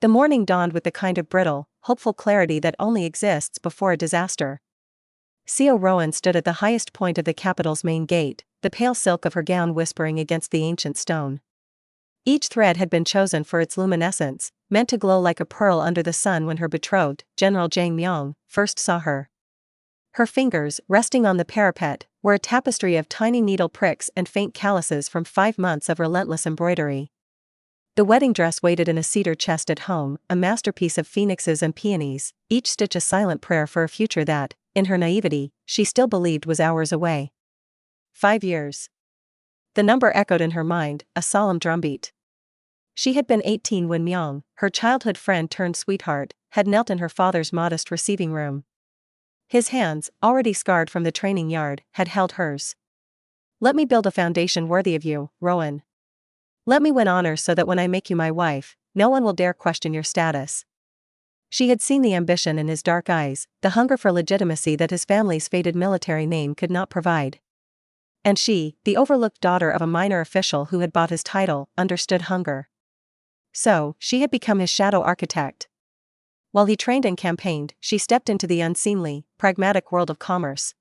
The morning dawned with the kind of brittle, hopeful clarity that only exists before a disaster. Seo Rowan stood at the highest point of the capital's main gate, the pale silk of her gown whispering against the ancient stone. Each thread had been chosen for its luminescence, meant to glow like a pearl under the sun when her betrothed, General Jang Myung, first saw her. Her fingers, resting on the parapet, were a tapestry of tiny needle pricks and faint calluses from 5 months of relentless embroidery. The wedding dress waited in a cedar chest at home, a masterpiece of phoenixes and peonies, each stitch a silent prayer for a future that, in her naivety, she still believed was hours away. 5 years. The number echoed in her mind, a solemn drumbeat. She had been 18 when Myung, her childhood friend turned sweetheart, had knelt in her father's modest receiving room. His hands, already scarred from the training yard, had held hers. "Let me build a foundation worthy of you, Rowan. Let me win honor so that when I make you my wife, no one will dare question your status." She had seen the ambition in his dark eyes, the hunger for legitimacy that his family's faded military name could not provide. And she, the overlooked daughter of a minor official who had bought his title, understood hunger. So, she had become his shadow architect. While he trained and campaigned, she stepped into the unseemly, pragmatic world of commerce.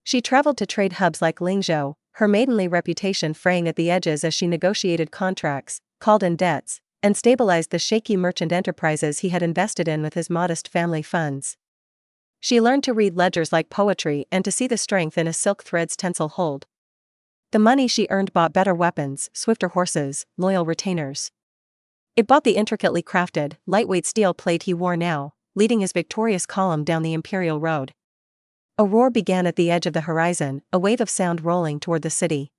She traveled to trade hubs like Lingzhou, her maidenly reputation fraying at the edges as she negotiated contracts, called in debts, and stabilized the shaky merchant enterprises he had invested in with his modest family funds. She learned to read ledgers like poetry and to see the strength in a silk thread's tensile hold. The money she earned bought better weapons, swifter horses, loyal retainers. It bought the intricately crafted, lightweight steel plate he wore now, leading his victorious column down the imperial road. A roar began at the edge of the horizon, a wave of sound rolling toward the city.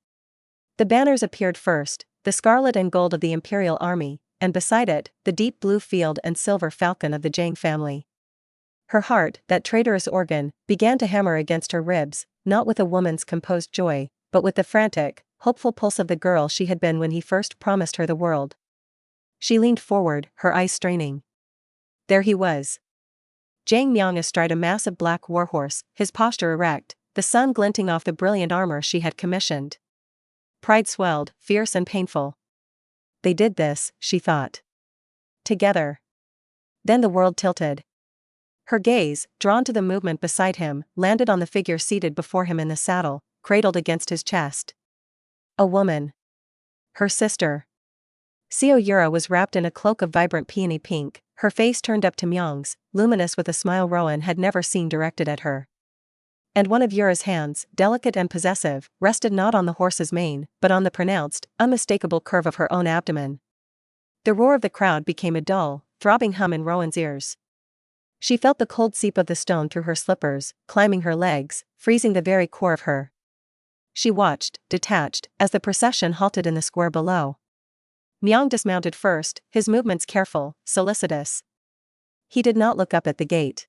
The banners appeared first, the scarlet and gold of the imperial army, and beside it, the deep blue field and silver falcon of the Jang family. Her heart, that traitorous organ, began to hammer against her ribs, not with a woman's composed joy, but with the frantic, hopeful pulse of the girl she had been when he first promised her the world. She leaned forward, her eyes straining. There he was. Jang Myung astride a massive black warhorse, his posture erect, the sun glinting off the brilliant armor she had commissioned. Pride swelled, fierce and painful. They did this, she thought. Together. Then the world tilted. Her gaze, drawn to the movement beside him, landed on the figure seated before him in the saddle, cradled against his chest. A woman. Her sister. Seo Yura was wrapped in a cloak of vibrant peony pink, her face turned up to Myung's, luminous with a smile Rowan had never seen directed at her. And one of Yura's hands, delicate and possessive, rested not on the horse's mane, but on the pronounced, unmistakable curve of her own abdomen. The roar of the crowd became a dull, throbbing hum in Rowan's ears. She felt the cold seep of the stone through her slippers, climbing her legs, freezing the very core of her. She watched, detached, as the procession halted in the square below. Myung dismounted first, his movements careful, solicitous. He did not look up at the gate.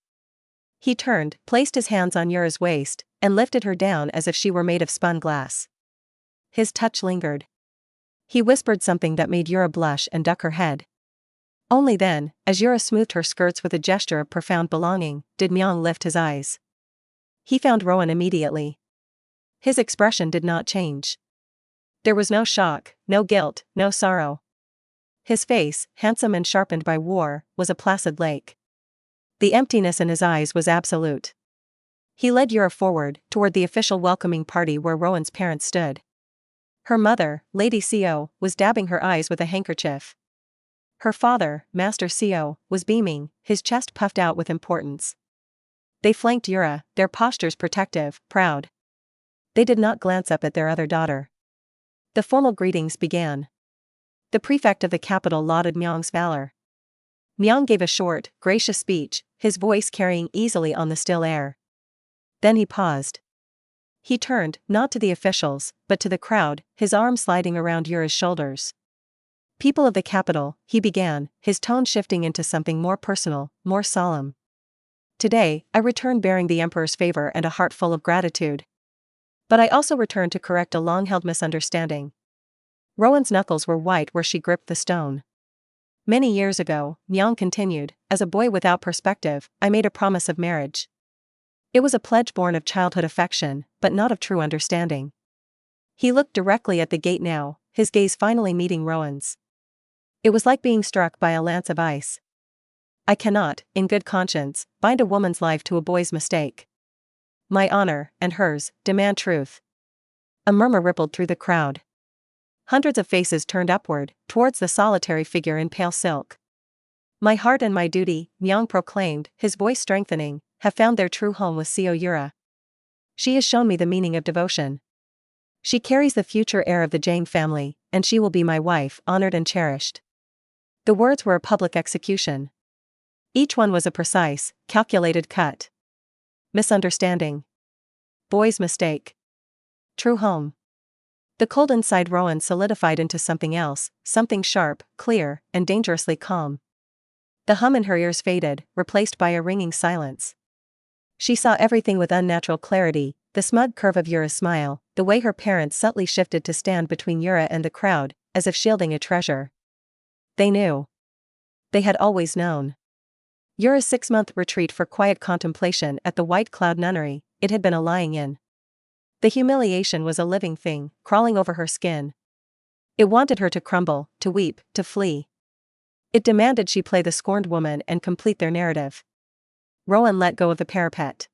He turned, placed his hands on Yura's waist, and lifted her down as if she were made of spun glass. His touch lingered. He whispered something that made Yura blush and duck her head. Only then, as Yura smoothed her skirts with a gesture of profound belonging, did Myung lift his eyes. He found Rowan immediately. His expression did not change. There was no shock, no guilt, no sorrow. His face, handsome and sharpened by war, was a placid lake. The emptiness in his eyes was absolute. He led Yura forward, toward the official welcoming party where Rowan's parents stood. Her mother, Lady Seo, was dabbing her eyes with a handkerchief. Her father, Master Seo, was beaming, his chest puffed out with importance. They flanked Yura, their postures protective, proud. They did not glance up at their other daughter. The formal greetings began. The prefect of the capital lauded Myung's valor. Myung gave a short, gracious speech, his voice carrying easily on the still air. Then he paused. He turned, not to the officials, but to the crowd, his arm sliding around Yura's shoulders. "People of the capital," he began, his tone shifting into something more personal, more solemn. "Today, I return bearing the Emperor's favor and a heart full of gratitude. But I also return to correct a long-held misunderstanding." Rowan's knuckles were white where she gripped the stone. "Many years ago," Myung continued, "as a boy without perspective, I made a promise of marriage. It was a pledge born of childhood affection, but not of true understanding." He looked directly at the gate now, his gaze finally meeting Rowan's. It was like being struck by a lance of ice. I cannot, in good conscience, bind a woman's life to a boy's mistake. My honor, and hers, demand truth. A murmur rippled through the crowd. Hundreds of faces turned upward, towards the solitary figure in pale silk. My heart and my duty, Myung proclaimed, his voice strengthening, have found their true home with Seo Yura. She has shown me the meaning of devotion. She carries the future heir of the Jang family, and she will be my wife, honored and cherished. The words were a public execution. Each one was a precise, calculated cut. Misunderstanding. Boy's mistake. True home. The cold inside Rowan solidified into something else, something sharp, clear, and dangerously calm. The hum in her ears faded, replaced by a ringing silence. She saw everything with unnatural clarity, the smug curve of Yura's smile, the way her parents subtly shifted to stand between Yura and the crowd, as if shielding a treasure. They knew. They had always known. Yura's 6-month retreat for quiet contemplation at the White Cloud Nunnery, it had been a lying in. The humiliation was a living thing, crawling over her skin. It wanted her to crumble, to weep, to flee. It demanded she play the scorned woman and complete their narrative. Rowan let go of the parapet.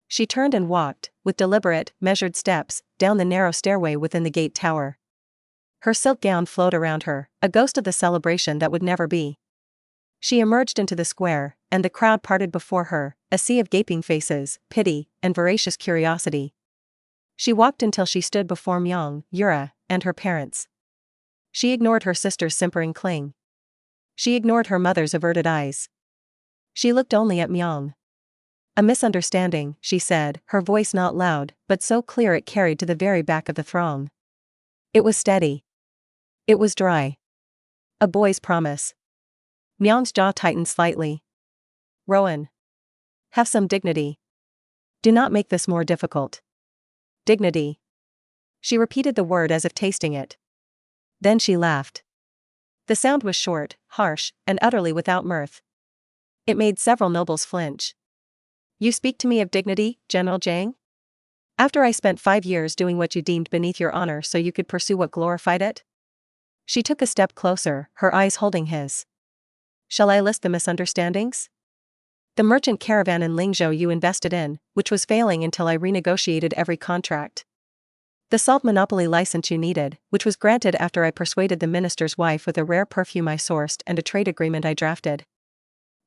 She turned and walked, with deliberate, measured steps, down the narrow stairway within the gate tower. Her silk gown flowed around her, a ghost of the celebration that would never be. She emerged into the square, and the crowd parted before her, a sea of gaping faces, pity, and voracious curiosity. She walked until she stood before Myung, Yura, and her parents. She ignored her sister's simpering cling. She ignored her mother's averted eyes. She looked only at Myung. A misunderstanding, she said, her voice not loud, but so clear it carried to the very back of the throng. It was steady. It was dry. A boy's promise. Myung's jaw tightened slightly. Rowan. Have some dignity. Do not make this more difficult. Dignity. She repeated the word as if tasting it. Then she laughed. The sound was short, harsh, and utterly without mirth. It made several nobles flinch. You speak to me of dignity, General Jang? After I spent 5 years doing what you deemed beneath your honor so you could pursue what glorified it? She took a step closer, her eyes holding his. Shall I list the misunderstandings? The merchant caravan in Lingzhou you invested in, which was failing until I renegotiated every contract. The salt monopoly license you needed, which was granted after I persuaded the minister's wife with a rare perfume I sourced and a trade agreement I drafted.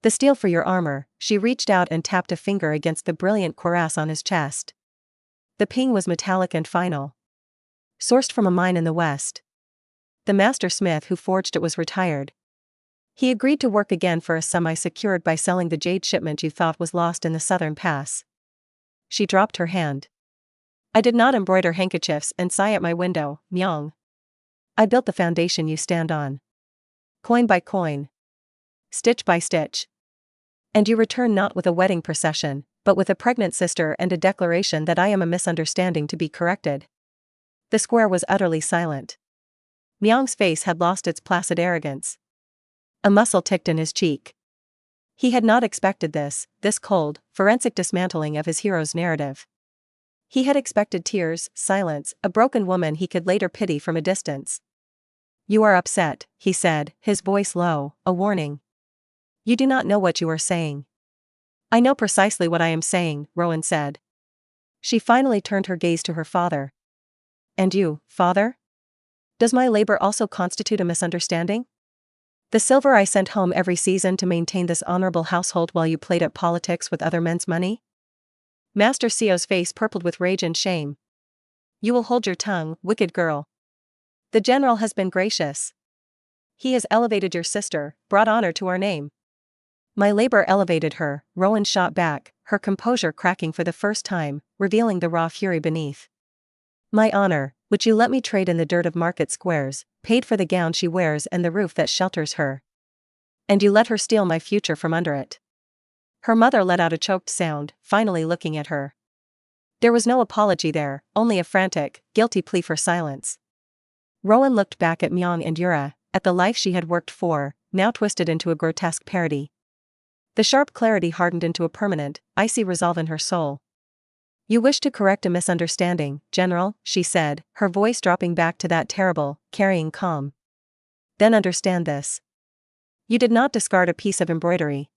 The steel for your armor, she reached out and tapped a finger against the brilliant cuirass on his chest. The ping was metallic and final. Sourced from a mine in the west. The master smith who forged it was retired. He agreed to work again for a sum I secured by selling the jade shipment you thought was lost in the southern pass. She dropped her hand. I did not embroider handkerchiefs and sigh at my window, Myung. I built the foundation you stand on. Coin by coin. Stitch by stitch. And you return not with a wedding procession, but with a pregnant sister and a declaration that I am a misunderstanding to be corrected. The square was utterly silent. Myung's face had lost its placid arrogance. A muscle ticked in his cheek. He had not expected this cold, forensic dismantling of his hero's narrative. He had expected tears, silence, a broken woman he could later pity from a distance. You are upset, he said, his voice low, a warning. You do not know what you are saying. I know precisely what I am saying, Rowan said. She finally turned her gaze to her father. And you, father? Does my labor also constitute a misunderstanding? The silver I sent home every season to maintain this honorable household while you played at politics with other men's money? Master Seo's face purpled with rage and shame. You will hold your tongue, wicked girl. The general has been gracious. He has elevated your sister, brought honor to our name. My labor elevated her, Rowan shot back, her composure cracking for the first time, revealing the raw fury beneath. My honor, which you let me trade in the dirt of market squares, paid for the gown she wears and the roof that shelters her. And you let her steal my future from under it. Her mother let out a choked sound, finally looking at her. There was no apology there, only a frantic, guilty plea for silence. Rowan looked back at Myung and Yura, at the life she had worked for, now twisted into a grotesque parody. The sharp clarity hardened into a permanent, icy resolve in her soul. You wish to correct a misunderstanding, General, she said, her voice dropping back to that terrible, carrying calm. Then understand this. You did not discard a piece of embroidery.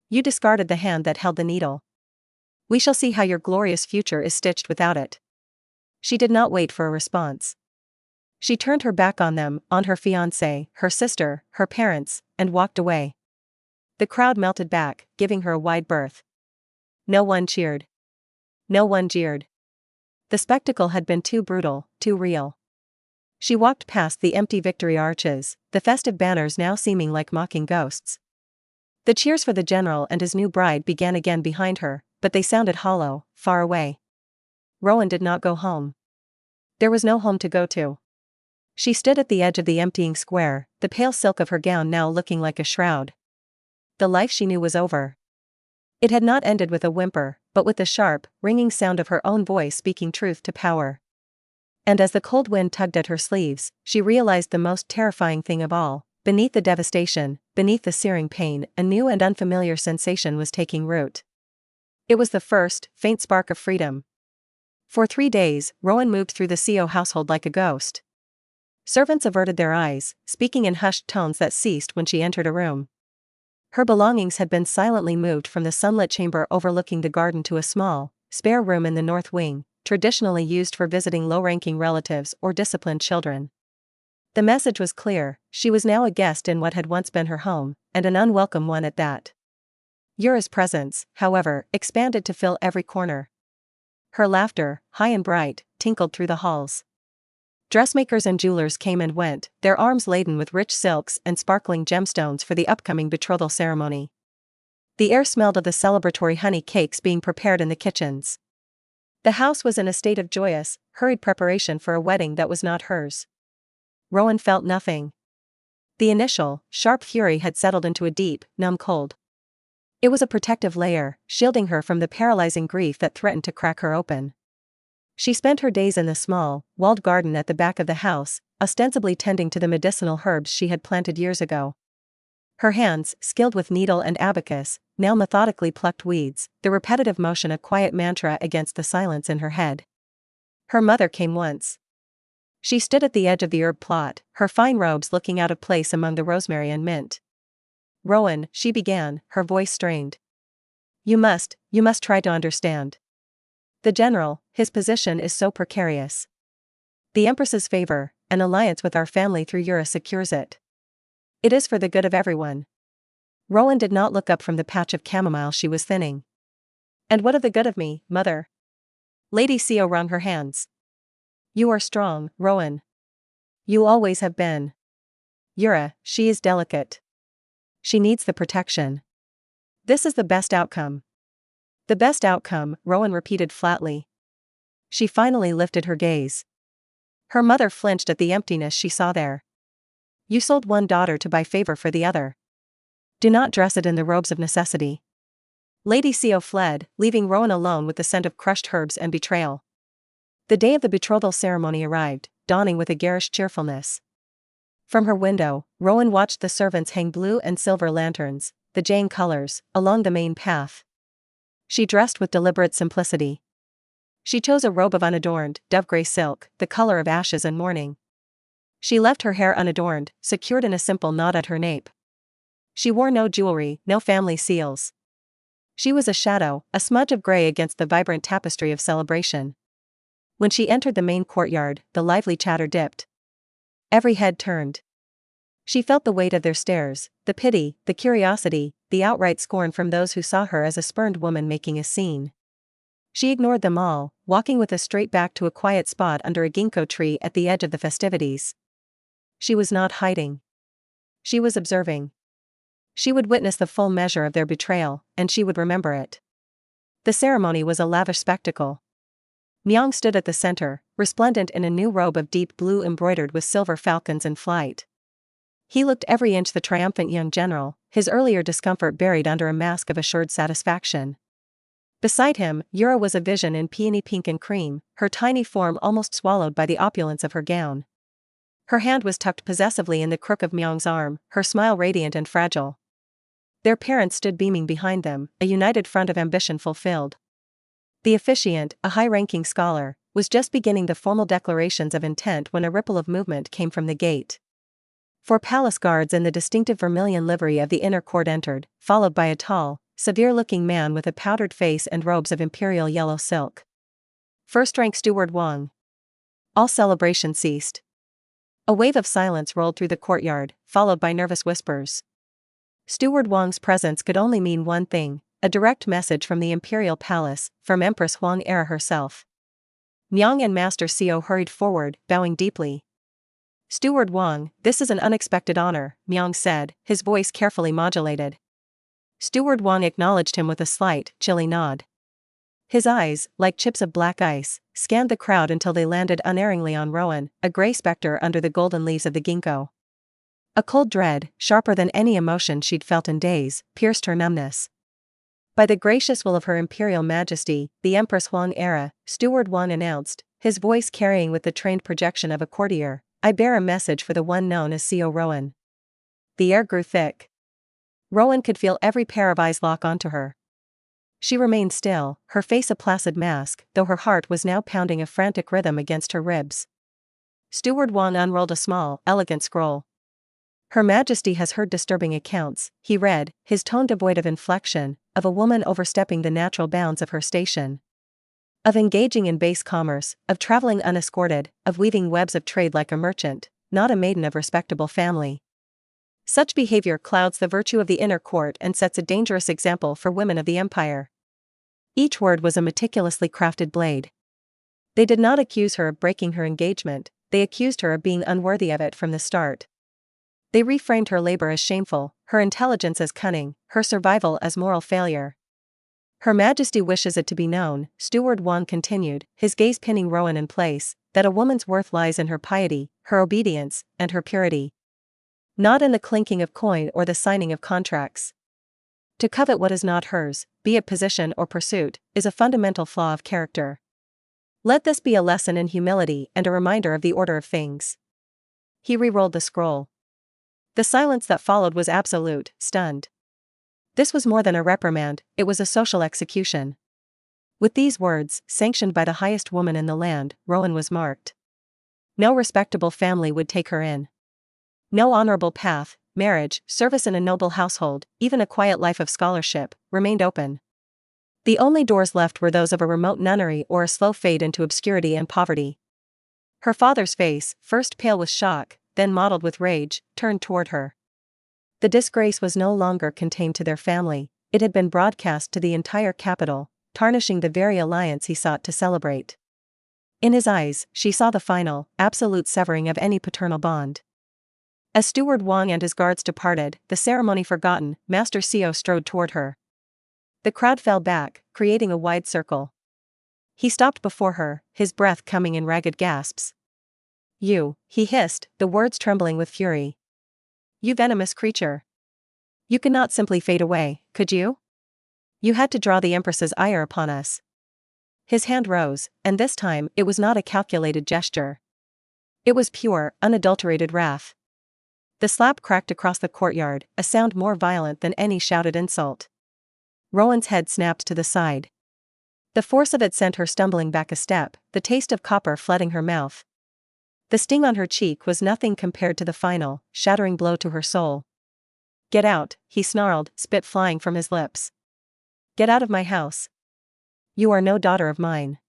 You discarded the hand that held the needle. We shall see how your glorious future is stitched without it. She did not wait for a response. She turned her back on them, on her fiancé, her sister, her parents, and walked away. The crowd melted back, giving her a wide berth. No one cheered. No one jeered. The spectacle had been too brutal, too real. She walked past the empty victory arches, the festive banners now seeming like mocking ghosts. The cheers for the general and his new bride began again behind her, but they sounded hollow, far away. Rowan did not go home. There was no home to go to. She stood at the edge of the emptying square, the pale silk of her gown now looking like a shroud. The life she knew was over. It had not ended with a whimper, but with the sharp, ringing sound of her own voice speaking truth to power. And as the cold wind tugged at her sleeves, she realized the most terrifying thing of all. Beneath the devastation, beneath the searing pain, a new and unfamiliar sensation was taking root. It was the first, faint spark of freedom. For 3 days, Rowan moved through the CO household like a ghost. Servants averted their eyes, speaking in hushed tones that ceased when she entered a room. Her belongings had been silently moved from the sunlit chamber overlooking the garden to a small, spare room in the north wing, traditionally used for visiting low-ranking relatives or disciplined children. The message was clear: she was now a guest in what had once been her home, and an unwelcome one at that. Yura's presence, however, expanded to fill every corner. Her laughter, high and bright, tinkled through the halls. Dressmakers and jewelers came and went, their arms laden with rich silks and sparkling gemstones for the upcoming betrothal ceremony. The air smelled of the celebratory honey cakes being prepared in the kitchens. The house was in a state of joyous, hurried preparation for a wedding that was not hers. Rowan felt nothing. The initial, sharp fury had settled into a deep, numb cold. It was a protective layer, shielding her from the paralyzing grief that threatened to crack her open. She spent her days in the small, walled garden at the back of the house, ostensibly tending to the medicinal herbs she had planted years ago. Her hands, skilled with needle and abacus, now methodically plucked weeds, the repetitive motion a quiet mantra against the silence in her head. Her mother came once. She stood at the edge of the herb plot, her fine robes looking out of place among the rosemary and mint. "Rowan," she began, her voice strained. You must try to understand. The general, his position is so precarious. The Empress's favor, an alliance with our family through Yura secures it. It is for the good of everyone." Rowan did not look up from the patch of chamomile she was thinning. "And what of the good of me, mother?" Lady Sio wrung her hands. "You are strong, Rowan. You always have been. Yura, she is delicate. She needs the protection. This is the best outcome." "The best outcome," Rowan repeated flatly. She finally lifted her gaze. Her mother flinched at the emptiness she saw there. "You sold one daughter to buy favor for the other. Do not dress it in the robes of necessity." Lady Sio fled, leaving Rowan alone with the scent of crushed herbs and betrayal. The day of the betrothal ceremony arrived, dawning with a garish cheerfulness. From her window, Rowan watched the servants hang blue and silver lanterns, the Jane colors, along the main path. She dressed with deliberate simplicity. She chose a robe of unadorned, dove-gray silk, the color of ashes and mourning. She left her hair unadorned, secured in a simple knot at her nape. She wore no jewelry, no family seals. She was a shadow, a smudge of gray against the vibrant tapestry of celebration. When she entered the main courtyard, the lively chatter dipped. Every head turned. She felt the weight of their stares, the pity, the curiosity, the outright scorn from those who saw her as a spurned woman making a scene. She ignored them all, walking with a straight back to a quiet spot under a ginkgo tree at the edge of the festivities. She was not hiding. She was observing. She would witness the full measure of their betrayal, and she would remember it. The ceremony was a lavish spectacle. Myung stood at the center, resplendent in a new robe of deep blue embroidered with silver falcons in flight. He looked every inch the triumphant young general, his earlier discomfort buried under a mask of assured satisfaction. Beside him, Yura was a vision in peony pink and cream, her tiny form almost swallowed by the opulence of her gown. Her hand was tucked possessively in the crook of Myung's arm, her smile radiant and fragile. Their parents stood beaming behind them, a united front of ambition fulfilled. The officiant, a high-ranking scholar, was just beginning the formal declarations of intent when a ripple of movement came from the gate. Four palace guards in the distinctive vermilion livery of the inner court entered, followed by a tall, severe-looking man with a powdered face and robes of imperial yellow silk. First-rank steward Wang. All celebration ceased. A wave of silence rolled through the courtyard, followed by nervous whispers. Steward Wang's presence could only mean one thing, a direct message from the imperial palace, from Empress Huang Era herself. Miang and Master Xiao hurried forward, bowing deeply. Steward Wang, this is an unexpected honor, Miang said, his voice carefully modulated. Steward Wang acknowledged him with a slight, chilly nod. His eyes, like chips of black ice, scanned the crowd until they landed unerringly on Rowan, a gray specter under the golden leaves of the ginkgo. A cold dread, sharper than any emotion she'd felt in days, pierced her numbness. By the gracious will of Her Imperial Majesty, the Empress Huang Era, Steward Wang announced, his voice carrying with the trained projection of a courtier, I bear a message for the one known as Xiao Rowan. The air grew thick. Rowan could feel every pair of eyes lock onto her. She remained still, her face a placid mask, though her heart was now pounding a frantic rhythm against her ribs. Steward Wang unrolled a small, elegant scroll. Her Majesty has heard disturbing accounts, he read, his tone devoid of inflection, of a woman overstepping the natural bounds of her station. Of engaging in base commerce, of traveling unescorted, of weaving webs of trade like a merchant, not a maiden of respectable family. Such behavior clouds the virtue of the inner court and sets a dangerous example for women of the empire. Each word was a meticulously crafted blade. They did not accuse her of breaking her engagement, they accused her of being unworthy of it from the start. They reframed her labor as shameful, her intelligence as cunning, her survival as moral failure. Her Majesty wishes it to be known, Steward Wang continued, his gaze pinning Rowan in place, that a woman's worth lies in her piety, her obedience, and her purity. Not in the clinking of coin or the signing of contracts. To covet what is not hers, be it position or pursuit, is a fundamental flaw of character. Let this be a lesson in humility and a reminder of the order of things. He re-rolled the scroll. The silence that followed was absolute, stunned. This was more than a reprimand, it was a social execution. With these words, sanctioned by the highest woman in the land, Rowan was marked. No respectable family would take her in. No honorable path, marriage, service in a noble household, even a quiet life of scholarship, remained open. The only doors left were those of a remote nunnery or a slow fade into obscurity and poverty. Her father's face, first pale with shock, then mottled with rage, turned toward her. The disgrace was no longer contained to their family, it had been broadcast to the entire capital, tarnishing the very alliance he sought to celebrate. In his eyes, she saw the final, absolute severing of any paternal bond. As Steward Wang and his guards departed, the ceremony forgotten, Master Xiao strode toward her. The crowd fell back, creating a wide circle. He stopped before her, his breath coming in ragged gasps. You, he hissed, the words trembling with fury. You venomous creature. You could not simply fade away, could you? You had to draw the Empress's ire upon us. His hand rose, and this time it was not a calculated gesture. It was pure, unadulterated wrath. The slap cracked across the courtyard, a sound more violent than any shouted insult. Rowan's head snapped to the side. The force of it sent her stumbling back a step, the taste of copper flooding her mouth. The sting on her cheek was nothing compared to the final, shattering blow to her soul. Get out, he snarled, spit flying from his lips. Get out of my house. You are no daughter of mine.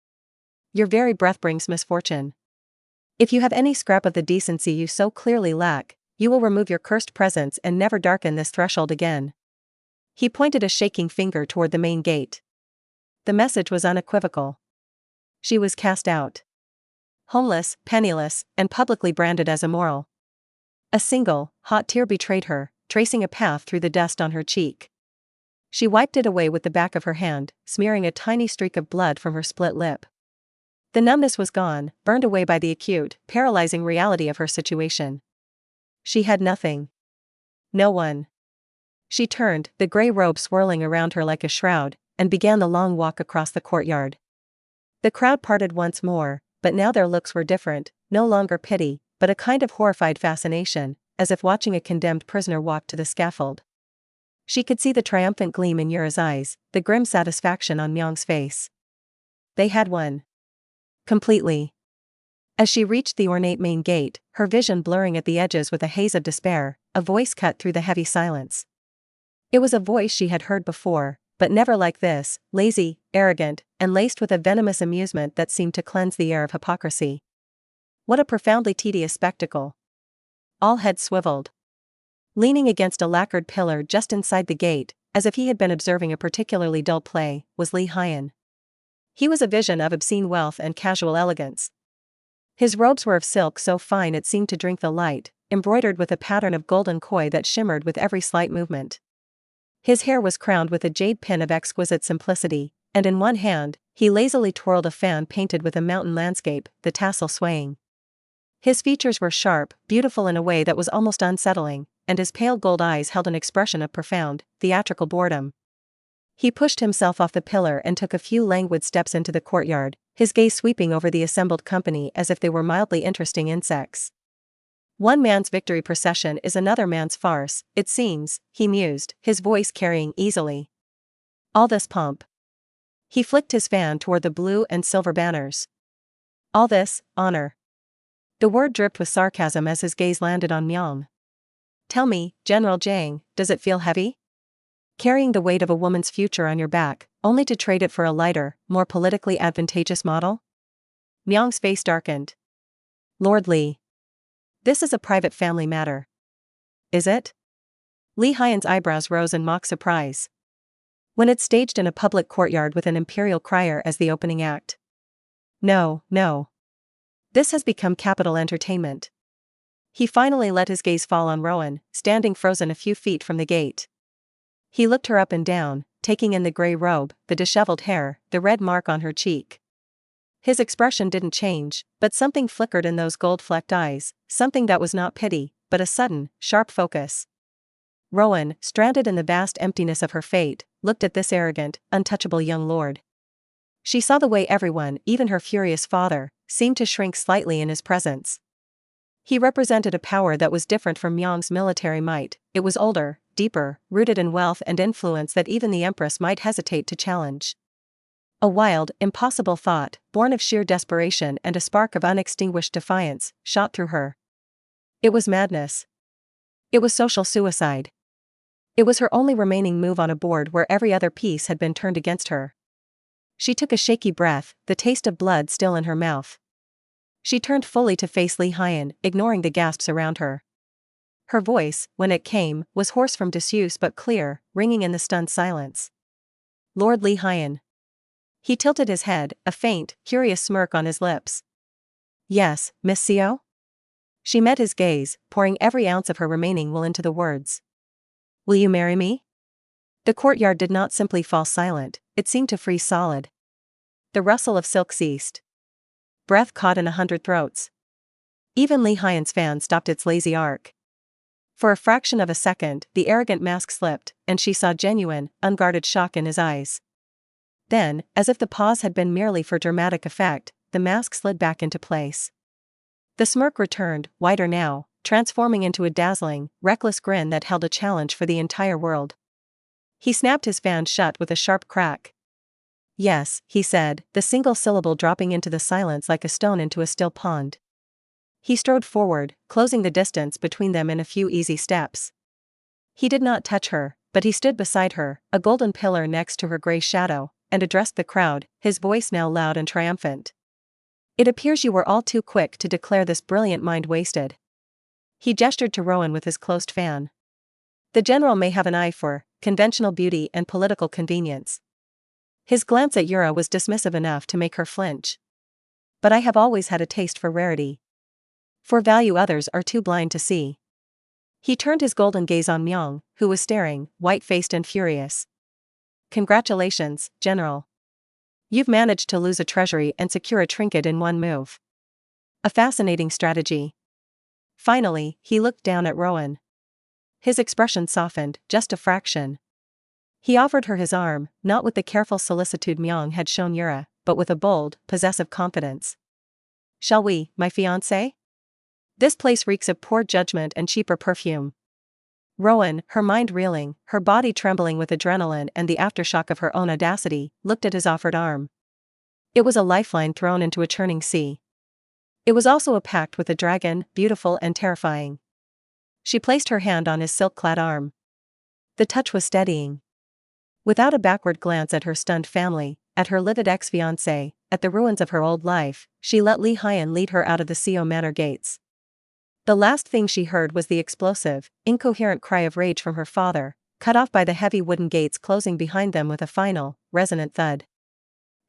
Your very breath brings misfortune. If you have any scrap of the decency you so clearly lack, you will remove your cursed presence and never darken this threshold again. He pointed a shaking finger toward the main gate. The message was unequivocal. She was cast out. Homeless, penniless, and publicly branded as immoral. A single, hot tear betrayed her, tracing a path through the dust on her cheek. She wiped it away with the back of her hand, smearing a tiny streak of blood from her split lip. The numbness was gone, burned away by the acute, paralyzing reality of her situation. She had nothing. No one. She turned, the gray robe swirling around her like a shroud, and began the long walk across the courtyard. The crowd parted once more, but now their looks were different, no longer pity, but a kind of horrified fascination, as if watching a condemned prisoner walk to the scaffold. She could see the triumphant gleam in Yura's eyes, the grim satisfaction on Myung's face. They had won. Completely. As she reached the ornate main gate, her vision blurring at the edges with a haze of despair, a voice cut through the heavy silence. It was a voice she had heard before, but never like this, lazy, arrogant, and laced with a venomous amusement that seemed to cleanse the air of hypocrisy. What a profoundly tedious spectacle. All heads swiveled. Leaning against a lacquered pillar just inside the gate, as if he had been observing a particularly dull play, was Lee Hyen. He was a vision of obscene wealth and casual elegance. His robes were of silk so fine it seemed to drink the light, embroidered with a pattern of golden koi that shimmered with every slight movement. His hair was crowned with a jade pin of exquisite simplicity, and in one hand, he lazily twirled a fan painted with a mountain landscape, the tassel swaying. His features were sharp, beautiful in a way that was almost unsettling, and his pale gold eyes held an expression of profound, theatrical boredom. He pushed himself off the pillar and took a few languid steps into the courtyard, his gaze sweeping over the assembled company as if they were mildly interesting insects. One man's victory procession is another man's farce, it seems, he mused, his voice carrying easily. All this pomp. He flicked his fan toward the blue and silver banners. All this, honor. The word dripped with sarcasm as his gaze landed on Myung. Tell me, General Jang, does it feel heavy? Carrying the weight of a woman's future on your back, only to trade it for a lighter, more politically advantageous model? Myung's face darkened. Lord Lee. This is a private family matter. Is it? Lee Hyen's eyebrows rose in mock surprise. When it's staged in a public courtyard with an imperial crier as the opening act. No, no. This has become capital entertainment. He finally let his gaze fall on Rowan, standing frozen a few feet from the gate. He looked her up and down, taking in the gray robe, the disheveled hair, the red mark on her cheek. His expression didn't change, but something flickered in those gold-flecked eyes, something that was not pity, but a sudden, sharp focus. Rowan, stranded in the vast emptiness of her fate, looked at this arrogant, untouchable young lord. She saw the way everyone, even her furious father, seemed to shrink slightly in his presence. He represented a power that was different from Myung's military might. It was older, deeper, rooted in wealth and influence that even the Empress might hesitate to challenge. A wild, impossible thought, born of sheer desperation and a spark of unextinguished defiance, shot through her. It was madness. It was social suicide. It was her only remaining move on a board where every other piece had been turned against her. She took a shaky breath, the taste of blood still in her mouth. She turned fully to face Lee Hyen, ignoring the gasps around her. Her voice, when it came, was hoarse from disuse but clear, ringing in the stunned silence. Lord Lee Hyen. He tilted his head, a faint, curious smirk on his lips. Yes, Miss Seo? She met his gaze, pouring every ounce of her remaining will into the words. Will you marry me? The courtyard did not simply fall silent, it seemed to freeze solid. The rustle of silk ceased. Breath caught in 100 throats. Even Lee Hyen's fan stopped its lazy arc. For a fraction of a second, the arrogant mask slipped, and she saw genuine, unguarded shock in his eyes. Then, as if the pause had been merely for dramatic effect, the mask slid back into place. The smirk returned, wider now, transforming into a dazzling, reckless grin that held a challenge for the entire world. He snapped his fan shut with a sharp crack. Yes, he said, the single syllable dropping into the silence like a stone into a still pond. He strode forward, closing the distance between them in a few easy steps. He did not touch her, but he stood beside her, a golden pillar next to her gray shadow, and addressed the crowd, his voice now loud and triumphant. It appears you were all too quick to declare this brilliant mind wasted. He gestured to Rowan with his closed fan. The general may have an eye for conventional beauty and political convenience. His glance at Yura was dismissive enough to make her flinch. But I have always had a taste for rarity. For value others are too blind to see. He turned his golden gaze on Myung, who was staring, white-faced and furious. Congratulations, General. You've managed to lose a treasury and secure a trinket in one move. A fascinating strategy. Finally, he looked down at Rowan. His expression softened, just a fraction. He offered her his arm, not with the careful solicitude Myung had shown Yura, but with a bold, possessive confidence. Shall we, my fiancé? This place reeks of poor judgment and cheaper perfume. Rowan, her mind reeling, her body trembling with adrenaline and the aftershock of her own audacity, looked at his offered arm. It was a lifeline thrown into a churning sea. It was also a pact with a dragon, beautiful and terrifying. She placed her hand on his silk-clad arm. The touch was steadying. Without a backward glance at her stunned family, at her livid ex-fiancé, at the ruins of her old life, she let Li Hyan lead her out of the Seo Manor gates. The last thing she heard was the explosive, incoherent cry of rage from her father, cut off by the heavy wooden gates closing behind them with a final, resonant thud.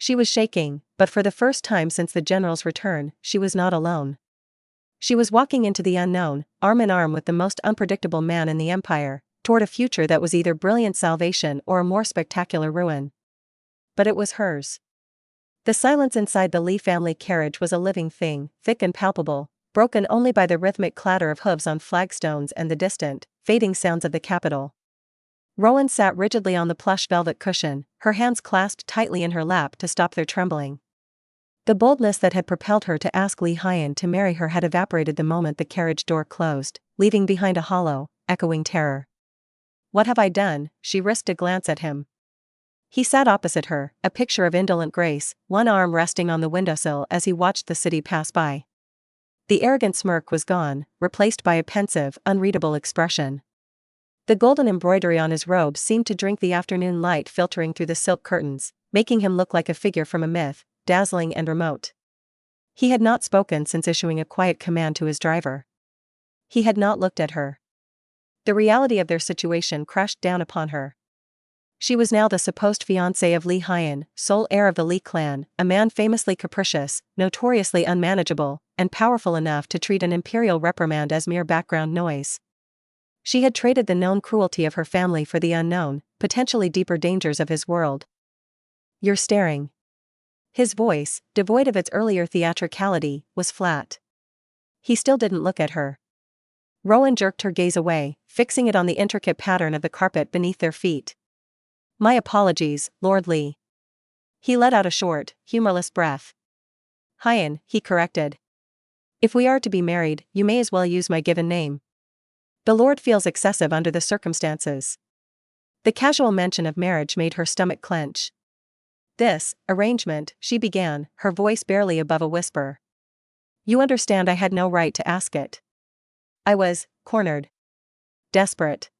She was shaking, but for the first time since the general's return, she was not alone. She was walking into the unknown, arm in arm with the most unpredictable man in the empire, toward a future that was either brilliant salvation or a more spectacular ruin. But it was hers. The silence inside the Li family carriage was a living thing, thick and palpable, broken only by the rhythmic clatter of hooves on flagstones and the distant, fading sounds of the capital. Rowan sat rigidly on the plush velvet cushion, her hands clasped tightly in her lap to stop their trembling. The boldness that had propelled her to ask Li Hyan to marry her had evaporated the moment the carriage door closed, leaving behind a hollow, echoing terror. "What have I done?" She risked a glance at him. He sat opposite her, a picture of indolent grace, one arm resting on the windowsill as he watched the city pass by. The arrogant smirk was gone, replaced by a pensive, unreadable expression. The golden embroidery on his robe seemed to drink the afternoon light filtering through the silk curtains, making him look like a figure from a myth, dazzling and remote. He had not spoken since issuing a quiet command to his driver. He had not looked at her. The reality of their situation crashed down upon her. She was now the supposed fiancée of Li Hyan, sole heir of the Li clan, a man famously capricious, notoriously unmanageable, and powerful enough to treat an imperial reprimand as mere background noise. She had traded the known cruelty of her family for the unknown, potentially deeper dangers of his world. "You're staring." His voice, devoid of its earlier theatricality, was flat. He still didn't look at her. Rowan jerked her gaze away, fixing it on the intricate pattern of the carpet beneath their feet. "My apologies, Lord Li." He let out a short, humorless breath. "Hyan," he corrected. "If we are to be married, you may as well use my given name. The Lord feels excessive under the circumstances." The casual mention of marriage made her stomach clench. "This arrangement," she began, her voice barely above a whisper. "You understand I had no right to ask it. I was cornered. Desperate.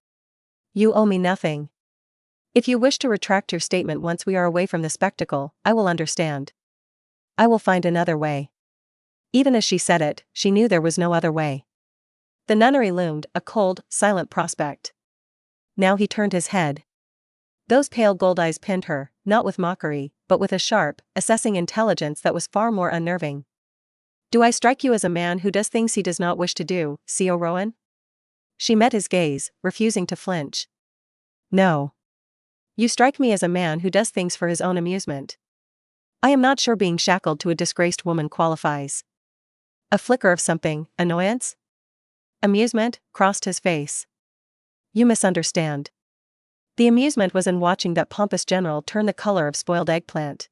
You owe me nothing. If you wish to retract your statement once we are away from the spectacle, I will understand. I will find another way." Even as she said it, she knew there was no other way. The nunnery loomed, a cold, silent prospect. Now he turned his head. Those pale gold eyes pinned her, not with mockery, but with a sharp, assessing intelligence that was far more unnerving. "Do I strike you as a man who does things he does not wish to do, Seo Rowan?" She met his gaze, refusing to flinch. "No. You strike me as a man who does things for his own amusement. I am not sure being shackled to a disgraced woman qualifies." A flicker of something, annoyance? Amusement, crossed his face. "You misunderstand. The amusement was in watching that pompous general turn the color of spoiled eggplant.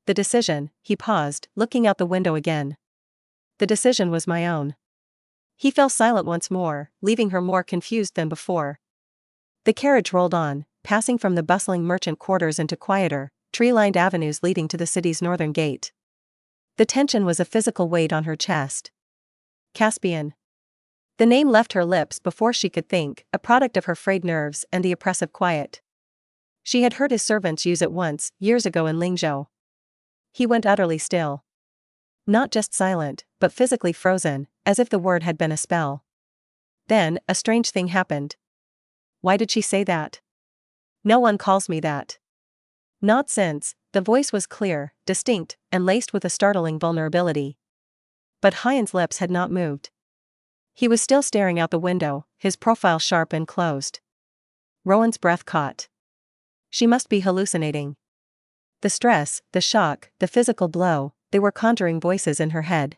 The decision," he paused, looking out the window again. "The decision was my own." He fell silent once more, leaving her more confused than before. The carriage rolled on, passing from the bustling merchant quarters into quieter, tree-lined avenues leading to the city's northern gate. The tension was a physical weight on her chest. Caspian. The name left her lips before she could think, a product of her frayed nerves and the oppressive quiet. She had heard his servants use it once, years ago in Lingzhou. He went utterly still. Not just silent, but physically frozen, as if the word had been a spell. Then, a strange thing happened. "Why did she say that?" "No one calls me that." "Not since." The voice was clear, distinct, and laced with a startling vulnerability. But Hyan's lips had not moved. He was still staring out the window, his profile sharp and closed. Rowan's breath caught. She must be hallucinating. The stress, the shock, the physical blow, they were conjuring voices in her head.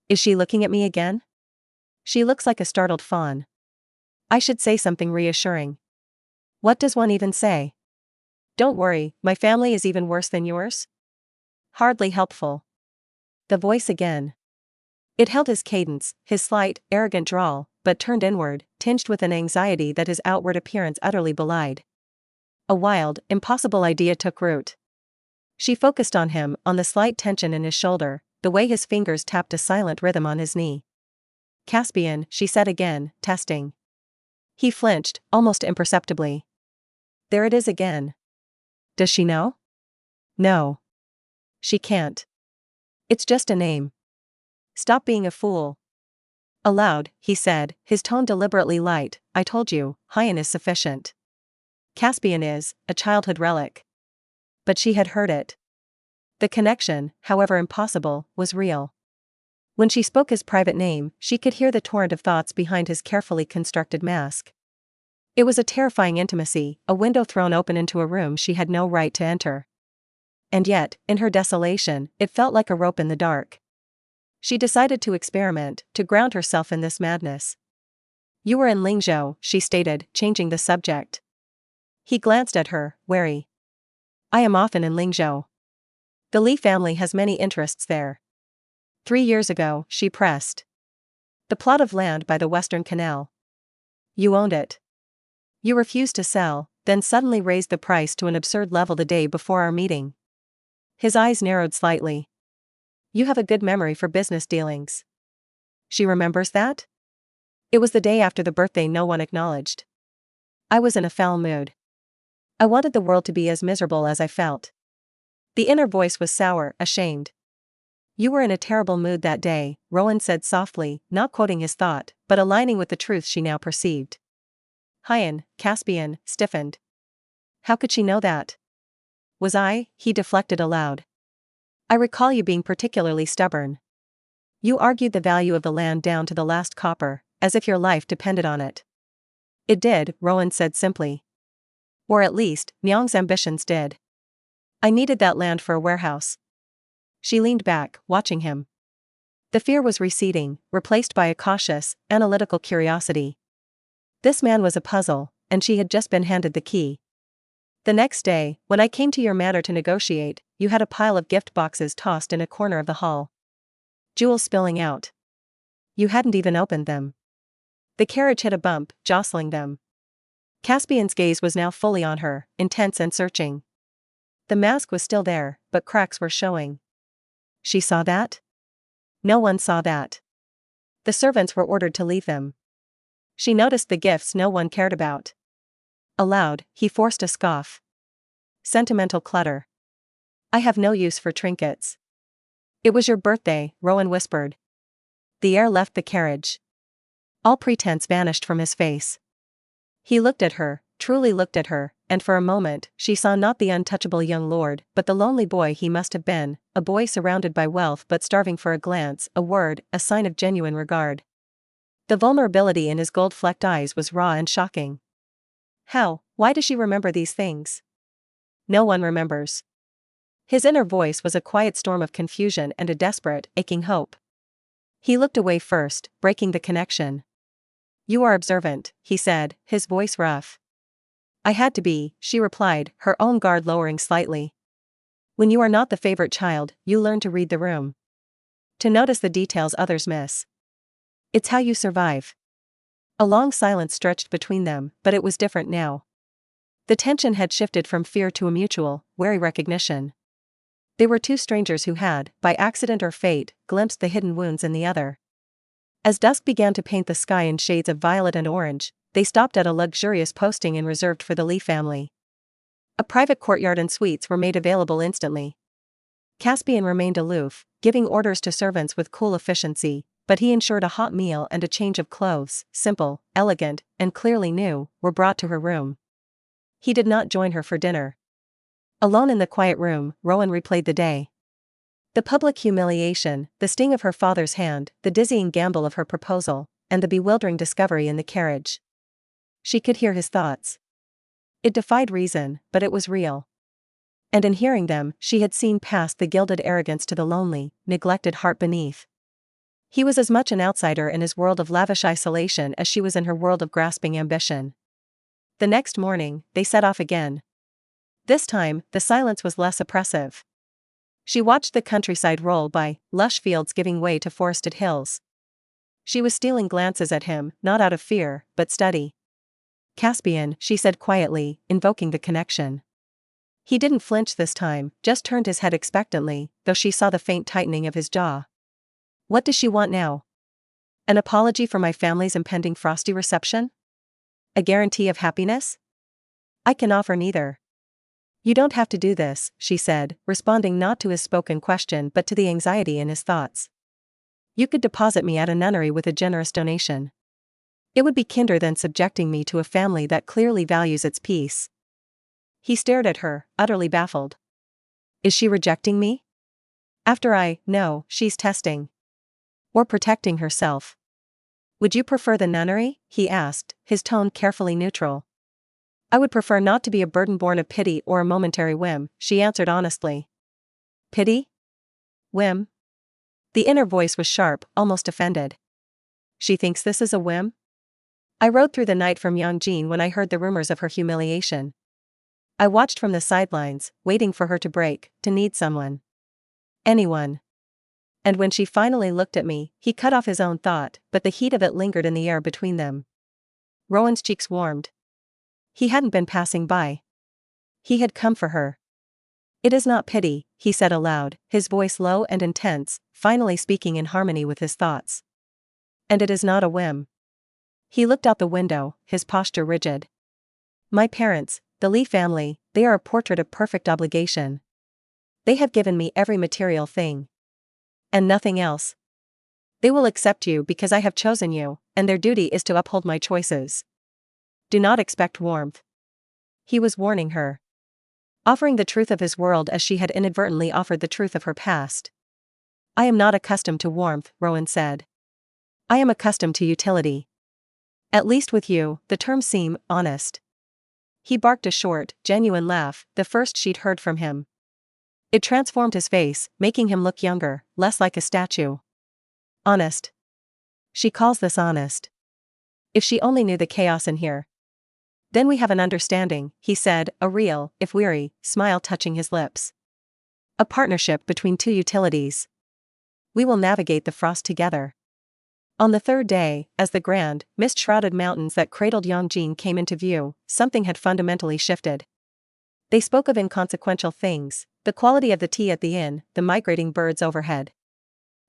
"Is she looking at me again? She looks like a startled fawn. I should say something reassuring. What does one even say? Don't worry, my family is even worse than yours?" Hardly helpful. The voice again. It held his cadence, his slight, arrogant drawl, but turned inward, tinged with an anxiety that his outward appearance utterly belied. A wild, impossible idea took root. She focused on him, on the slight tension in his shoulder, the way his fingers tapped a silent rhythm on his knee. "Caspian," she said again, testing. He flinched, almost imperceptibly. There it is again. Does she know? No. She can't. It's just a name. Stop being a fool. Aloud, he said, his tone deliberately light, "I told you, Hyan is sufficient. Caspian is a childhood relic." But she had heard it. The connection, however impossible, was real. When she spoke his private name, she could hear the torrent of thoughts behind his carefully constructed mask. It was a terrifying intimacy, a window thrown open into a room she had no right to enter. And yet, in her desolation, it felt like a rope in the dark. She decided to experiment, to ground herself in this madness. "You were in Lingzhou," she stated, changing the subject. He glanced at her, wary. "I am often in Lingzhou. The Li family has many interests there." 3 years ago, she pressed. "The plot of land by the Western Canal. You owned it. You refused to sell, then suddenly raised the price to an absurd level the day before our meeting." His eyes narrowed slightly. "You have a good memory for business dealings." She remembers that? It was the day after the birthday no one acknowledged. I was in a foul mood. I wanted the world to be as miserable as I felt. The inner voice was sour, ashamed. "You were in a terrible mood that day," Rowan said softly, not quoting his thought, but aligning with the truth she now perceived. Hyan, Caspian, stiffened. How could she know that? "Was I?" he deflected aloud. "I recall you being particularly stubborn. You argued the value of the land down to the last copper, as if your life depended on it." "It did," Rowan said simply. "Or at least, Nyang's ambitions did. I needed that land for a warehouse." She leaned back, watching him. The fear was receding, replaced by a cautious, analytical curiosity. This man was a puzzle, and she had just been handed the key. "The next day, when I came to your manor to negotiate, you had a pile of gift boxes tossed in a corner of the hall. Jewels spilling out. You hadn't even opened them. The carriage hit a bump, jostling them." Caspian's gaze was now fully on her, intense and searching. The mask was still there, but cracks were showing. She saw that? No one saw that. The servants were ordered to leave them. She noticed the gifts no one cared about. Aloud, he forced a scoff. "Sentimental clutter. I have no use for trinkets." "It was your birthday," Rowan whispered. The air left the carriage. All pretense vanished from his face. He looked at her, truly looked at her, and for a moment, she saw not the untouchable young lord, but the lonely boy he must have been, a boy surrounded by wealth but starving for a glance, a word, a sign of genuine regard. The vulnerability in his gold-flecked eyes was raw and shocking. Why does she remember these things? No one remembers. His inner voice was a quiet storm of confusion and a desperate, aching hope. He looked away first, breaking the connection. "You are observant," he said, his voice rough. "I had to be," she replied, her own guard lowering slightly. "When you are not the favorite child, you learn to read the room. To notice the details others miss. It's how you survive." A long silence stretched between them, but it was different now. The tension had shifted from fear to a mutual, wary recognition. They were two strangers who had, by accident or fate, glimpsed the hidden wounds in the other. As dusk began to paint the sky in shades of violet and orange, they stopped at a luxurious posting inn reserved for the Li family. A private courtyard and suites were made available instantly. Caspian remained aloof, giving orders to servants with cool efficiency, but he ensured a hot meal and a change of clothes, simple, elegant, and clearly new, were brought to her room. He did not join her for dinner. Alone in the quiet room, Rowan replayed the day. The public humiliation, the sting of her father's hand, the dizzying gamble of her proposal, and the bewildering discovery in the carriage. She could hear his thoughts. It defied reason, but it was real. And in hearing them, she had seen past the gilded arrogance to the lonely, neglected heart beneath. He was as much an outsider in his world of lavish isolation as she was in her world of grasping ambition. The next morning, they set off again. This time, the silence was less oppressive. She watched the countryside roll by, lush fields giving way to forested hills. She was stealing glances at him, not out of fear, but study. "Caspian," she said quietly, invoking the connection. He didn't flinch this time, just turned his head expectantly, though she saw the faint tightening of his jaw. What does she want now? An apology for my family's impending frosty reception? A guarantee of happiness? I can offer neither. You don't have to do this, she said, responding not to his spoken question but to the anxiety in his thoughts. You could deposit me at a nunnery with a generous donation. It would be kinder than subjecting me to a family that clearly values its peace. He stared at her, utterly baffled. Is she rejecting me? No, she's testing. Or protecting herself. Would you prefer the nunnery? He asked, his tone carefully neutral. I would prefer not to be a burden born of pity or a momentary whim, she answered honestly. Pity? Whim? The inner voice was sharp, almost offended. She thinks this is a whim? I rode through the night from Yongjin when I heard the rumors of her humiliation. I watched from the sidelines, waiting for her to break, to need someone. Anyone. And when she finally looked at me, he cut off his own thought, but the heat of it lingered in the air between them. Rowan's cheeks warmed. He hadn't been passing by. He had come for her. It is not pity, he said aloud, his voice low and intense, finally speaking in harmony with his thoughts. And it is not a whim. He looked out the window, his posture rigid. My parents, the Lee family, they are a portrait of perfect obligation. They have given me every material thing. And nothing else. They will accept you because I have chosen you, and their duty is to uphold my choices. Do not expect warmth. He was warning her. Offering the truth of his world as she had inadvertently offered the truth of her past. I am not accustomed to warmth, Rowan said. I am accustomed to utility. At least with you, the terms seem honest. He barked a short, genuine laugh, the first she'd heard from him. It transformed his face, making him look younger, less like a statue. Honest. She calls this honest. If she only knew the chaos in here. Then we have an understanding, he said, a real, if weary, smile touching his lips. A partnership between two utilities. We will navigate the frost together. On the third day, as the grand, mist-shrouded mountains that cradled Yongjin came into view, something had fundamentally shifted. They spoke of inconsequential things, the quality of the tea at the inn, the migrating birds overhead.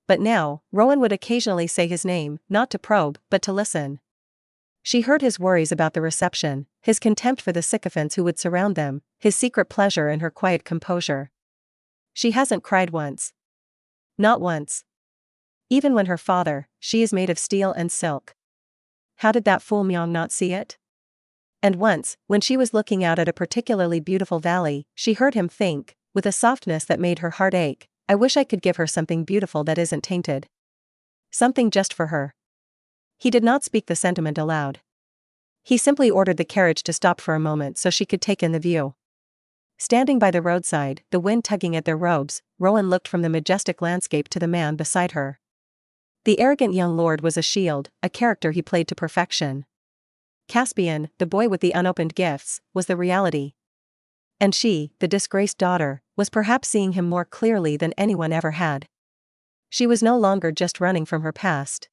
But now, Rowan would occasionally say his name, not to probe, but to listen. She heard his worries about the reception, his contempt for the sycophants who would surround them, his secret pleasure in her quiet composure. She hasn't cried once. Not once. Even when her father, she is made of steel and silk. How did that fool Myung not see it? And once, when she was looking out at a particularly beautiful valley, she heard him think, with a softness that made her heart ache, I wish I could give her something beautiful that isn't tainted. Something just for her. He did not speak the sentiment aloud. He simply ordered the carriage to stop for a moment so she could take in the view. Standing by the roadside, the wind tugging at their robes, Rowan looked from the majestic landscape to the man beside her. The arrogant young lord was a shield, a character he played to perfection. Caspian, the boy with the unopened gifts, was the reality. And she, the disgraced daughter, was perhaps seeing him more clearly than anyone ever had. She was no longer just running from her past.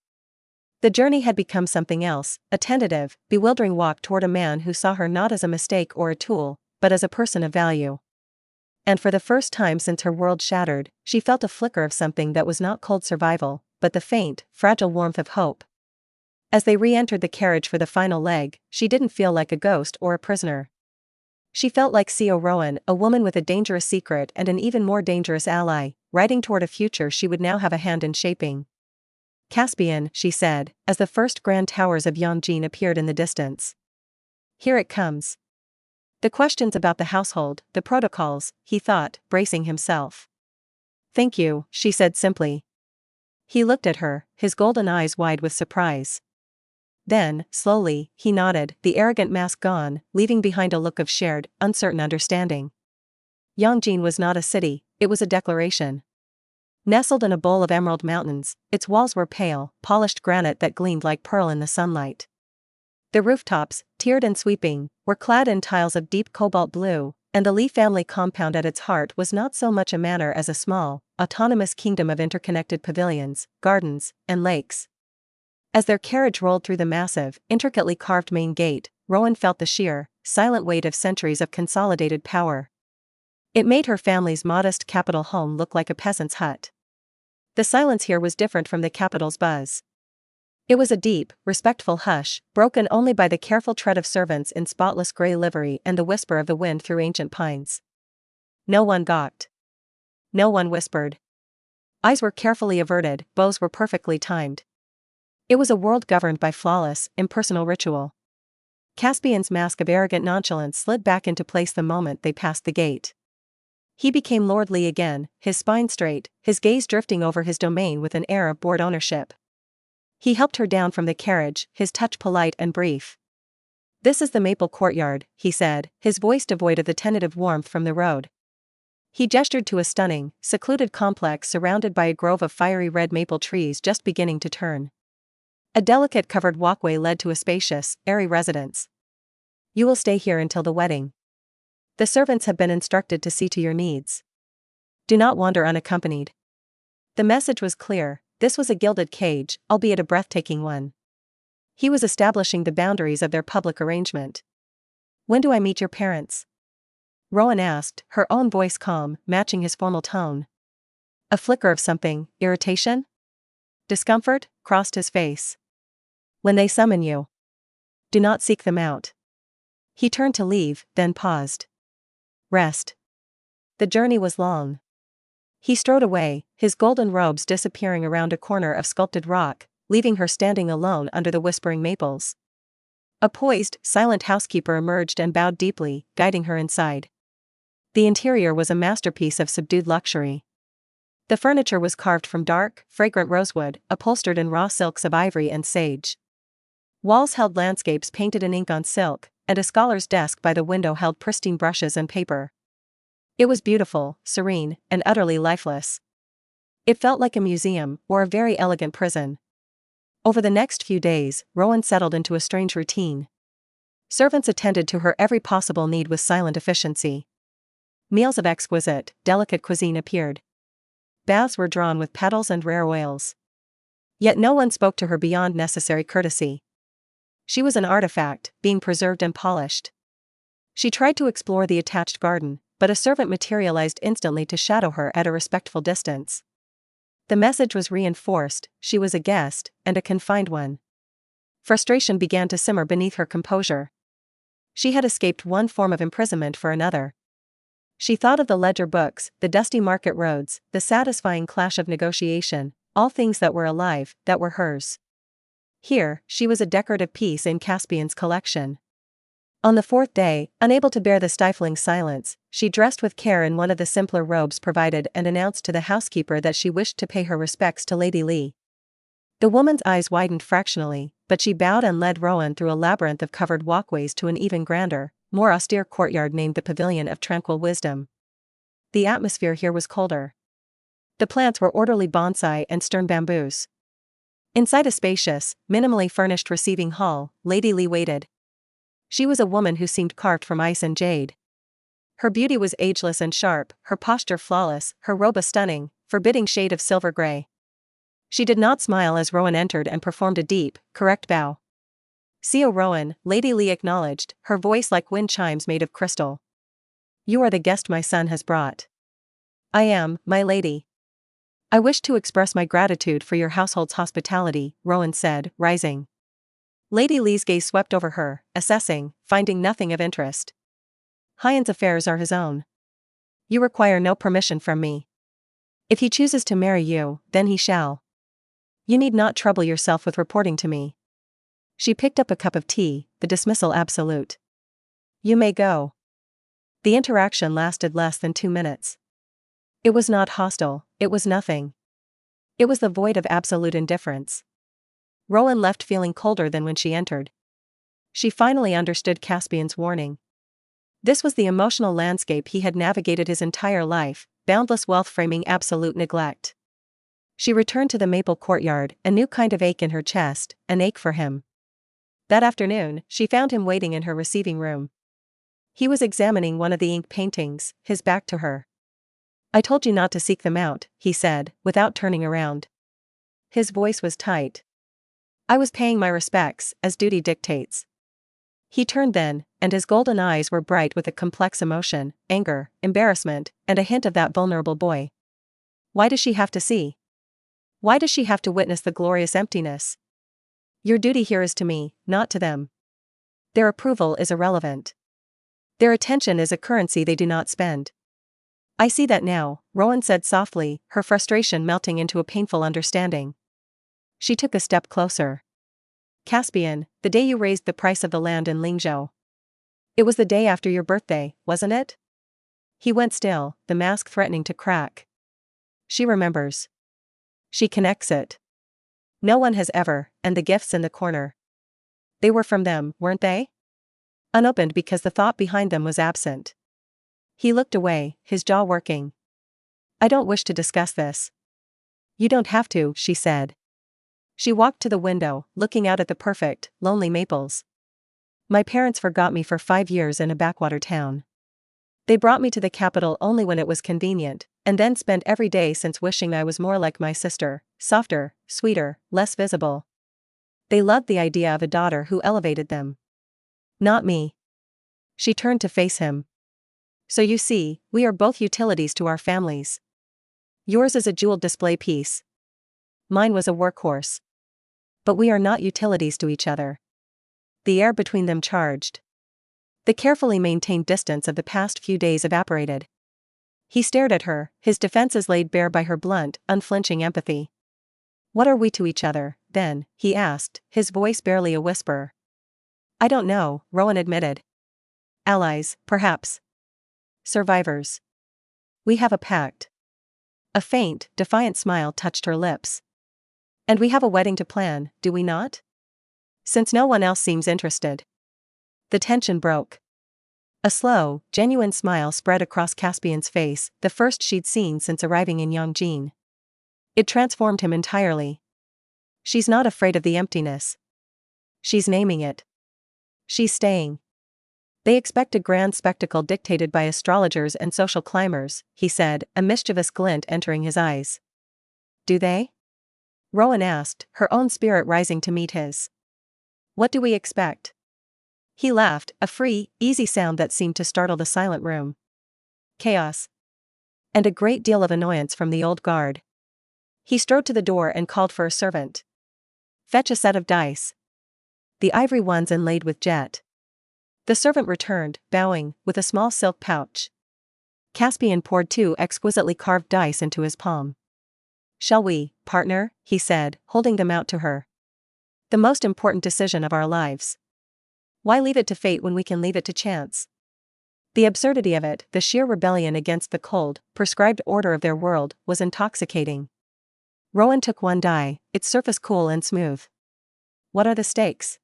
The journey had become something else, a tentative, bewildering walk toward a man who saw her not as a mistake or a tool, but as a person of value. And for the first time since her world shattered, she felt a flicker of something that was not cold survival, but the faint, fragile warmth of hope. As they re-entered the carriage for the final leg, she didn't feel like a ghost or a prisoner. She felt like Seo Rowan, a woman with a dangerous secret and an even more dangerous ally, riding toward a future she would now have a hand in shaping. Caspian, she said, as the first grand towers of Yongjin appeared in the distance. Here it comes. The questions about the household, the protocols, he thought, bracing himself. Thank you, she said simply. He looked at her, his golden eyes wide with surprise. Then, slowly, he nodded, the arrogant mask gone, leaving behind a look of shared, uncertain understanding. Yongjin was not a city, it was a declaration. Nestled in a bowl of emerald mountains, its walls were pale, polished granite that gleamed like pearl in the sunlight. The rooftops, tiered and sweeping, were clad in tiles of deep cobalt blue, and the Lee family compound at its heart was not so much a manor as a small, autonomous kingdom of interconnected pavilions, gardens, and lakes. As their carriage rolled through the massive, intricately carved main gate, Rowan felt the sheer, silent weight of centuries of consolidated power. It made her family's modest capital home look like a peasant's hut. The silence here was different from the capital's buzz. It was a deep, respectful hush, broken only by the careful tread of servants in spotless gray livery and the whisper of the wind through ancient pines. No one gawked. No one whispered. Eyes were carefully averted, bows were perfectly timed. It was a world governed by flawless, impersonal ritual. Caspian's mask of arrogant nonchalance slid back into place the moment they passed the gate. He became lordly again, his spine straight, his gaze drifting over his domain with an air of bored ownership. He helped her down from the carriage, his touch polite and brief. "This is the maple courtyard," he said, his voice devoid of the tentative warmth from the road. He gestured to a stunning, secluded complex surrounded by a grove of fiery red maple trees just beginning to turn. A delicate covered walkway led to a spacious, airy residence. "You will stay here until the wedding. The servants have been instructed to see to your needs. Do not wander unaccompanied." The message was clear. This was a gilded cage, albeit a breathtaking one. He was establishing the boundaries of their public arrangement. "When do I meet your parents?" Rowan asked, her own voice calm, matching his formal tone. A flicker of something, irritation? Discomfort, crossed his face. "When they summon you. Do not seek them out." He turned to leave, then paused. "Rest." The journey was long. He strode away, his golden robes disappearing around a corner of sculpted rock, leaving her standing alone under the whispering maples. A poised, silent housekeeper emerged and bowed deeply, guiding her inside. The interior was a masterpiece of subdued luxury. The furniture was carved from dark, fragrant rosewood, upholstered in raw silks of ivory and sage. Walls held landscapes painted in ink on silk, and a scholar's desk by the window held pristine brushes and paper. It was beautiful, serene, and utterly lifeless. It felt like a museum, or a very elegant prison. Over the next few days, Rowan settled into a strange routine. Servants attended to her every possible need with silent efficiency. Meals of exquisite, delicate cuisine appeared. Baths were drawn with petals and rare oils. Yet no one spoke to her beyond necessary courtesy. She was an artifact, being preserved and polished. She tried to explore the attached garden, but a servant materialized instantly to shadow her at a respectful distance. The message was reinforced: she was a guest, and a confined one. Frustration began to simmer beneath her composure. She had escaped one form of imprisonment for another. She thought of the ledger books, the dusty market roads, the satisfying clash of negotiation, all things that were alive, that were hers. Here, she was a decorative piece in Caspian's collection. On the fourth day, unable to bear the stifling silence, she dressed with care in one of the simpler robes provided and announced to the housekeeper that she wished to pay her respects to Lady Lee. The woman's eyes widened fractionally, but she bowed and led Rowan through a labyrinth of covered walkways to an even grander, more austere courtyard named the Pavilion of Tranquil Wisdom. The atmosphere here was colder. The plants were orderly bonsai and stern bamboos. Inside a spacious, minimally furnished receiving hall, Lady Lee waited. She was a woman who seemed carved from ice and jade. Her beauty was ageless and sharp, her posture flawless, her robe a stunning, forbidding shade of silver gray. She did not smile as Rowan entered and performed a deep, correct bow. "C.O. Rowan," Lady Lee acknowledged, her voice like wind chimes made of crystal. "You are the guest my son has brought." "I am, my lady." "I wish to express my gratitude for your household's hospitality," Rowan said, rising. Lady Lee's gaze swept over her, assessing, finding nothing of interest. "Hyan's affairs are his own. You require no permission from me. If he chooses to marry you, then he shall. You need not trouble yourself with reporting to me." She picked up a cup of tea, the dismissal absolute. "You may go." The interaction lasted less than 2 minutes. It was not hostile, it was nothing. It was the void of absolute indifference. Rowan left feeling colder than when she entered. She finally understood Caspian's warning. This was the emotional landscape he had navigated his entire life, boundless wealth framing absolute neglect. She returned to the maple courtyard, a new kind of ache in her chest, an ache for him. That afternoon, she found him waiting in her receiving room. He was examining one of the ink paintings, his back to her. "I told you not to seek them out," he said, without turning around. His voice was tight. "I was paying my respects, as duty dictates." He turned then, and his golden eyes were bright with a complex emotion, anger, embarrassment, and a hint of that vulnerable boy. Why does she have to see? Why does she have to witness the glorious emptiness? Your duty here is to me, not to them. Their approval is irrelevant. Their attention is a currency they do not spend. I see that now, Rowan said softly, her frustration melting into a painful understanding. She took a step closer. Caspian, the day you raised the price of the land in Lingzhou. It was the day after your birthday, wasn't it? He went still, the mask threatening to crack. She remembers. She connects it. No one has ever, and the gifts in the corner. They were from them, weren't they? Unopened because the thought behind them was absent. He looked away, his jaw working. I don't wish to discuss this. You don't have to, she said. She walked to the window, looking out at the perfect, lonely maples. My parents forgot me for 5 years in a backwater town. They brought me to the capital only when it was convenient, and then spent every day since wishing I was more like my sister, softer, sweeter, less visible. They loved the idea of a daughter who elevated them. Not me. She turned to face him. So you see, we are both utilities to our families. Yours is a jeweled display piece. Mine was a workhorse. But we are not utilities to each other. The air between them charged. The carefully maintained distance of the past few days evaporated. He stared at her, his defenses laid bare by her blunt, unflinching empathy. What are we to each other, then? He asked, his voice barely a whisper. I don't know, Rowan admitted. Allies, perhaps. Survivors. We have a pact. A faint, defiant smile touched her lips. And we have a wedding to plan, do we not? Since no one else seems interested. The tension broke. A slow, genuine smile spread across Caspian's face, the first she'd seen since arriving in Yongjin. It transformed him entirely. She's not afraid of the emptiness. She's naming it. She's staying. They expect a grand spectacle dictated by astrologers and social climbers, he said, a mischievous glint entering his eyes. Do they? Rowan asked, her own spirit rising to meet his. What do we expect? He laughed, a free, easy sound that seemed to startle the silent room. Chaos. And a great deal of annoyance from the old guard. He strode to the door and called for a servant. Fetch a set of dice. The ivory ones inlaid with jet. The servant returned, bowing, with a small silk pouch. Caspian poured 2 exquisitely carved dice into his palm. Shall we, partner? He said, holding them out to her. The most important decision of our lives. Why leave it to fate when we can leave it to chance? The absurdity of it, the sheer rebellion against the cold, prescribed order of their world, was intoxicating. Rowan took 1 die, its surface cool and smooth. What are the stakes?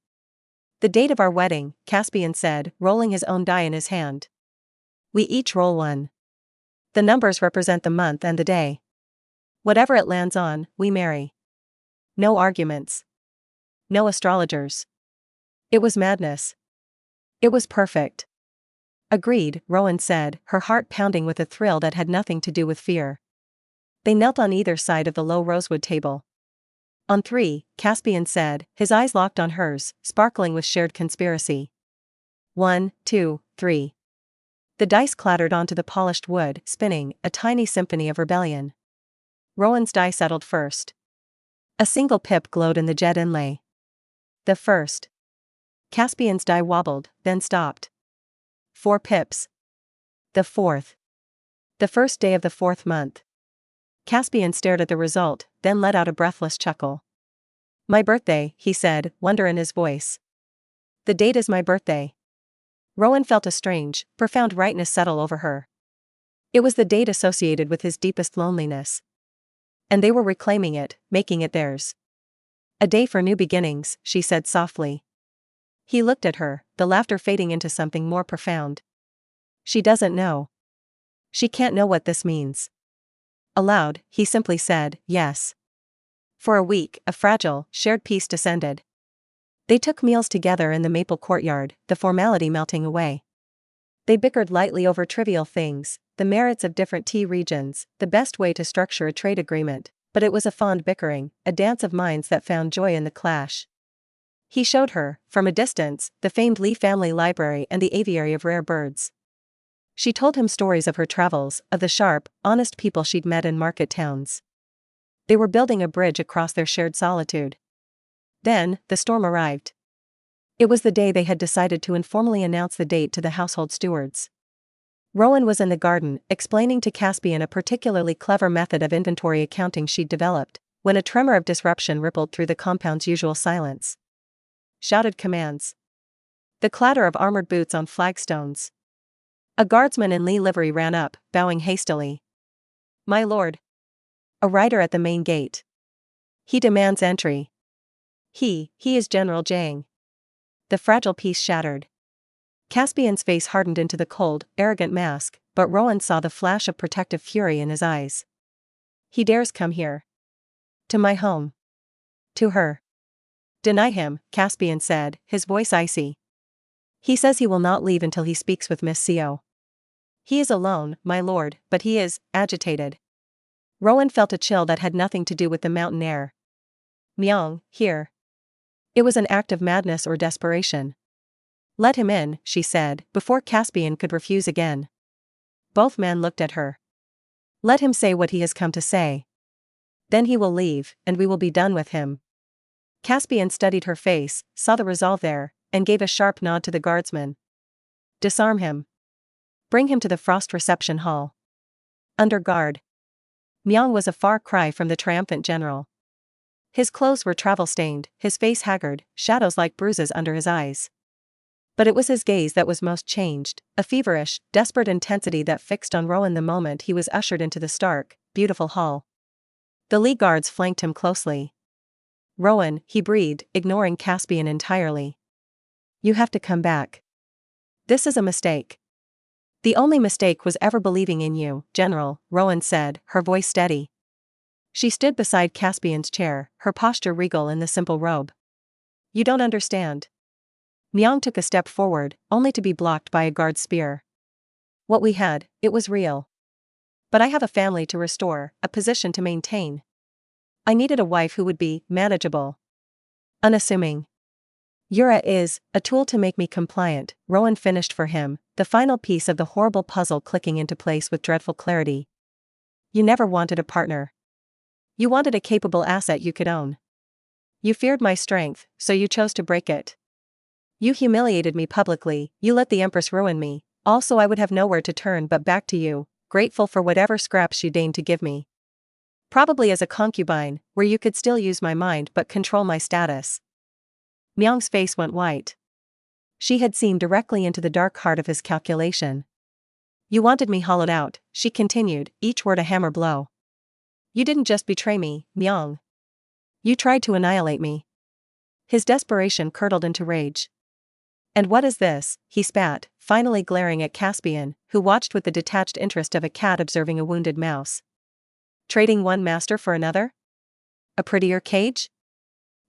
The date of our wedding, Caspian said, rolling his own die in his hand. We each roll 1. The numbers represent the month and the day. Whatever it lands on, we marry. No arguments. No astrologers. It was madness. It was perfect. Agreed, Rowan said, her heart pounding with a thrill that had nothing to do with fear. They knelt on either side of the low rosewood table. On 3, Caspian said, his eyes locked on hers, sparkling with shared conspiracy. 1, 2, 3. The dice clattered onto the polished wood, spinning, a tiny symphony of rebellion. Rowan's die settled first. A single pip glowed in the jet inlay. The first. Caspian's die wobbled, then stopped. 4 pips. The 4th. The first day of the 4th month. Caspian stared at the result, then let out a breathless chuckle. My birthday, he said, wonder in his voice. The date is my birthday. Rowan felt a strange, profound rightness settle over her. It was the date associated with his deepest loneliness. And they were reclaiming it, making it theirs. A day for new beginnings, she said softly. He looked at her, the laughter fading into something more profound. She doesn't know. She can't know what this means. Aloud, he simply said, yes. For a week, a fragile, shared peace descended. They took meals together in the maple courtyard, the formality melting away. They bickered lightly over trivial things, the merits of different tea regions, the best way to structure a trade agreement, but it was a fond bickering, a dance of minds that found joy in the clash. He showed her, from a distance, the famed Lee family library and the aviary of rare birds. She told him stories of her travels, of the sharp, honest people she'd met in market towns. They were building a bridge across their shared solitude. Then, the storm arrived. It was the day they had decided to informally announce the date to the household stewards. Rowan was in the garden, explaining to Caspian a particularly clever method of inventory accounting she'd developed, when a tremor of disruption rippled through the compound's usual silence. Shouted commands. The clatter of armored boots on flagstones. A guardsman in Lee livery ran up, bowing hastily. "My lord." A rider at the main gate. "He demands entry." He is General Jang." The fragile piece shattered. Caspian's face hardened into the cold, arrogant mask, but Rowan saw the flash of protective fury in his eyes. "He dares come here. To my home. To her." "Deny him," Caspian said, his voice icy. "He says he will not leave until he speaks with Miss Seo." "He is alone, my lord, but he is agitated." Rowan felt a chill that had nothing to do with the mountain air. "Myung, here." It was an act of madness or desperation. "Let him in," she said, before Caspian could refuse again. Both men looked at her. "Let him say what he has come to say. Then he will leave, and we will be done with him." Caspian studied her face, saw the resolve there, and gave a sharp nod to the guardsman. "Disarm him. Bring him to the Frost reception hall. Under guard." Myung was a far cry from the triumphant general. His clothes were travel-stained, his face haggard, shadows like bruises under his eyes. But it was his gaze that was most changed, a feverish, desperate intensity that fixed on Rowan the moment he was ushered into the stark, beautiful hall. The Lee guards flanked him closely. "Rowan," he breathed, ignoring Caspian entirely. "You have to come back. This is a mistake." "The only mistake was ever believing in you, General," Rowan said, her voice steady. She stood beside Caspian's chair, her posture regal in the simple robe. "You don't understand." Myung took a step forward, only to be blocked by a guard's spear. "What we had, it was real. But I have a family to restore, a position to maintain. I needed a wife who would be manageable. Unassuming. Yura is a tool to make me compliant," Rowan finished for him, the final piece of the horrible puzzle clicking into place with dreadful clarity. "You never wanted a partner. You wanted a capable asset you could own. You feared my strength, so you chose to break it. You humiliated me publicly, you let the Empress ruin me, also I would have nowhere to turn but back to you, grateful for whatever scraps you deigned to give me. Probably as a concubine, where you could still use my mind but control my status." Myung's face went white. She had seen directly into the dark heart of his calculation. "You wanted me hollowed out," she continued, each word a hammer blow. "You didn't just betray me, Myung. You tried to annihilate me." His desperation curdled into rage. "And what is this?" he spat, finally glaring at Caspian, who watched with the detached interest of a cat observing a wounded mouse. "Trading one master for another? A prettier cage?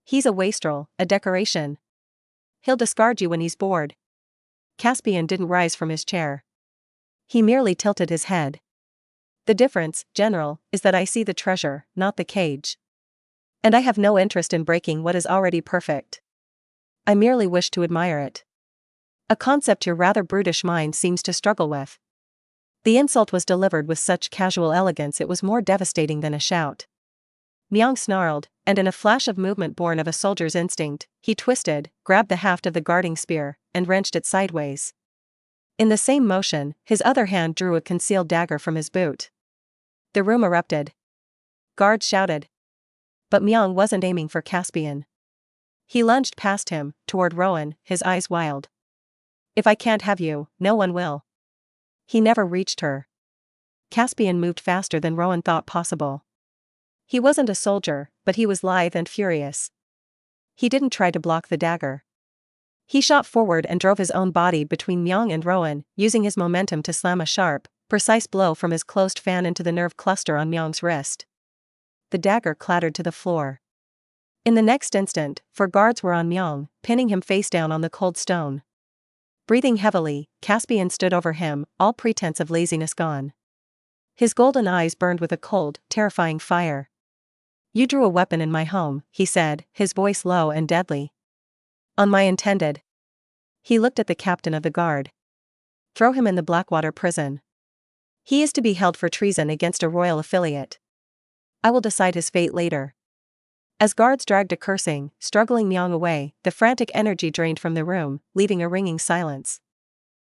He's a wastrel, a decoration. He'll discard you when he's bored." Caspian didn't rise from his chair. He merely tilted his head. "The difference, General, is that I see the treasure, not the cage. And I have no interest in breaking what is already perfect. I merely wish to admire it. A concept your rather brutish mind seems to struggle with." The insult was delivered with such casual elegance it was more devastating than a shout. Myung snarled, and in a flash of movement born of a soldier's instinct, he twisted, grabbed the haft of the guarding spear, and wrenched it sideways. In the same motion, his other hand drew a concealed dagger from his boot. The room erupted. Guards shouted. But Myung wasn't aiming for Caspian. He lunged past him, toward Rowan, his eyes wild. "If I can't have you, no one will." He never reached her. Caspian moved faster than Rowan thought possible. He wasn't a soldier, but he was lithe and furious. He didn't try to block the dagger. He shot forward and drove his own body between Myung and Rowan, using his momentum to slam a sharp, precise blow from his closed fan into the nerve cluster on Myung's wrist. The dagger clattered to the floor. In the next instant, 4 guards were on Myung, pinning him face down on the cold stone. Breathing heavily, Caspian stood over him, all pretense of laziness gone. His golden eyes burned with a cold, terrifying fire. "You drew a weapon in my home," he said, his voice low and deadly. On my intended. He looked at the captain of the guard. Throw him in the Blackwater prison. He is to be held for treason against a royal affiliate. I will decide his fate later. As guards dragged a cursing, struggling Myung away, the frantic energy drained from the room, leaving a ringing silence.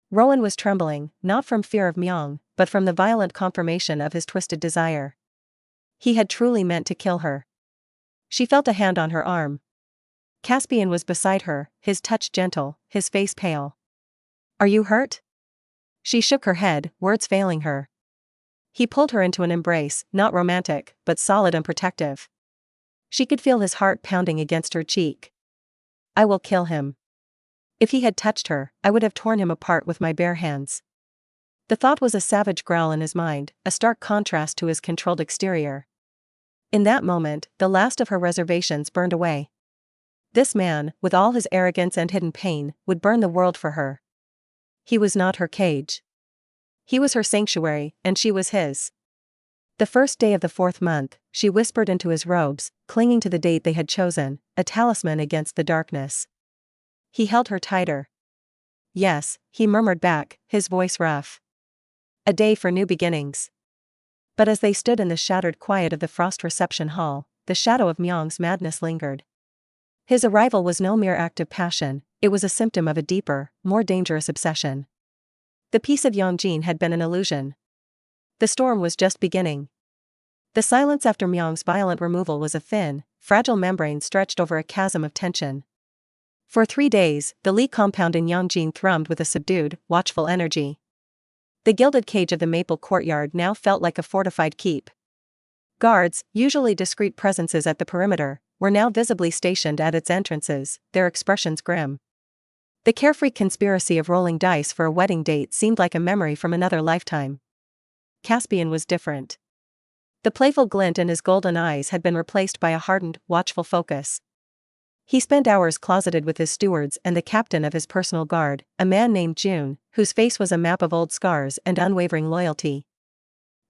Rowan was trembling, not from fear of Myung, but from the violent confirmation of his twisted desire. He had truly meant to kill her. She felt a hand on her arm. Caspian was beside her, his touch gentle, his face pale. Are you hurt? She shook her head, words failing her. He pulled her into an embrace, not romantic, but solid and protective. She could feel his heart pounding against her cheek. I will kill him. If he had touched her, I would have torn him apart with my bare hands. The thought was a savage growl in his mind, a stark contrast to his controlled exterior. In that moment, the last of her reservations burned away. This man, with all his arrogance and hidden pain, would burn the world for her. He was not her cage. He was her sanctuary, and she was his. The first day of the 4th month, she whispered into his robes, clinging to the date they had chosen, a talisman against the darkness. He held her tighter. Yes, he murmured back, his voice rough. A day for new beginnings. But as they stood in the shattered quiet of the Frost reception hall, the shadow of Myung's madness lingered. His arrival was no mere act of passion, it was a symptom of a deeper, more dangerous obsession. The peace of Yongjin had been an illusion. The storm was just beginning. The silence after Myung's violent removal was a thin, fragile membrane stretched over a chasm of tension. For 3 days, the Lee compound in Yongjin thrummed with a subdued, watchful energy. The gilded cage of the maple courtyard now felt like a fortified keep. Guards, usually discreet presences at the perimeter, were now visibly stationed at its entrances, their expressions grim. The carefree conspiracy of rolling dice for a wedding date seemed like a memory from another lifetime. Caspian was different. The playful glint in his golden eyes had been replaced by a hardened, watchful focus. He spent hours closeted with his stewards and the captain of his personal guard, a man named June, whose face was a map of old scars and unwavering loyalty.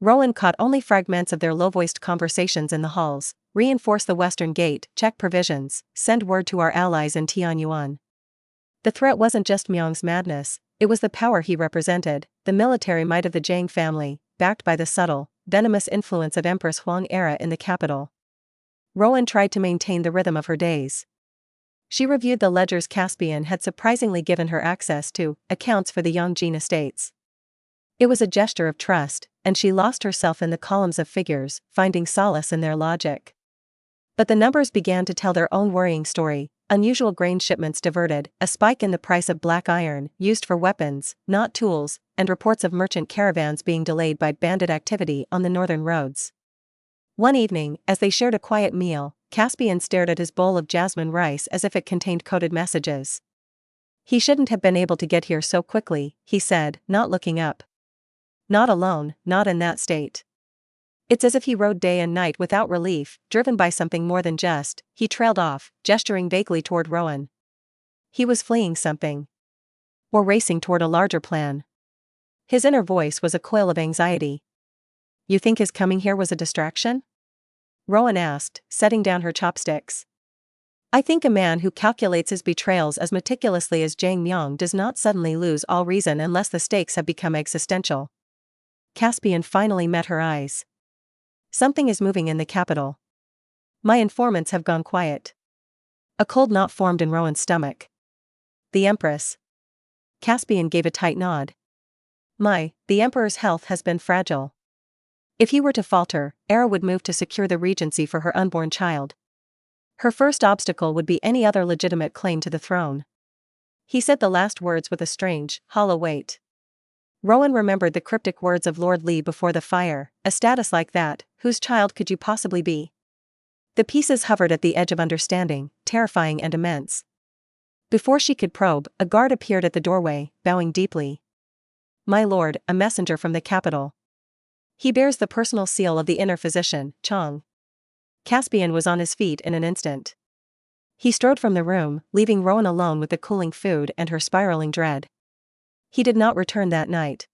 Rowan caught only fragments of their low-voiced conversations in the halls: reinforce the western gate, check provisions, send word to our allies in Tianyuan. The threat wasn't just Myung's madness, it was the power he represented, the military might of the Jiang family, backed by the subtle, venomous influence of Empress Huang era in the capital. Rowan tried to maintain the rhythm of her days. She reviewed the ledgers Caspian had surprisingly given her access to, accounts for the Yongjin estates. It was a gesture of trust, and she lost herself in the columns of figures, finding solace in their logic. But the numbers began to tell their own worrying story: unusual grain shipments diverted, a spike in the price of black iron, used for weapons, not tools, and reports of merchant caravans being delayed by bandit activity on the northern roads. One evening, as they shared a quiet meal, Caspian stared at his bowl of jasmine rice as if it contained coded messages. He shouldn't have been able to get here so quickly, he said, not looking up. Not alone, not in that state. It's as if he rode day and night without relief, driven by something more than just. He trailed off, gesturing vaguely toward Rowan. He was fleeing something. Or racing toward a larger plan. His inner voice was a coil of anxiety. You think his coming here was a distraction? Rowan asked, setting down her chopsticks. I think a man who calculates his betrayals as meticulously as Jang Myung does not suddenly lose all reason unless the stakes have become existential. Caspian finally met her eyes. Something is moving in the capital. My informants have gone quiet. A cold knot formed in Rowan's stomach. The Empress. Caspian gave a tight nod. The Emperor's health has been fragile. If he were to falter, Era would move to secure the regency for her unborn child. Her first obstacle would be any other legitimate claim to the throne. He said the last words with a strange, hollow weight. Rowan remembered the cryptic words of Lord Lee before the fire: a status like that, whose child could you possibly be? The pieces hovered at the edge of understanding, terrifying and immense. Before she could probe, a guard appeared at the doorway, bowing deeply. My lord, a messenger from the capital. He bears the personal seal of the inner physician, Chong. Caspian was on his feet in an instant. He strode from the room, leaving Rowan alone with the cooling food and her spiraling dread. He did not return that night.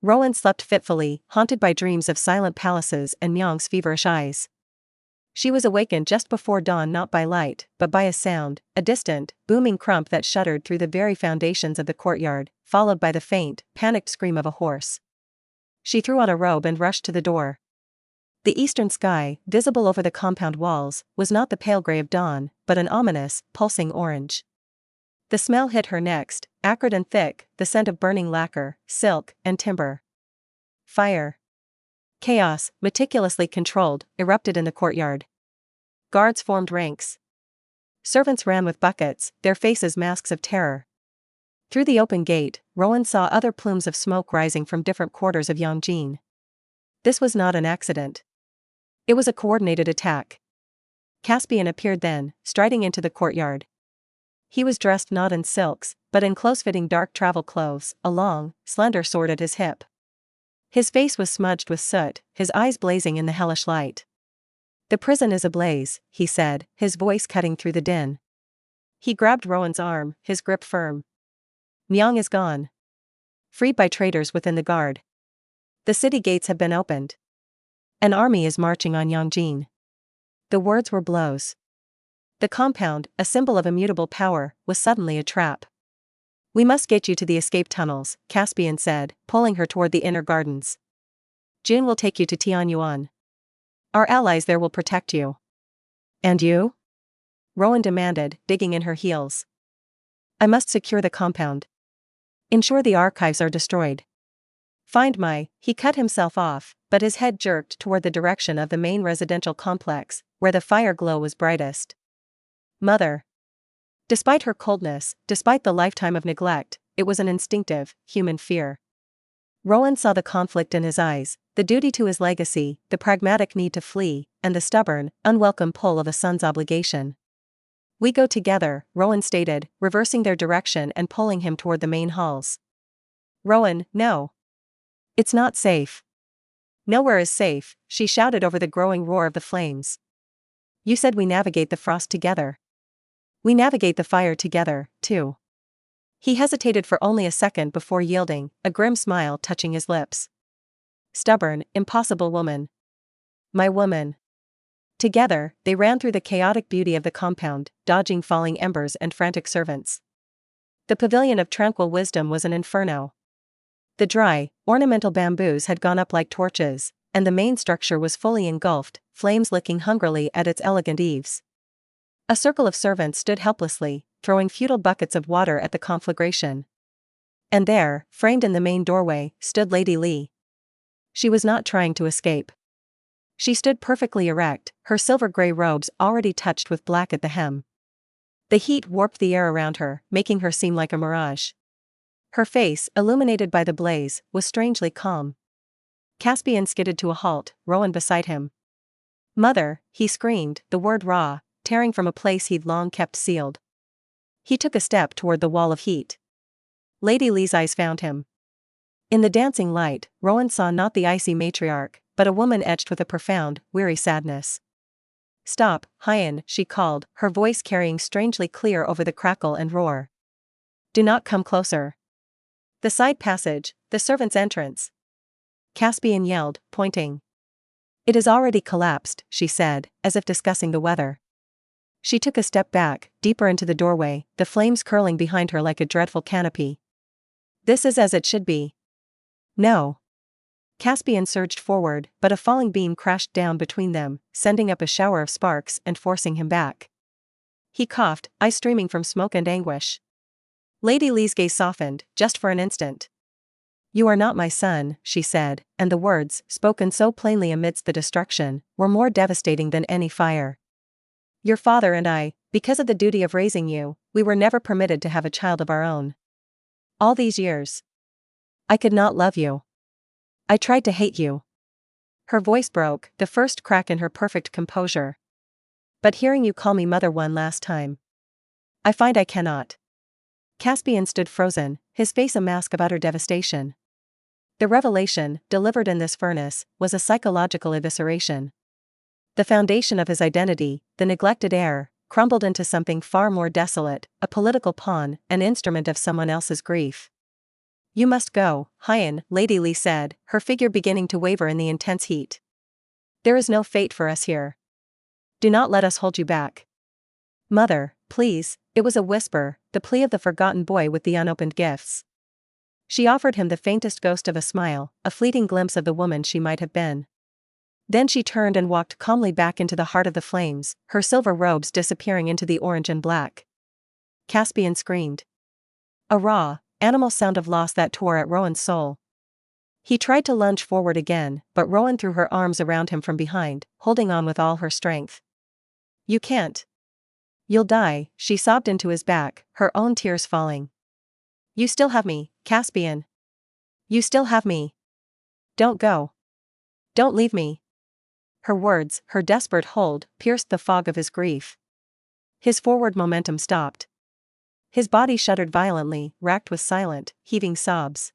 Rowan slept fitfully, haunted by dreams of silent palaces and Myung's feverish eyes. She was awakened just before dawn, not by light, but by a sound, a distant, booming crump that shuddered through the very foundations of the courtyard, followed by the faint, panicked scream of a horse. She threw on a robe and rushed to the door. The eastern sky, visible over the compound walls, was not the pale gray of dawn, but an ominous, pulsing orange. The smell hit her next, acrid and thick, the scent of burning lacquer, silk, and timber. Fire. Chaos, meticulously controlled, erupted in the courtyard. Guards formed ranks. Servants ran with buckets, their faces masks of terror. Through the open gate, Rowan saw other plumes of smoke rising from different quarters of Yongjin. This was not an accident. It was a coordinated attack. Caspian appeared then, striding into the courtyard. He was dressed not in silks, but in close-fitting dark travel clothes, a long, slender sword at his hip. His face was smudged with soot, his eyes blazing in the hellish light. "The prison is ablaze," he said, his voice cutting through the din. He grabbed Rowan's arm, his grip firm. "Myung is gone. Freed by traitors within the guard. The city gates have been opened. An army is marching on Yongjin." The words were blows. The compound, a symbol of immutable power, was suddenly a trap. "We must get you to the escape tunnels," Caspian said, pulling her toward the inner gardens. "June will take you to Tianyuan. Our allies there will protect you." "And you?" Rowan demanded, digging in her heels. "I must secure the compound. Ensure the archives are destroyed. Find my..." He cut himself off, but his head jerked toward the direction of the main residential complex, where the fire glow was brightest. "Mother." Despite her coldness, despite the lifetime of neglect, it was an instinctive, human fear. Rowan saw the conflict in his eyes, the duty to his legacy, the pragmatic need to flee, and the stubborn, unwelcome pull of a son's obligation. "We go together," Rowan stated, reversing their direction and pulling him toward the main halls. "Rowan, no. It's not safe." "Nowhere is safe," she shouted over the growing roar of the flames. "You said we navigate the frost together. We navigate the fire together, too." He hesitated for only a second before yielding, a grim smile touching his lips. "Stubborn, impossible woman. My woman." Together, they ran through the chaotic beauty of the compound, dodging falling embers and frantic servants. The pavilion of tranquil wisdom was an inferno. The dry, ornamental bamboos had gone up like torches, and the main structure was fully engulfed, flames licking hungrily at its elegant eaves. A circle of servants stood helplessly, throwing futile buckets of water at the conflagration. And there, framed in the main doorway, stood Lady Li. She was not trying to escape. She stood perfectly erect, her silver-gray robes already touched with black at the hem. The heat warped the air around her, making her seem like a mirage. Her face, illuminated by the blaze, was strangely calm. Caspian skidded to a halt, Rowan beside him. "Mother," he screamed, the word raw, tearing from a place he'd long kept sealed. He took a step toward the wall of heat. Lady Li's eyes found him. In the dancing light, Rowan saw not the icy matriarch, but a woman etched with a profound, weary sadness. "Stop, Hyen," she called, her voice carrying strangely clear over the crackle and roar. "Do not come closer. The side passage, the servants' entrance." Caspian yelled, pointing. "It has already collapsed," she said, as if discussing the weather. She took a step back, deeper into the doorway, the flames curling behind her like a dreadful canopy. "This is as it should be." "No." Caspian surged forward, but a falling beam crashed down between them, sending up a shower of sparks and forcing him back. He coughed, eyes streaming from smoke and anguish. Lady Li's gaze softened, just for an instant. "You are not my son," she said, and the words, spoken so plainly amidst the destruction, were more devastating than any fire. "Your father and I, because of the duty of raising you, we were never permitted to have a child of our own. All these years. I could not love you. I tried to hate you." Her voice broke, the first crack in her perfect composure. "But hearing you call me mother one last time, I find I cannot." Caspian stood frozen, his face a mask of utter devastation. The revelation, delivered in this furnace, was a psychological evisceration. The foundation of his identity, the neglected heir, crumbled into something far more desolate, a political pawn, an instrument of someone else's grief. "You must go, Hyen," Lady Li said, her figure beginning to waver in the intense heat. "There is no fate for us here. Do not let us hold you back. Mother, please, it was a whisper, the plea of the forgotten boy with the unopened gifts. She offered him the faintest ghost of a smile, a fleeting glimpse of the woman she might have been. Then she turned and walked calmly back into the heart of the flames, her silver robes disappearing into the orange and black. Caspian screamed. A raw, animal sound of loss that tore at Rowan's soul. He tried to lunge forward again, but Rowan threw her arms around him from behind, holding on with all her strength. You can't. You'll die, she sobbed into his back, her own tears falling. You still have me, Caspian. You still have me. Don't go. Don't leave me. Her words, her desperate hold, pierced the fog of his grief. His forward momentum stopped. His body shuddered violently, racked with silent, heaving sobs.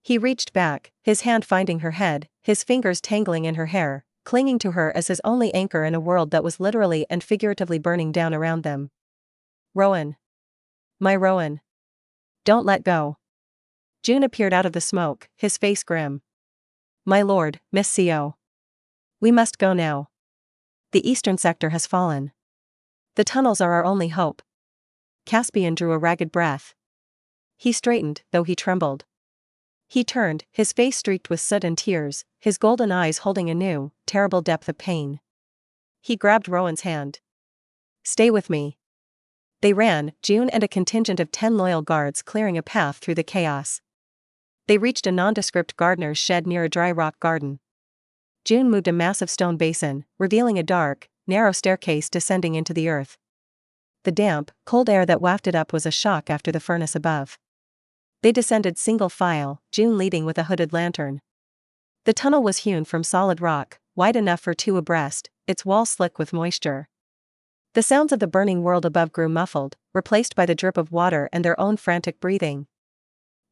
He reached back, his hand finding her head, his fingers tangling in her hair, clinging to her as his only anchor in a world that was literally and figuratively burning down around them. Rowan. My Rowan. Don't let go. June appeared out of the smoke, his face grim. My lord, Miss Co. We must go now. The eastern sector has fallen. The tunnels are our only hope. Caspian drew a ragged breath. He straightened, though he trembled. He turned, his face streaked with soot and tears, his golden eyes holding a new, terrible depth of pain. He grabbed Rowan's hand. Stay with me. They ran, June and a contingent of 10 loyal guards clearing a path through the chaos. They reached a nondescript gardener's shed near a dry rock garden. June moved a massive stone basin, revealing a dark, narrow staircase descending into the earth. The damp, cold air that wafted up was a shock after the furnace above. They descended single file, June leading with a hooded lantern. The tunnel was hewn from solid rock, wide enough for 2 abreast, its walls slick with moisture. The sounds of the burning world above grew muffled, replaced by the drip of water and their own frantic breathing.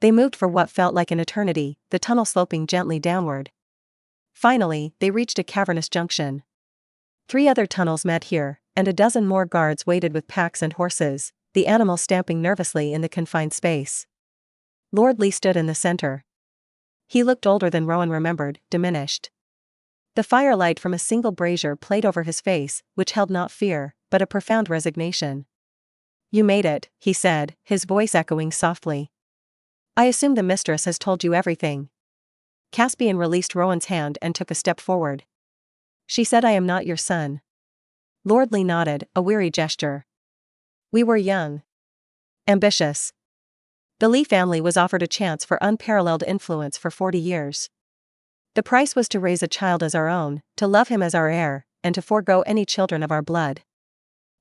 They moved for what felt like an eternity, the tunnel sloping gently downward. Finally, they reached a cavernous junction. 3 other tunnels met here, and a dozen more guards waited with packs and horses, the animals stamping nervously in the confined space. Lord Lee stood in the center. He looked older than Rowan remembered, diminished. The firelight from a single brazier played over his face, which held not fear, but a profound resignation. You made it, he said, his voice echoing softly. I assume the mistress has told you everything. Caspian released Rowan's hand and took a step forward. She said I am not your son. Lord Lee nodded, a weary gesture. We were young. Ambitious. The Lee family was offered a chance for unparalleled influence for 40 years. The price was to raise a child as our own, to love him as our heir, and to forego any children of our blood.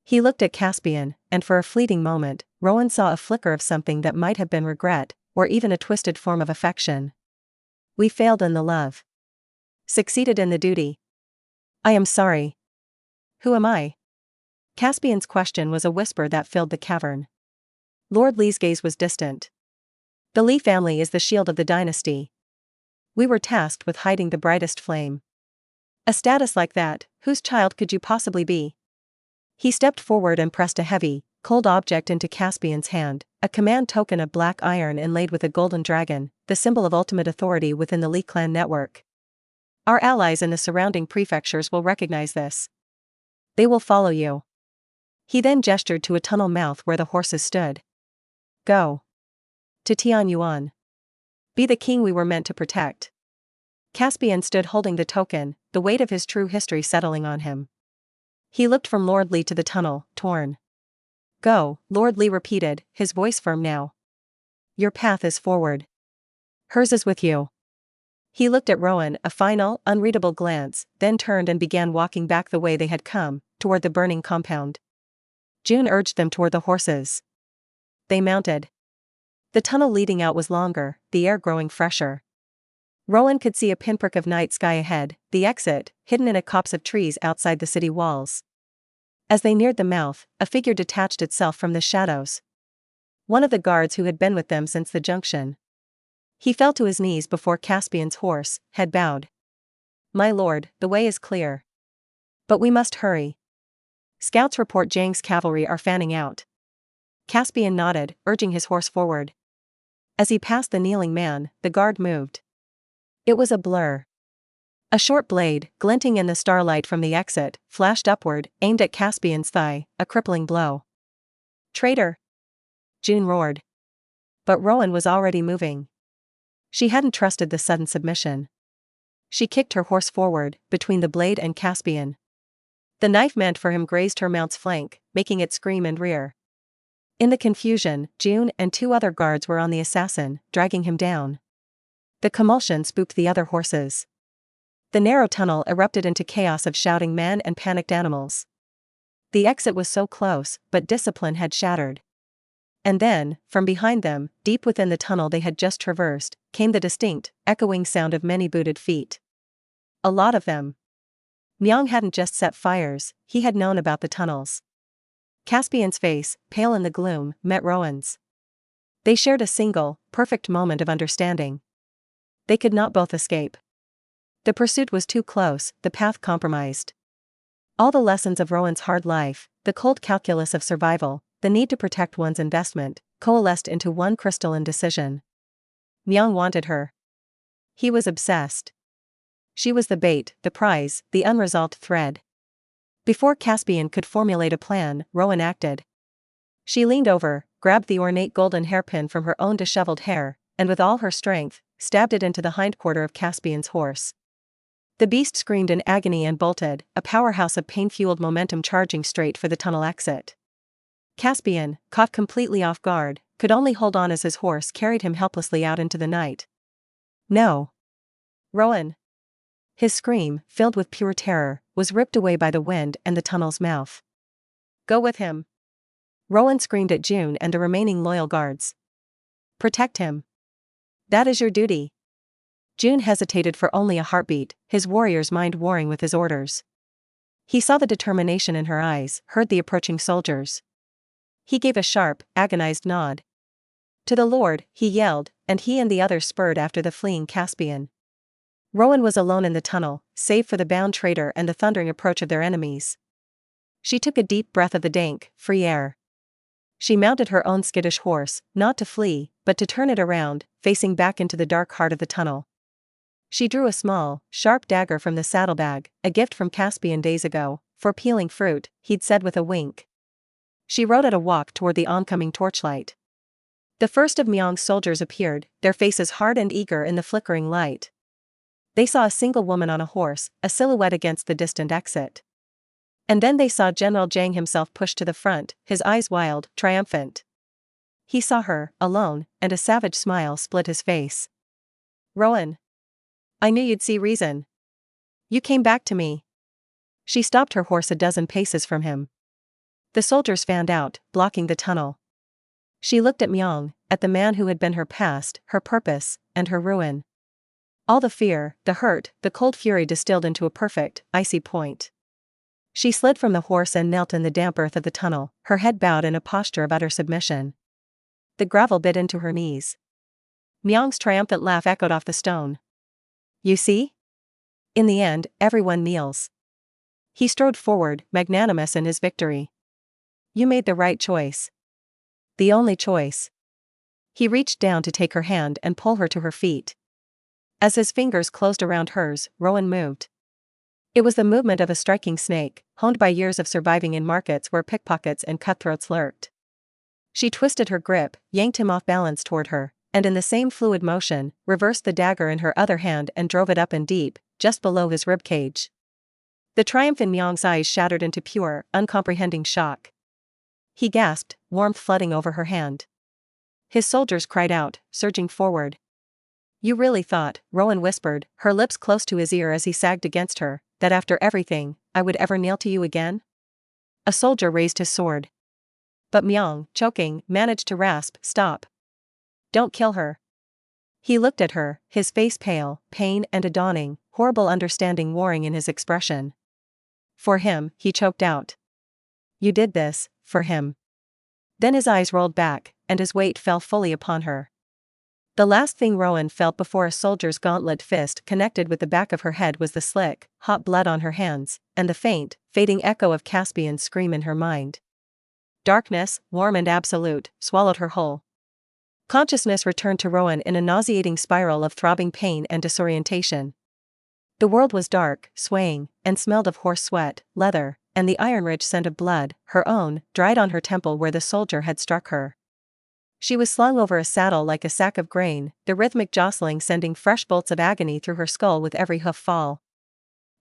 He looked at Caspian, and for a fleeting moment, Rowan saw a flicker of something that might have been regret, or even a twisted form of affection. We failed in the love. Succeeded in the duty. I am sorry. Who am I? Caspian's question was a whisper that filled the cavern. Lord Lee's gaze was distant. The Lee family is the shield of the dynasty. We were tasked with hiding the brightest flame. A status like that, whose child could you possibly be? He stepped forward and pressed a heavy, cold object into Caspian's hand, a command token of black iron inlaid with a golden dragon, the symbol of ultimate authority within the Lee clan network. Our allies in the surrounding prefectures will recognize this. They will follow you. He then gestured to a tunnel mouth where the horses stood. Go. To Tianyuan. Be the king we were meant to protect. Caspian stood holding the token, the weight of his true history settling on him. He looked from Lord Lee to the tunnel, torn. Go, Lord Lee repeated, his voice firm now. Your path is forward. Hers is with you. He looked at Rowan, a final, unreadable glance, then turned and began walking back the way they had come, toward the burning compound. June urged them toward the horses. They mounted. The tunnel leading out was longer, the air growing fresher. Rowan could see a pinprick of night sky ahead, the exit, hidden in a copse of trees outside the city walls. As they neared the mouth, a figure detached itself from the shadows. One of the guards who had been with them since the junction. He fell to his knees before Caspian's horse, head bowed. My lord, the way is clear. But we must hurry. Scouts report Zhang's cavalry are fanning out. Caspian nodded, urging his horse forward. As he passed the kneeling man, the guard moved. It was a blur. A short blade, glinting in the starlight from the exit, flashed upward, aimed at Caspian's thigh, a crippling blow. "Traitor!" June roared. But Rowan was already moving. She hadn't trusted the sudden submission. She kicked her horse forward, between the blade and Caspian. The knife meant for him grazed her mount's flank, making it scream and rear. In the confusion, June and 2 other guards were on the assassin, dragging him down. The commotion spooked the other horses. The narrow tunnel erupted into chaos of shouting men and panicked animals. The exit was so close, but discipline had shattered. And then, from behind them, deep within the tunnel they had just traversed, came the distinct, echoing sound of many booted feet. A lot of them. Myung hadn't just set fires, he had known about the tunnels. Caspian's face, pale in the gloom, met Rowan's. They shared a single, perfect moment of understanding. They could not both escape. The pursuit was too close, the path compromised. All the lessons of Rowan's hard life, the cold calculus of survival, the need to protect one's investment, coalesced into one crystalline decision. Myung wanted her. He was obsessed. She was the bait, the prize, the unresolved thread. Before Caspian could formulate a plan, Rowan acted. She leaned over, grabbed the ornate golden hairpin from her own disheveled hair, and with all her strength, stabbed it into the hindquarter of Caspian's horse. The beast screamed in agony and bolted, a powerhouse of pain-fueled momentum charging straight for the tunnel exit. Caspian, caught completely off guard, could only hold on as his horse carried him helplessly out into the night. "No! Rowan!" His scream, filled with pure terror, was ripped away by the wind and the tunnel's mouth. "Go with him!" Rowan screamed at June and the remaining loyal guards. "Protect him. That is your duty." June hesitated for only a heartbeat, his warrior's mind warring with his orders. He saw the determination in her eyes, heard the approaching soldiers. He gave a sharp, agonized nod. "To the Lord," he yelled, and he and the others spurred after the fleeing Caspian. Rowan was alone in the tunnel, save for the bound traitor and the thundering approach of their enemies. She took a deep breath of the dank, free air. She mounted her own skittish horse, not to flee, but to turn it around, facing back into the dark heart of the tunnel. She drew a small, sharp dagger from the saddlebag, a gift from Caspian days ago, for peeling fruit, he'd said with a wink. She rode at a walk toward the oncoming torchlight. The first of Myung's soldiers appeared, their faces hard and eager in the flickering light. They saw a single woman on a horse, a silhouette against the distant exit. And then they saw General Zhang himself push to the front, his eyes wild, triumphant. He saw her, alone, and a savage smile split his face. "Rowan. I knew you'd see reason. You came back to me." She stopped her horse a dozen paces from him. The soldiers fanned out, blocking the tunnel. She looked at Myung, at the man who had been her past, her purpose, and her ruin. All the fear, the hurt, the cold fury distilled into a perfect, icy point. She slid from the horse and knelt in the damp earth of the tunnel, her head bowed in a posture of utter submission. The gravel bit into her knees. Myung's triumphant laugh echoed off the stone. "You see? In the end, everyone kneels." He strode forward, magnanimous in his victory. "You made the right choice. The only choice." He reached down to take her hand and pull her to her feet. As his fingers closed around hers, Rowan moved. It was the movement of a striking snake, honed by years of surviving in markets where pickpockets and cutthroats lurked. She twisted her grip, yanked him off balance toward her, and in the same fluid motion, reversed the dagger in her other hand and drove it up and deep, just below his ribcage. The triumph in Myung's eyes shattered into pure, uncomprehending shock. He gasped, warmth flooding over her hand. His soldiers cried out, surging forward. "You really thought," Rowan whispered, her lips close to his ear as he sagged against her, "that after everything, I would ever kneel to you again?" A soldier raised his sword. But Myung, choking, managed to rasp, "Stop. Don't kill her." He looked at her, his face pale, pain and a dawning, horrible understanding warring in his expression. "For him," he choked out. "You did this, for him." Then his eyes rolled back, and his weight fell fully upon her. The last thing Rowan felt before a soldier's gauntlet fist connected with the back of her head was the slick, hot blood on her hands, and the faint, fading echo of Caspian's scream in her mind. Darkness, warm and absolute, swallowed her whole. Consciousness returned to Rowan in a nauseating spiral of throbbing pain and disorientation. The world was dark, swaying, and smelled of horse sweat, leather, and the iron-rich scent of blood, her own, dried on her temple where the soldier had struck her. She was slung over a saddle like a sack of grain, the rhythmic jostling sending fresh bolts of agony through her skull with every hoof fall.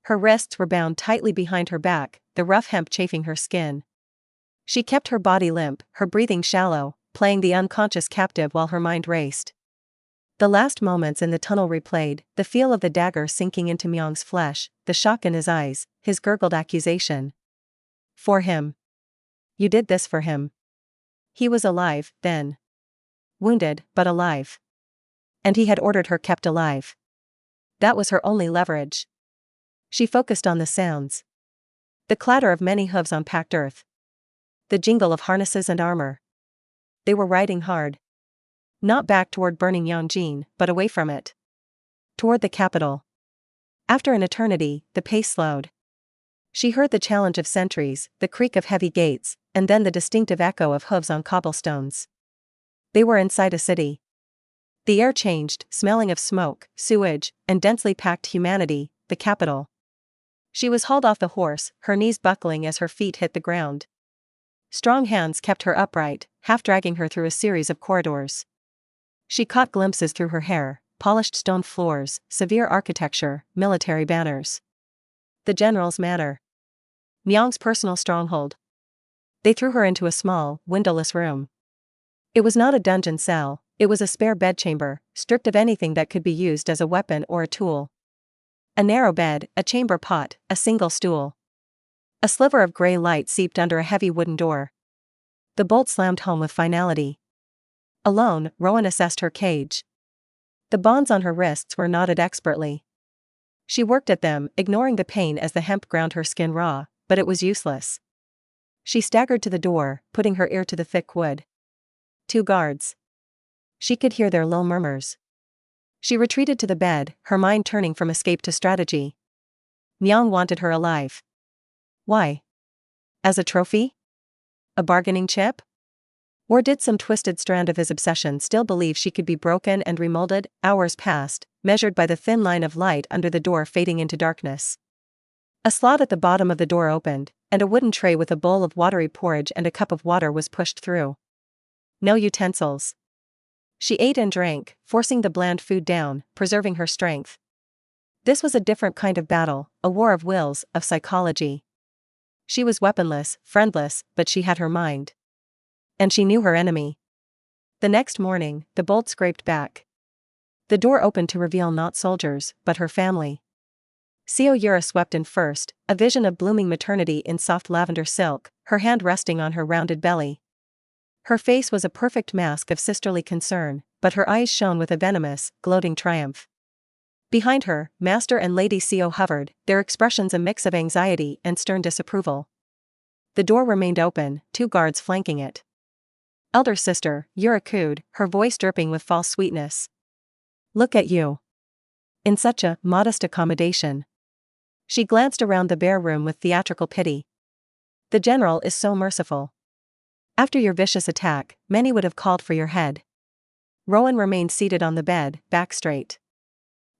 Her wrists were bound tightly behind her back, the rough hemp chafing her skin. She kept her body limp, her breathing shallow, playing the unconscious captive while her mind raced. The last moments in the tunnel replayed, the feel of the dagger sinking into Myung's flesh, the shock in his eyes, his gurgled accusation. For him. You did this for him. He was alive, then. Wounded, but alive. And he had ordered her kept alive. That was her only leverage. She focused on the sounds. The clatter of many hooves on packed earth. The jingle of harnesses and armor. They were riding hard. Not back toward burning Yongjin, but away from it. Toward the capital. After an eternity, the pace slowed. She heard the challenge of sentries, the creak of heavy gates, and then the distinctive echo of hooves on cobblestones. They were inside a city. The air changed, smelling of smoke, sewage, and densely packed humanity, the capital. She was hauled off the horse, her knees buckling as her feet hit the ground. Strong hands kept her upright, half dragging her through a series of corridors. She caught glimpses through her hair, polished stone floors, severe architecture, military banners. The general's manor. Myung's personal stronghold. They threw her into a small, windowless room. It was not a dungeon cell, it was a spare bedchamber, stripped of anything that could be used as a weapon or a tool. A narrow bed, a chamber pot, a single stool. A sliver of gray light seeped under a heavy wooden door. The bolt slammed home with finality. Alone, Rowan assessed her cage. The bonds on her wrists were knotted expertly. She worked at them, ignoring the pain as the hemp ground her skin raw, but it was useless. She staggered to the door, putting her ear to the thick wood. 2 guards. She could hear their low murmurs. She retreated to the bed, her mind turning from escape to strategy. Myung wanted her alive. Why? As a trophy? A bargaining chip? Or did some twisted strand of his obsession still believe she could be broken and remolded? Hours passed, measured by the thin line of light under the door fading into darkness. A slot at the bottom of the door opened, and a wooden tray with a bowl of watery porridge and a cup of water was pushed through. No utensils. She ate and drank, forcing the bland food down, preserving her strength. This was a different kind of battle, a war of wills, of psychology. She was weaponless, friendless, but she had her mind. And she knew her enemy. The next morning, the bolt scraped back. The door opened to reveal not soldiers, but her family. Seo Yura swept in first, a vision of blooming maternity in soft lavender silk, her hand resting on her rounded belly. Her face was a perfect mask of sisterly concern, but her eyes shone with a venomous, gloating triumph. Behind her, Master and Lady Seo hovered, their expressions a mix of anxiety and stern disapproval. The door remained open, 2 guards flanking it. Elder sister, Yura cooed, her voice dripping with false sweetness. Look at you. In such a modest accommodation. She glanced around the bare room with theatrical pity. The general is so merciful. After your vicious attack, many would have called for your head. Rowan remained seated on the bed, back straight.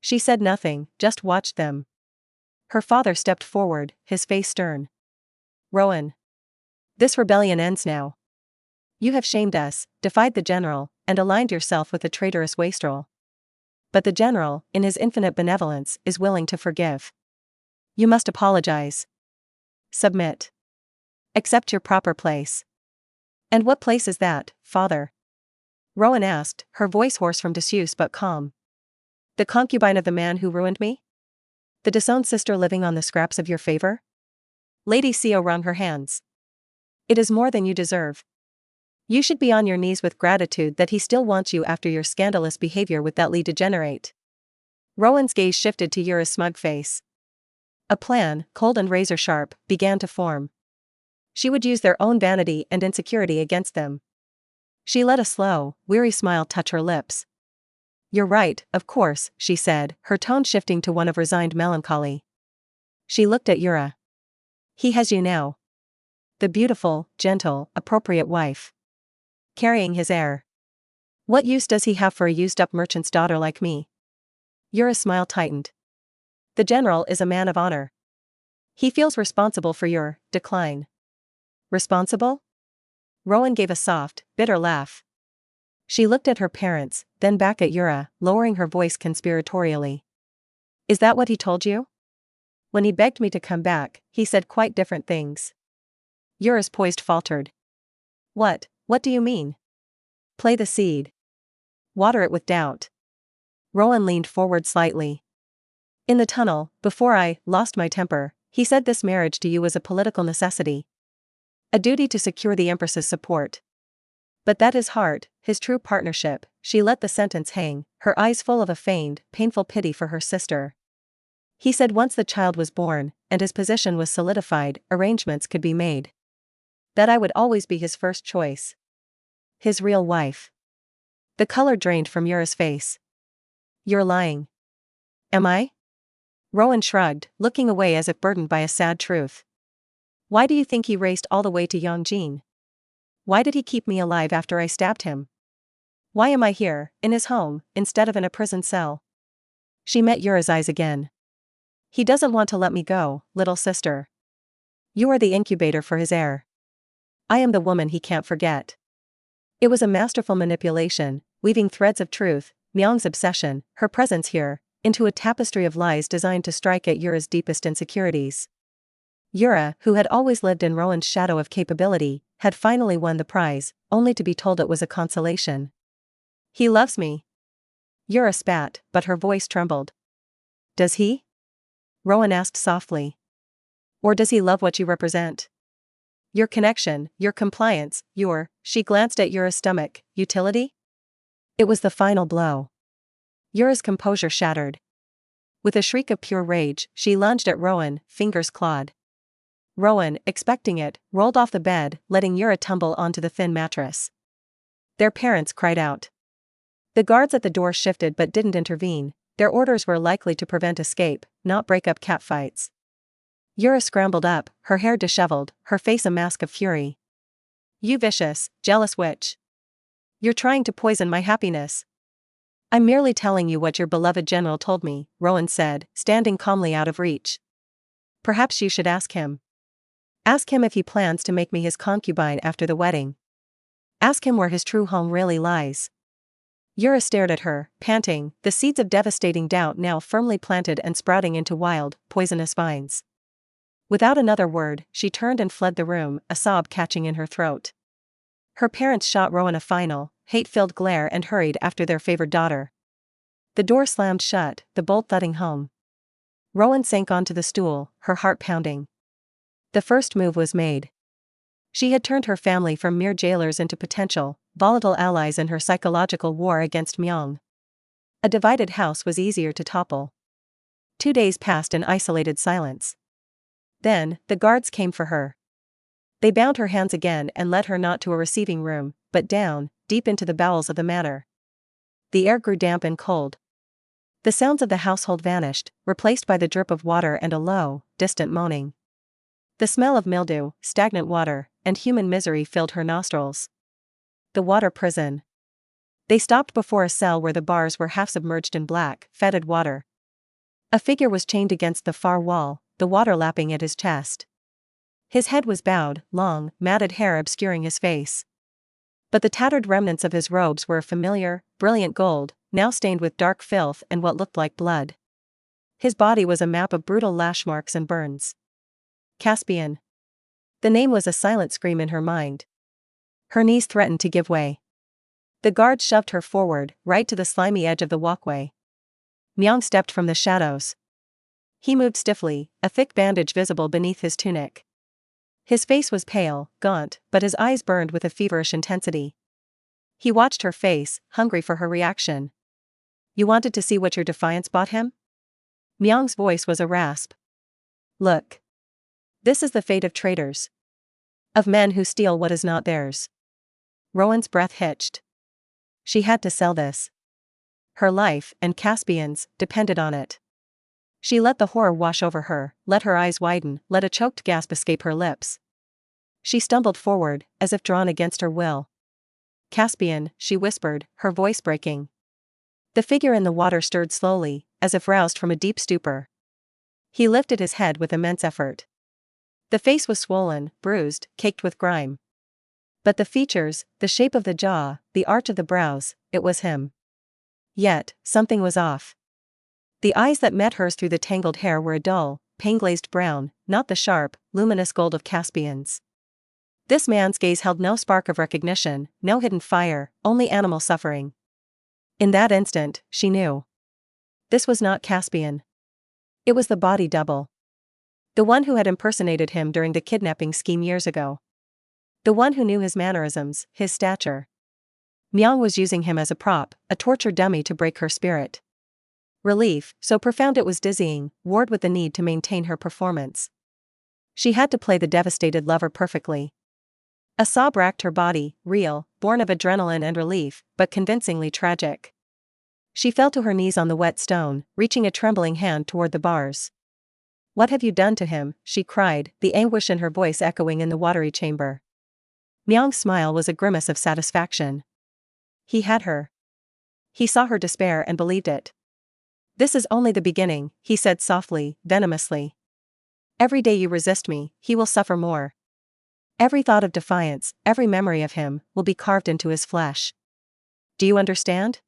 She said nothing, just watched them. Her father stepped forward, his face stern. Rowan. This rebellion ends now. You have shamed us, defied the general, and aligned yourself with the traitorous wastrel. But the general, in his infinite benevolence, is willing to forgive. You must apologize. Submit. Accept your proper place. And what place is that, father? Rowan asked, her voice hoarse from disuse but calm. The concubine of the man who ruined me? The disowned sister living on the scraps of your favor? Lady Seo wrung her hands. It is more than you deserve. You should be on your knees with gratitude that he still wants you after your scandalous behavior with that lead degenerate. Rowan's gaze shifted to Yura's smug face. A plan, cold and razor-sharp, began to form. She would use their own vanity and insecurity against them. She let a slow, weary smile touch her lips. You're right, of course, she said, her tone shifting to one of resigned melancholy. She looked at Yura. He has you now. The beautiful, gentle, appropriate wife. Carrying his heir. What use does he have for a used-up merchant's daughter like me? Yura's smile tightened. The general is a man of honor. He feels responsible for your decline. Responsible? Rowan gave a soft, bitter laugh. She looked at her parents, then back at Yura, lowering her voice conspiratorially. Is that what he told you? When he begged me to come back, he said quite different things. Yura's poise faltered. What do you mean? Play the seed. Water it with doubt. Rowan leaned forward slightly. In the tunnel, before I lost my temper, he said this marriage to you was a political necessity. A duty to secure the Empress's support. But that his heart, his true partnership, she let the sentence hang, her eyes full of a feigned, painful pity for her sister. He said once the child was born, and his position was solidified, arrangements could be made. That I would always be his first choice. His real wife. The color drained from Yura's face. You're lying. Am I? Rowan shrugged, looking away as if burdened by a sad truth. Why do you think he raced all the way to Yongjin? Why did he keep me alive after I stabbed him? Why am I here, in his home, instead of in a prison cell? She met Yura's eyes again. He doesn't want to let me go, little sister. You are the incubator for his heir. I am the woman he can't forget. It was a masterful manipulation, weaving threads of truth, Myung's obsession, her presence here, into a tapestry of lies designed to strike at Yura's deepest insecurities. Yura, who had always lived in Rowan's shadow of capability, had finally won the prize, only to be told it was a consolation. He loves me. Yura spat, but her voice trembled. Does he? Rowan asked softly. Or does he love what you represent? Your connection, your compliance, she glanced at Yura's stomach, utility? It was the final blow. Yura's composure shattered. With a shriek of pure rage, she lunged at Rowan, fingers clawed. Rowan, expecting it, rolled off the bed, letting Yura tumble onto the thin mattress. Their parents cried out. The guards at the door shifted but didn't intervene. Their orders were likely to prevent escape, not break up catfights. Yura scrambled up, her hair disheveled, her face a mask of fury. You vicious, jealous witch. You're trying to poison my happiness. I'm merely telling you what your beloved general told me, Rowan said, standing calmly out of reach. Perhaps you should ask him. Ask him if he plans to make me his concubine after the wedding. Ask him where his true home really lies. Yura stared at her, panting, the seeds of devastating doubt now firmly planted and sprouting into wild, poisonous vines. Without another word, she turned and fled the room, a sob catching in her throat. Her parents shot Rowan a final, hate-filled glare and hurried after their favored daughter. The door slammed shut, the bolt thudding home. Rowan sank onto the stool, her heart pounding. The first move was made. She had turned her family from mere jailers into potential, volatile allies in her psychological war against Myung. A divided house was easier to topple. 2 days passed in isolated silence. Then, the guards came for her. They bound her hands again and led her not to a receiving room, but down, deep into the bowels of the manor. The air grew damp and cold. The sounds of the household vanished, replaced by the drip of water and a low, distant moaning. The smell of mildew, stagnant water, and human misery filled her nostrils. The water prison. They stopped before a cell where the bars were half submerged in black, fetid water. A figure was chained against the far wall, the water lapping at his chest. His head was bowed, long, matted hair obscuring his face. But the tattered remnants of his robes were a familiar, brilliant gold, now stained with dark filth and what looked like blood. His body was a map of brutal lash marks and burns. Caspian. The name was a silent scream in her mind. Her knees threatened to give way. The guard shoved her forward, right to the slimy edge of the walkway. Myung stepped from the shadows. He moved stiffly, a thick bandage visible beneath his tunic. His face was pale, gaunt, but his eyes burned with a feverish intensity. He watched her face, hungry for her reaction. You wanted to see what your defiance bought him? Myung's voice was a rasp. Look. This is the fate of traitors. Of men who steal what is not theirs. Rowan's breath hitched. She had to sell this. Her life, and Caspian's, depended on it. She let the horror wash over her, let her eyes widen, let a choked gasp escape her lips. She stumbled forward, as if drawn against her will. Caspian, she whispered, her voice breaking. The figure in the water stirred slowly, as if roused from a deep stupor. He lifted his head with immense effort. The face was swollen, bruised, caked with grime. But the features, the shape of the jaw, the arch of the brows, it was him. Yet, something was off. The eyes that met hers through the tangled hair were a dull, pain-glazed brown, not the sharp, luminous gold of Caspian's. This man's gaze held no spark of recognition, no hidden fire, only animal suffering. In that instant, she knew. This was not Caspian. It was the body double. The one who had impersonated him during the kidnapping scheme years ago. The one who knew his mannerisms, his stature. Myung was using him as a prop, a torture dummy to break her spirit. Relief, so profound it was dizzying, warred with the need to maintain her performance. She had to play the devastated lover perfectly. A sob racked her body, real, born of adrenaline and relief, but convincingly tragic. She fell to her knees on the wet stone, reaching a trembling hand toward the bars. "What have you done to him?" she cried, the anguish in her voice echoing in the watery chamber. Myung's smile was a grimace of satisfaction. He had her. He saw her despair and believed it. "This is only the beginning," he said softly, venomously. "Every day you resist me, he will suffer more. Every thought of defiance, every memory of him, will be carved into his flesh. Do you understand?"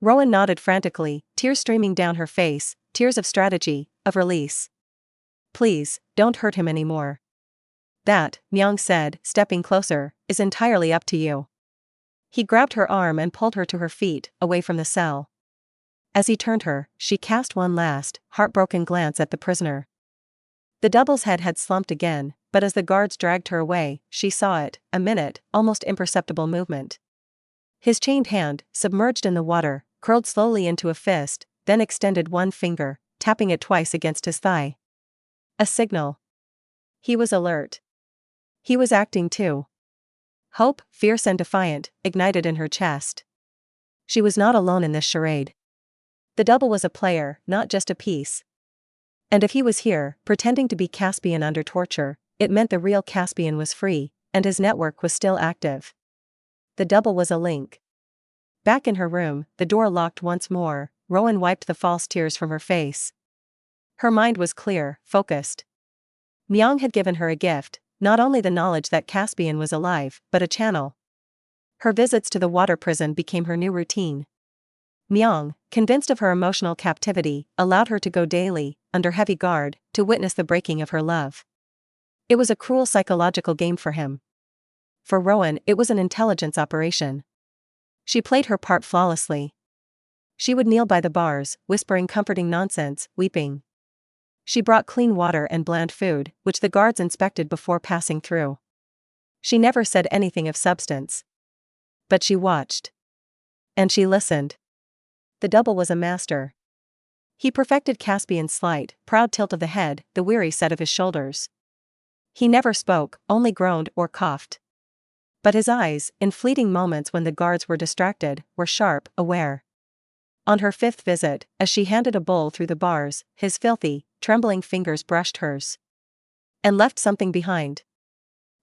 Rowan nodded frantically, tears streaming down her face, tears of strategy, of release. "Please, don't hurt him anymore." "That," Myung said, stepping closer, "is entirely up to you." He grabbed her arm and pulled her to her feet, away from the cell. As he turned her, she cast one last, heartbroken glance at the prisoner. The double's head had slumped again, but as the guards dragged her away, she saw it, a minute, almost imperceptible movement. His chained hand, submerged in the water, curled slowly into a fist, then extended one finger, tapping it twice against his thigh. A signal. He was alert. He was acting too. Hope, fierce and defiant, ignited in her chest. She was not alone in this charade. The double was a player, not just a piece. And if he was here, pretending to be Caspian under torture, it meant the real Caspian was free, and his network was still active. The double was a link. Back in her room, the door locked once more, Rowan wiped the false tears from her face. Her mind was clear, focused. Myung had given her a gift, not only the knowledge that Caspian was alive, but a channel. Her visits to the water prison became her new routine. Myung, convinced of her emotional captivity, allowed her to go daily, under heavy guard, to witness the breaking of her love. It was a cruel psychological game for him. For Rowan, it was an intelligence operation. She played her part flawlessly. She would kneel by the bars, whispering comforting nonsense, weeping. She brought clean water and bland food, which the guards inspected before passing through. She never said anything of substance. But she watched. And she listened. The double was a master. He perfected Caspian's slight, proud tilt of the head, the weary set of his shoulders. He never spoke, only groaned or coughed. But his eyes, in fleeting moments when the guards were distracted, were sharp, aware. On her fifth visit, as she handed a bowl through the bars, his filthy, trembling fingers brushed hers. And left something behind.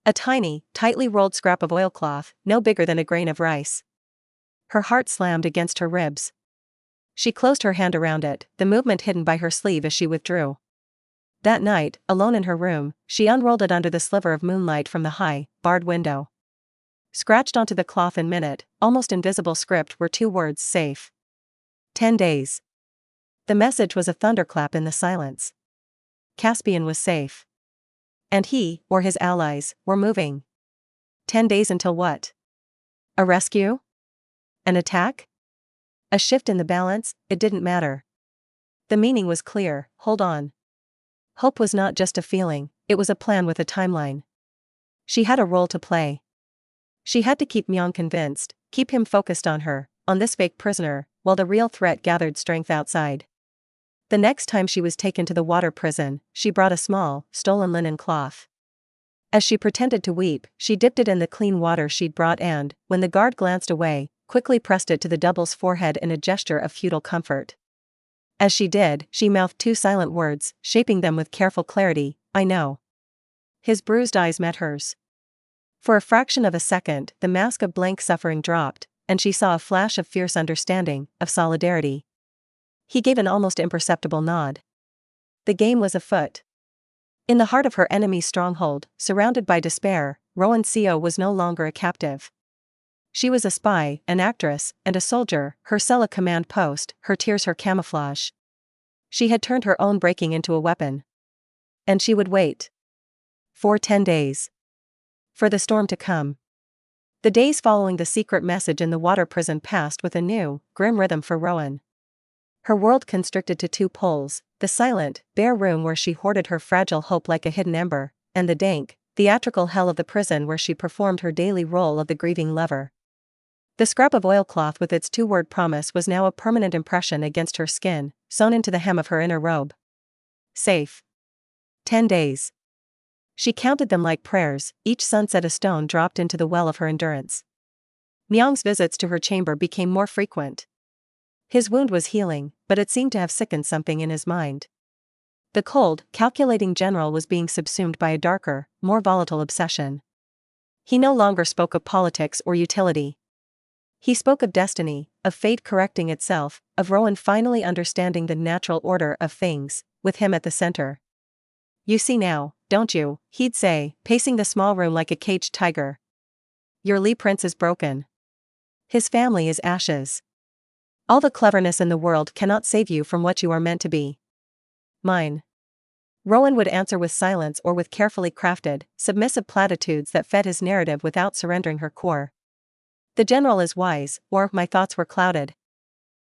A tiny, tightly rolled scrap of oilcloth, no bigger than a grain of rice. Her heart slammed against her ribs. She closed her hand around it, the movement hidden by her sleeve as she withdrew. That night, alone in her room, she unrolled it under the sliver of moonlight from the high, barred window. Scratched onto the cloth in minute, almost invisible script were two words: safe. 10 days. The message was a thunderclap in the silence. Caspian was safe. And he, or his allies, were moving. 10 days until what? A rescue? An attack? A shift in the balance? It didn't matter. The meaning was clear: hold on. Hope was not just a feeling, it was a plan with a timeline. She had a role to play. She had to keep Myung convinced, keep him focused on her, on this fake prisoner, while the real threat gathered strength outside. The next time she was taken to the water prison, she brought a small, stolen linen cloth. As she pretended to weep, she dipped it in the clean water she'd brought and, when the guard glanced away, quickly pressed it to the double's forehead in a gesture of futile comfort. As she did, she mouthed two silent words, shaping them with careful clarity: "I know." His bruised eyes met hers. For a fraction of a second, the mask of blank suffering dropped, and she saw a flash of fierce understanding, of solidarity. He gave an almost imperceptible nod. The game was afoot. In the heart of her enemy's stronghold, surrounded by despair, Rowan Seo was no longer a captive. She was a spy, an actress, and a soldier, her cell a command post, her tears her camouflage. She had turned her own breaking into a weapon. And she would wait. For 10 days. For the storm to come. The days following the secret message in the water prison passed with a new, grim rhythm for Rowan. Her world constricted to 2 poles, the silent, bare room where she hoarded her fragile hope like a hidden ember, and the dank, theatrical hell of the prison where she performed her daily role of the grieving lover. The scrap of oilcloth with its 2-word promise was now a permanent impression against her skin, sewn into the hem of her inner robe. Safe. 10 days. She counted them like prayers, each sunset a stone dropped into the well of her endurance. Myung's visits to her chamber became more frequent. His wound was healing, but it seemed to have sickened something in his mind. The cold, calculating general was being subsumed by a darker, more volatile obsession. He no longer spoke of politics or utility. He spoke of destiny, of fate correcting itself, of Rowan finally understanding the natural order of things, with him at the center. "You see now, don't you?" he'd say, pacing the small room like a caged tiger. "Your Lee Prince is broken. His family is ashes. All the cleverness in the world cannot save you from what you are meant to be." "Mine." Rowan would answer with silence or with carefully crafted, submissive platitudes that fed his narrative without surrendering her core. "The general is wise," or "my thoughts were clouded."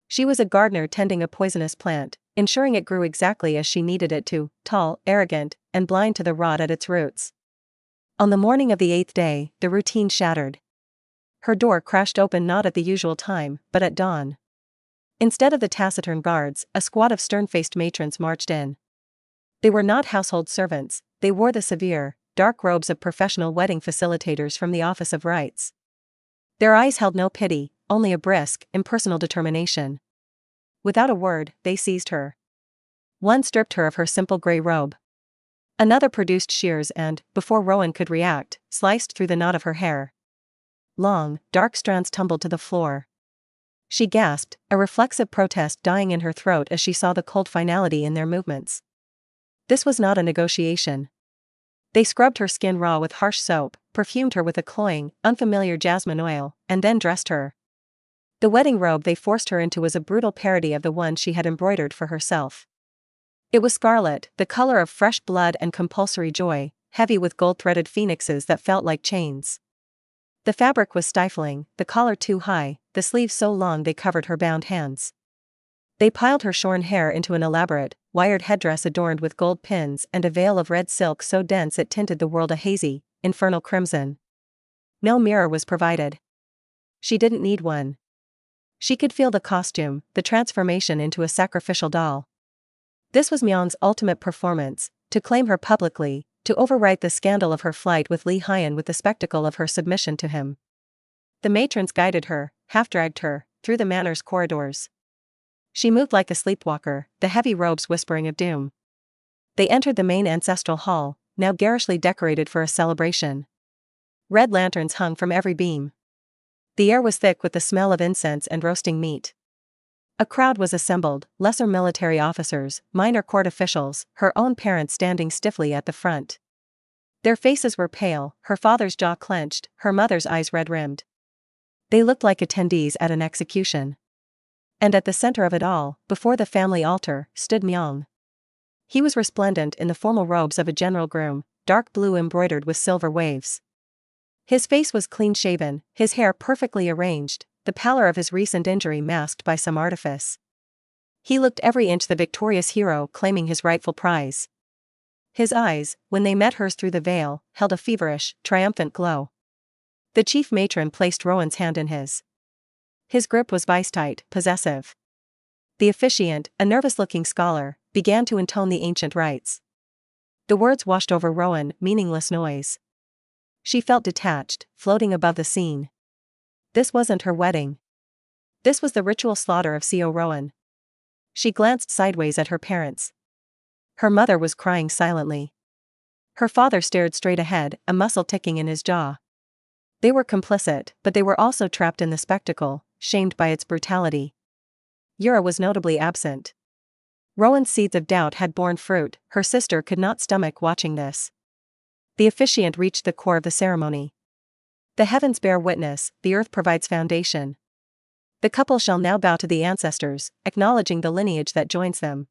She was a gardener tending a poisonous plant, ensuring it grew exactly as she needed it to, tall, arrogant, and blind to the rot at its roots. On the morning of the 8th day, the routine shattered. Her door crashed open not at the usual time, but at dawn. Instead of the taciturn guards, a squad of stern-faced matrons marched in. They were not household servants, they wore the severe, dark robes of professional wedding facilitators from the Office of Rights. Their eyes held no pity, only a brisk, impersonal determination. Without a word, they seized her. One stripped her of her simple gray robe. Another produced shears and, before Rowan could react, sliced through the knot of her hair. Long, dark strands tumbled to the floor. She gasped, a reflexive protest dying in her throat as she saw the cold finality in their movements. This was not a negotiation. They scrubbed her skin raw with harsh soap, perfumed her with a cloying, unfamiliar jasmine oil, and then dressed her. The wedding robe they forced her into was a brutal parody of the one she had embroidered for herself. It was scarlet, the color of fresh blood and compulsory joy, heavy with gold-threaded phoenixes that felt like chains. The fabric was stifling, the collar too high, the sleeves so long they covered her bound hands. They piled her shorn hair into an elaborate, wired headdress adorned with gold pins and a veil of red silk so dense it tinted the world a hazy, infernal crimson. No mirror was provided. She didn't need one. She could feel the costume, the transformation into a sacrificial doll. This was Myung's ultimate performance, to claim her publicly, to overwrite the scandal of her flight with Lee Hyun with the spectacle of her submission to him. The matrons guided her, half-dragged her, through the manor's corridors. She moved like a sleepwalker, the heavy robes whispering of doom. They entered the main ancestral hall, now garishly decorated for a celebration. Red lanterns hung from every beam. The air was thick with the smell of incense and roasting meat. A crowd was assembled, lesser military officers, minor court officials, her own parents standing stiffly at the front. Their faces were pale, her father's jaw clenched, her mother's eyes red-rimmed. They looked like attendees at an execution. And at the center of it all, before the family altar, stood Myung. He was resplendent in the formal robes of a general groom, dark blue embroidered with silver waves. His face was clean-shaven, his hair perfectly arranged, the pallor of his recent injury masked by some artifice. He looked every inch the victorious hero claiming his rightful prize. His eyes, when they met hers through the veil, held a feverish, triumphant glow. The chief matron placed Rowan's hand in his. His grip was vice-tight, possessive. The officiant, a nervous-looking scholar, began to intone the ancient rites. The words washed over Rowan, meaningless noise. She felt detached, floating above the scene. This wasn't her wedding. This was the ritual slaughter of Seo Rowan. She glanced sideways at her parents. Her mother was crying silently. Her father stared straight ahead, a muscle ticking in his jaw. They were complicit, but they were also trapped in the spectacle, shamed by its brutality. Yura was notably absent. Rowan's seeds of doubt had borne fruit, her sister could not stomach watching this. The officiant reached the core of the ceremony. The heavens bear witness, the earth provides foundation. The couple shall now bow to the ancestors, acknowledging the lineage that joins them.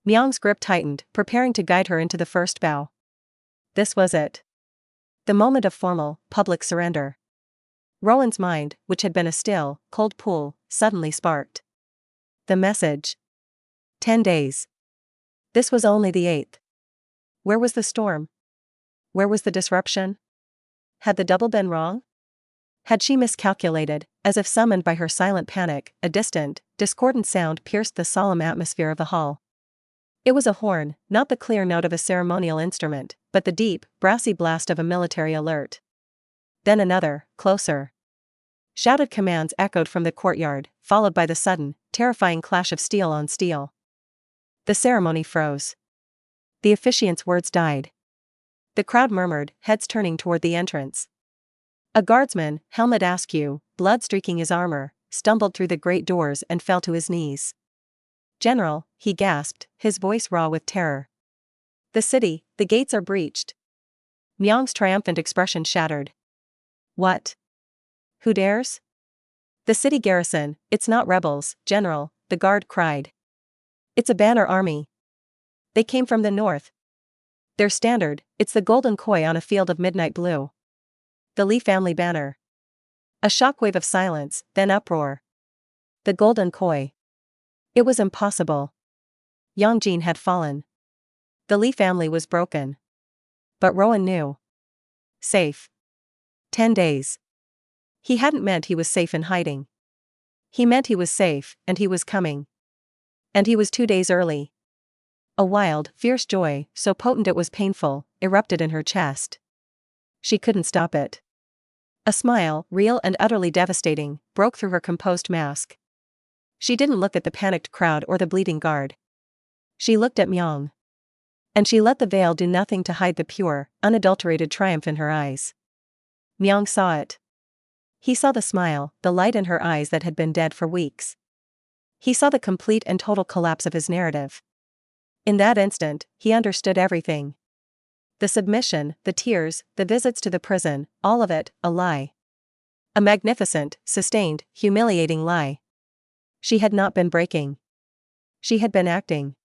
Myung's grip tightened, preparing to guide her into the first bow. This was it. The moment of formal, public surrender. Rowan's mind, which had been a still, cold pool, suddenly sparked. The message. 10 days. This was only the 8th. Where was the storm? Where was the disruption? Had the double been wrong? Had she miscalculated? As if summoned by her silent panic, a distant, discordant sound pierced the solemn atmosphere of the hall. It was a horn, not the clear note of a ceremonial instrument, but the deep, brassy blast of a military alert. Then another, closer. Shouted commands echoed from the courtyard, followed by the sudden, terrifying clash of steel on steel. The ceremony froze. The officiant's words died. The crowd murmured, heads turning toward the entrance. A guardsman, helmet askew, blood streaking his armor, stumbled through the great doors and fell to his knees. "General," he gasped, his voice raw with terror. "The city, the gates are breached." Myung's triumphant expression shattered. "What? Who dares?" "The city garrison, it's not rebels, General," the guard cried. "It's a banner army. They came from the north. Their standard, it's the golden koi on a field of midnight blue. The Lee family banner." A shockwave of silence, then uproar. The golden koi. It was impossible. Yongjin had fallen. The Lee family was broken. But Rowan knew. Safe. 10 days. He hadn't meant he was safe in hiding. He meant he was safe, and he was coming. And he was 2 days early. A wild, fierce joy, so potent it was painful, erupted in her chest. She couldn't stop it. A smile, real and utterly devastating, broke through her composed mask. She didn't look at the panicked crowd or the bleeding guard. She looked at Myung. And she let the veil do nothing to hide the pure, unadulterated triumph in her eyes. Myung saw it. He saw the smile, the light in her eyes that had been dead for weeks. He saw the complete and total collapse of his narrative. In that instant, he understood everything. The submission, the tears, the visits to the prison, all of it, a lie. A magnificent, sustained, humiliating lie. She had not been breaking. She had been acting.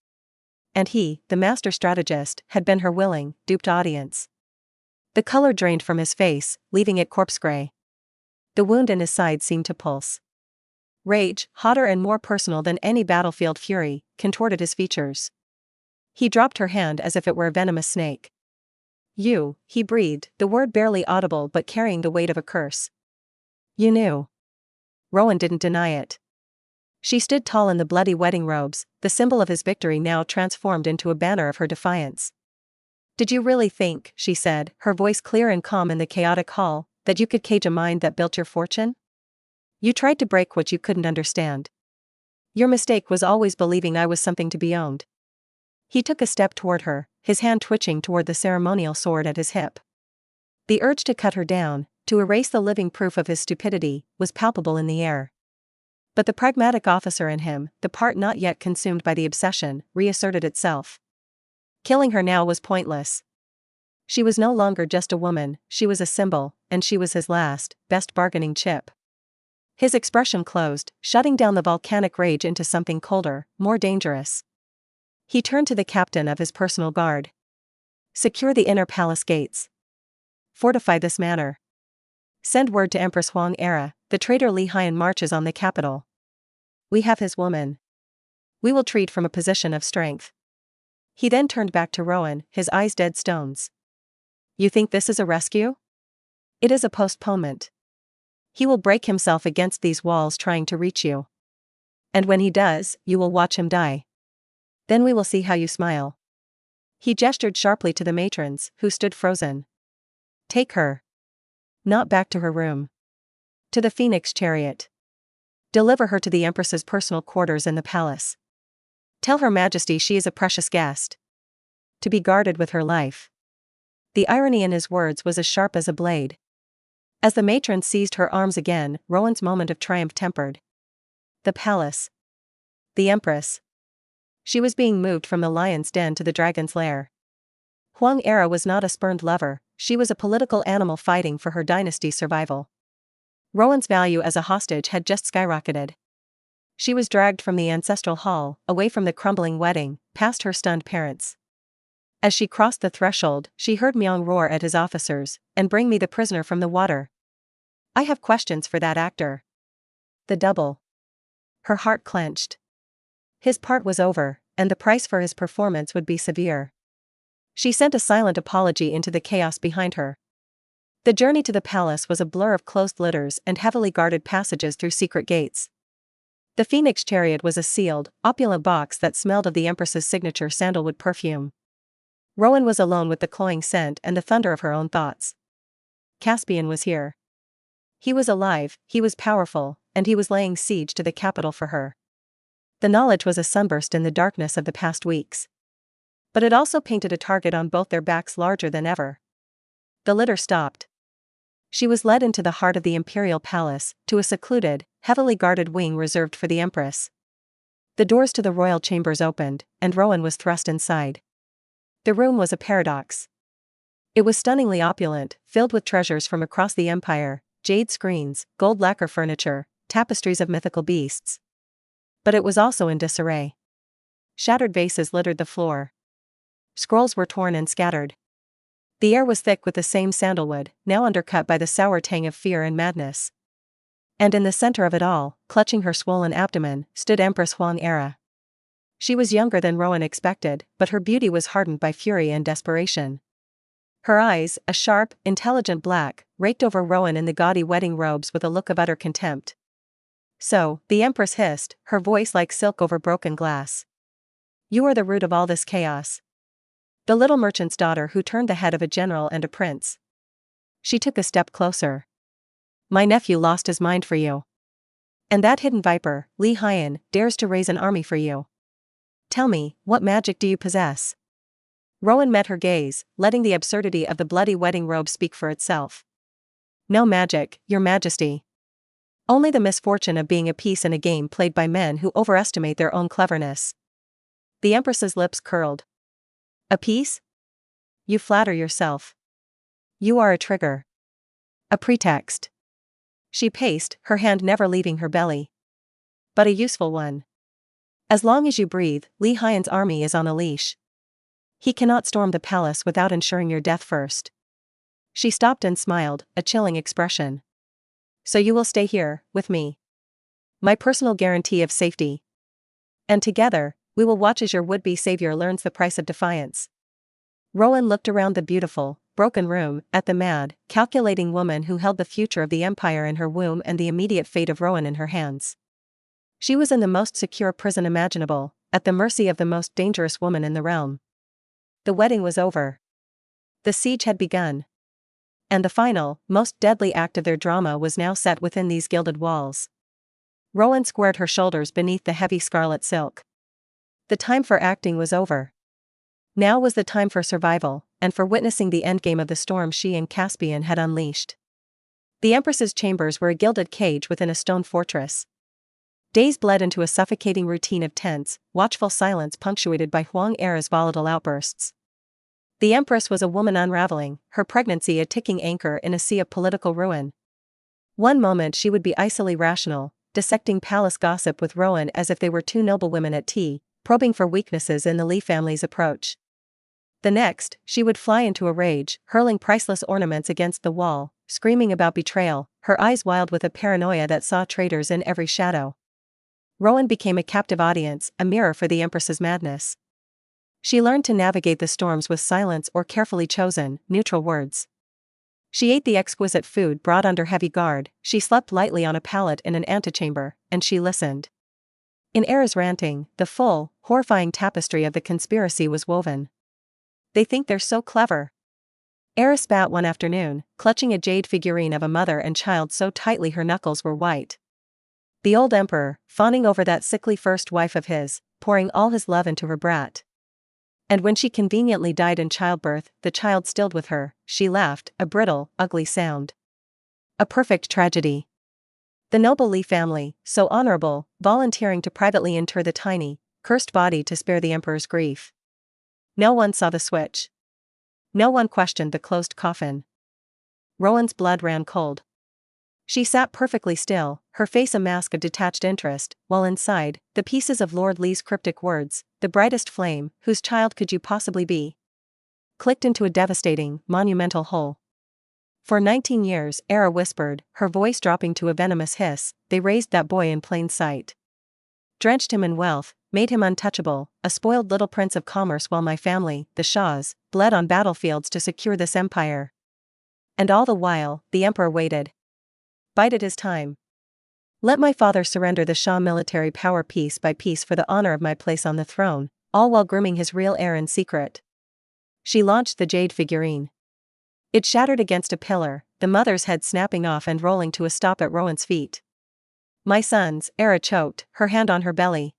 And he, the master strategist, had been her willing, duped audience. The color drained from his face, leaving it corpse gray. The wound in his side seemed to pulse. Rage, hotter and more personal than any battlefield fury, contorted his features. He dropped her hand as if it were a venomous snake. "You," he breathed, the word barely audible but carrying the weight of a curse. "You knew." Rowan didn't deny it. She stood tall in the bloody wedding robes, the symbol of his victory now transformed into a banner of her defiance. "Did you really think," she said, her voice clear and calm in the chaotic hall, "that you could cage a mind that built your fortune? You tried to break what you couldn't understand. Your mistake was always believing I was something to be owned." He took a step toward her, his hand twitching toward the ceremonial sword at his hip. The urge to cut her down, to erase the living proof of his stupidity, was palpable in the air. But the pragmatic officer in him, the part not yet consumed by the obsession, reasserted itself. Killing her now was pointless. She was no longer just a woman, she was a symbol, and she was his last, best bargaining chip. His expression closed, shutting down the volcanic rage into something colder, more dangerous. He turned to the captain of his personal guard. "Secure the inner palace gates. Fortify this manor. Send word to Empress Huang Era, the traitor Li Haiyan marches on the capital. We have his woman. We will treat from a position of strength." He then turned back to Rowan, his eyes dead stones. "You think this is a rescue? It is a postponement. He will break himself against these walls trying to reach you. And when he does, you will watch him die. Then we will see how you smile." He gestured sharply to the matrons, who stood frozen. "Take her. Not back to her room. To the Phoenix chariot. Deliver her to the Empress's personal quarters in the palace. Tell Her Majesty she is a precious guest. To be guarded with her life." The irony in his words was as sharp as a blade. As the matron seized her arms again, Rowan's moment of triumph tempered. The palace. The Empress. She was being moved from the lion's den to the dragon's lair. Huang Era was not a spurned lover, she was a political animal fighting for her dynasty's survival. Rowan's value as a hostage had just skyrocketed. She was dragged from the ancestral hall, away from the crumbling wedding, past her stunned parents. As she crossed the threshold, she heard Myung roar at his officers, "And bring me the prisoner from the water. I have questions for that actor." The double. Her heart clenched. His part was over, and the price for his performance would be severe. She sent a silent apology into the chaos behind her. The journey to the palace was a blur of closed litters and heavily guarded passages through secret gates. The Phoenix chariot was a sealed, opulent box that smelled of the Empress's signature sandalwood perfume. Rowan was alone with the cloying scent and the thunder of her own thoughts. Caspian was here. He was alive, he was powerful, and he was laying siege to the capital for her. The knowledge was a sunburst in the darkness of the past weeks. But it also painted a target on both their backs larger than ever. The litter stopped. She was led into the heart of the imperial palace, to a secluded, heavily guarded wing reserved for the empress. The doors to the royal chambers opened, and Rowan was thrust inside. The room was a paradox. It was stunningly opulent, filled with treasures from across the empire, jade screens, gold lacquer furniture, tapestries of mythical beasts. But it was also in disarray. Shattered vases littered the floor. Scrolls were torn and scattered. The air was thick with the same sandalwood, now undercut by the sour tang of fear and madness. And in the center of it all, clutching her swollen abdomen, stood Empress Huang Era. She was younger than Rowan expected, but her beauty was hardened by fury and desperation. Her eyes, a sharp, intelligent black, raked over Rowan in the gaudy wedding robes with a look of utter contempt. "So," the Empress hissed, her voice like silk over broken glass. "You are the root of all this chaos." The little merchant's daughter who turned the head of a general and a prince. She took a step closer. "My nephew lost his mind for you. And that hidden viper, Li Hyan, dares to raise an army for you. Tell me, what magic do you possess?" Rowan met her gaze, letting the absurdity of the bloody wedding robe speak for itself. "No magic, your majesty. Only the misfortune of being a piece in a game played by men who overestimate their own cleverness." The Empress's lips curled. "A piece? You flatter yourself. You are a trigger. A pretext." She paced, her hand never leaving her belly. "But a useful one. As long as you breathe, Li Hyan's army is on a leash. He cannot storm the palace without ensuring your death first." She stopped and smiled, a chilling expression. "So you will stay here, with me. My personal guarantee of safety. And together, we will watch as your would-be savior learns the price of defiance." Rowan looked around the beautiful, broken room, at the mad, calculating woman who held the future of the empire in her womb and the immediate fate of Rowan in her hands. She was in the most secure prison imaginable, at the mercy of the most dangerous woman in the realm. The wedding was over. The siege had begun. And the final, most deadly act of their drama was now set within these gilded walls. Rowan squared her shoulders beneath the heavy scarlet silk. The time for acting was over. Now was the time for survival, and for witnessing the endgame of the storm she and Caspian had unleashed. The Empress's chambers were a gilded cage within a stone fortress. Days bled into a suffocating routine of tense, watchful silence punctuated by Huang Era's volatile outbursts. The Empress was a woman unraveling, her pregnancy a ticking anchor in a sea of political ruin. One moment she would be icily rational, dissecting palace gossip with Rowan as if they were two noblewomen at tea, probing for weaknesses in the Li family's approach. The next, she would fly into a rage, hurling priceless ornaments against the wall, screaming about betrayal, her eyes wild with a paranoia that saw traitors in every shadow. Rowan became a captive audience, a mirror for the Empress's madness. She learned to navigate the storms with silence or carefully chosen, neutral words. She ate the exquisite food brought under heavy guard, she slept lightly on a pallet in an antechamber, and she listened. In Era's ranting, the full, horrifying tapestry of the conspiracy was woven. "They think they're so clever." Era spat one afternoon, clutching a jade figurine of a mother and child so tightly her knuckles were white. The old emperor, fawning over that sickly first wife of his, pouring all his love into her brat. And when she conveniently died in childbirth, the child stilled with her, she laughed, a brittle, ugly sound. A perfect tragedy. The noble Li family, so honorable, volunteering to privately inter the tiny, cursed body to spare the emperor's grief. No one saw the switch. No one questioned the closed coffin. Rowan's blood ran cold. She sat perfectly still, her face a mask of detached interest, while inside, the pieces of Lord Lee's cryptic words, "The brightest flame, whose child could you possibly be?" clicked into a devastating, monumental hole. For 19 years, Era whispered, her voice dropping to a venomous hiss, they raised that boy in plain sight. Drenched him in wealth, made him untouchable, a spoiled little prince of commerce while my family, the Shahs, bled on battlefields to secure this empire. And all the while, the emperor waited. Bided his time. Let my father surrender the Shah military power piece by piece for the honor of my place on the throne, all while grooming his real heir in secret. She launched the jade figurine. It shattered against a pillar, the mother's head snapping off and rolling to a stop at Rowan's feet. My sons, Era choked, her hand on her belly.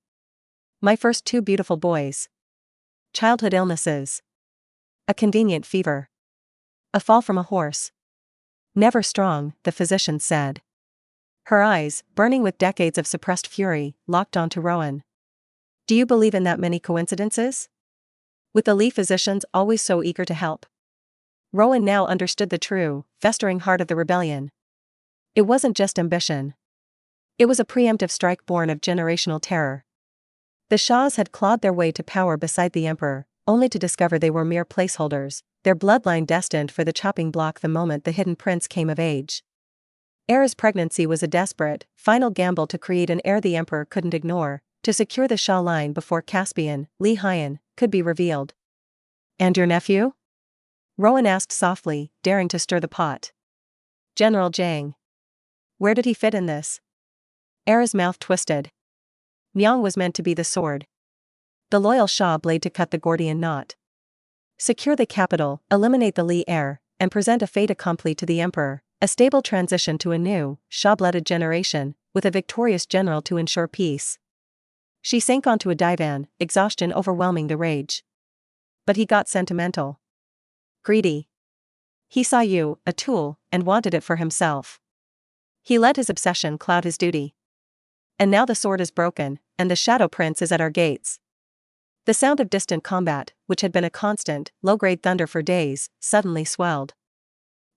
My first 2 beautiful boys. Childhood illnesses. A convenient fever. A fall from a horse. Never strong, the physician said. Her eyes, burning with decades of suppressed fury, locked onto Rowan. Do you believe in that many coincidences? With the Lee physicians always so eager to help. Rowan now understood the true, festering heart of the rebellion. It wasn't just ambition. It was a preemptive strike born of generational terror. The Shahs had clawed their way to power beside the emperor, only to discover they were mere placeholders, their bloodline destined for the chopping block the moment the hidden prince came of age. Era's pregnancy was a desperate, final gamble to create an heir the emperor couldn't ignore, to secure the Shah line before Caspian, Li Haiyan, could be revealed. And your nephew? Rowan asked softly, daring to stir the pot. General Zhang. Where did he fit in this? Era's mouth twisted. Myang was meant to be the sword. The loyal Shah blade to cut the Gordian knot. Secure the capital, eliminate the Li heir, and present a fait accompli to the emperor, a stable transition to a new, Shah-blooded generation, with a victorious general to ensure peace. She sank onto a divan, exhaustion overwhelming the rage. But he got sentimental. Greedy. He saw you, a tool, and wanted it for himself. He let his obsession cloud his duty. And now the sword is broken, and the Shadow Prince is at our gates. The sound of distant combat, which had been a constant, low-grade thunder for days, suddenly swelled.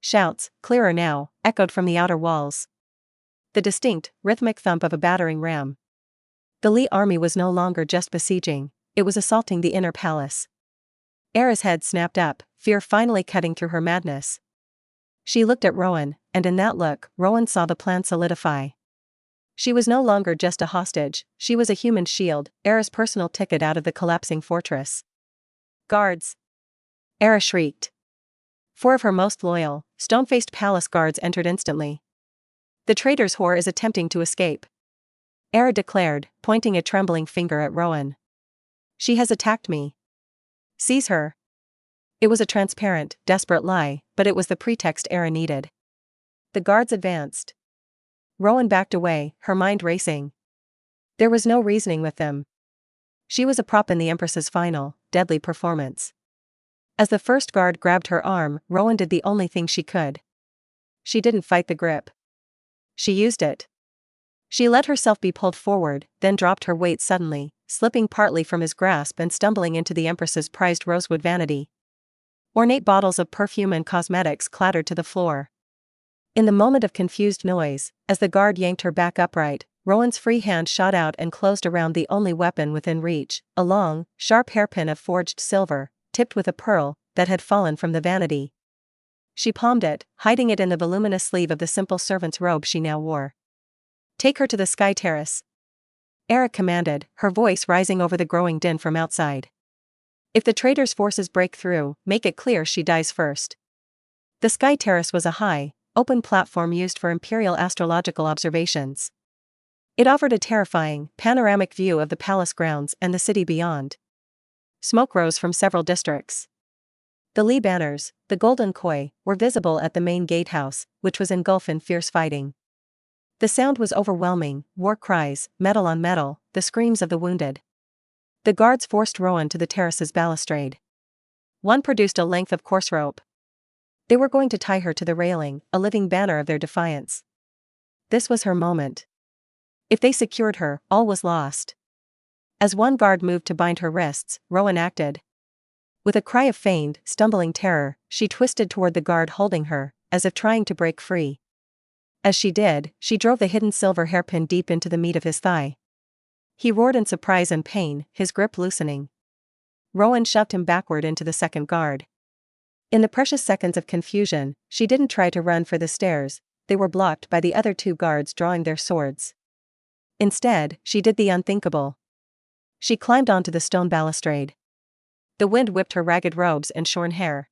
Shouts, clearer now, echoed from the outer walls. The distinct, rhythmic thump of a battering ram. The Li army was no longer just besieging, it was assaulting the inner palace. Era's head snapped up, fear finally cutting through her madness. She looked at Rowan, and in that look, Rowan saw the plan solidify. She was no longer just a hostage, she was a human shield, Era's personal ticket out of the collapsing fortress. Guards! Era shrieked. 4 of her most loyal, stone-faced palace guards entered instantly. The traitor's whore is attempting to escape. Era declared, pointing a trembling finger at Rowan. She has attacked me. Seize her. It was a transparent, desperate lie, but it was the pretext Era needed. The guards advanced. Rowan backed away, her mind racing. There was no reasoning with them. She was a prop in the Empress's final, deadly performance. As the first guard grabbed her arm, Rowan did the only thing she could. She didn't fight the grip. She used it. She let herself be pulled forward, then dropped her weight suddenly, slipping partly from his grasp and stumbling into the Empress's prized rosewood vanity. Ornate bottles of perfume and cosmetics clattered to the floor. In the moment of confused noise, as the guard yanked her back upright, Rowan's free hand shot out and closed around the only weapon within reach, a long, sharp hairpin of forged silver, tipped with a pearl, that had fallen from the vanity. She palmed it, hiding it in the voluminous sleeve of the simple servant's robe she now wore. Take her to the sky terrace. Eric commanded, her voice rising over the growing din from outside. If the traitor's forces break through, make it clear she dies first. The sky terrace was a high, open platform used for imperial astrological observations. It offered a terrifying, panoramic view of the palace grounds and the city beyond. Smoke rose from several districts. The Li banners, the golden koi, were visible at the main gatehouse, which was engulfed in fierce fighting. The sound was overwhelming, war cries, metal on metal, the screams of the wounded. The guards forced Rowan to the terrace's balustrade. One produced a length of coarse rope. They were going to tie her to the railing, a living banner of their defiance. This was her moment. If they secured her, all was lost. As one guard moved to bind her wrists, Rowan acted. With a cry of feigned, stumbling terror, she twisted toward the guard holding her, as if trying to break free. As she did, she drove the hidden silver hairpin deep into the meat of his thigh. He roared in surprise and pain, his grip loosening. Rowan shoved him backward into the second guard. In the precious seconds of confusion, she didn't try to run for the stairs, they were blocked by the other two guards drawing their swords. Instead, she did the unthinkable. She climbed onto the stone balustrade. The wind whipped her ragged robes and shorn hair.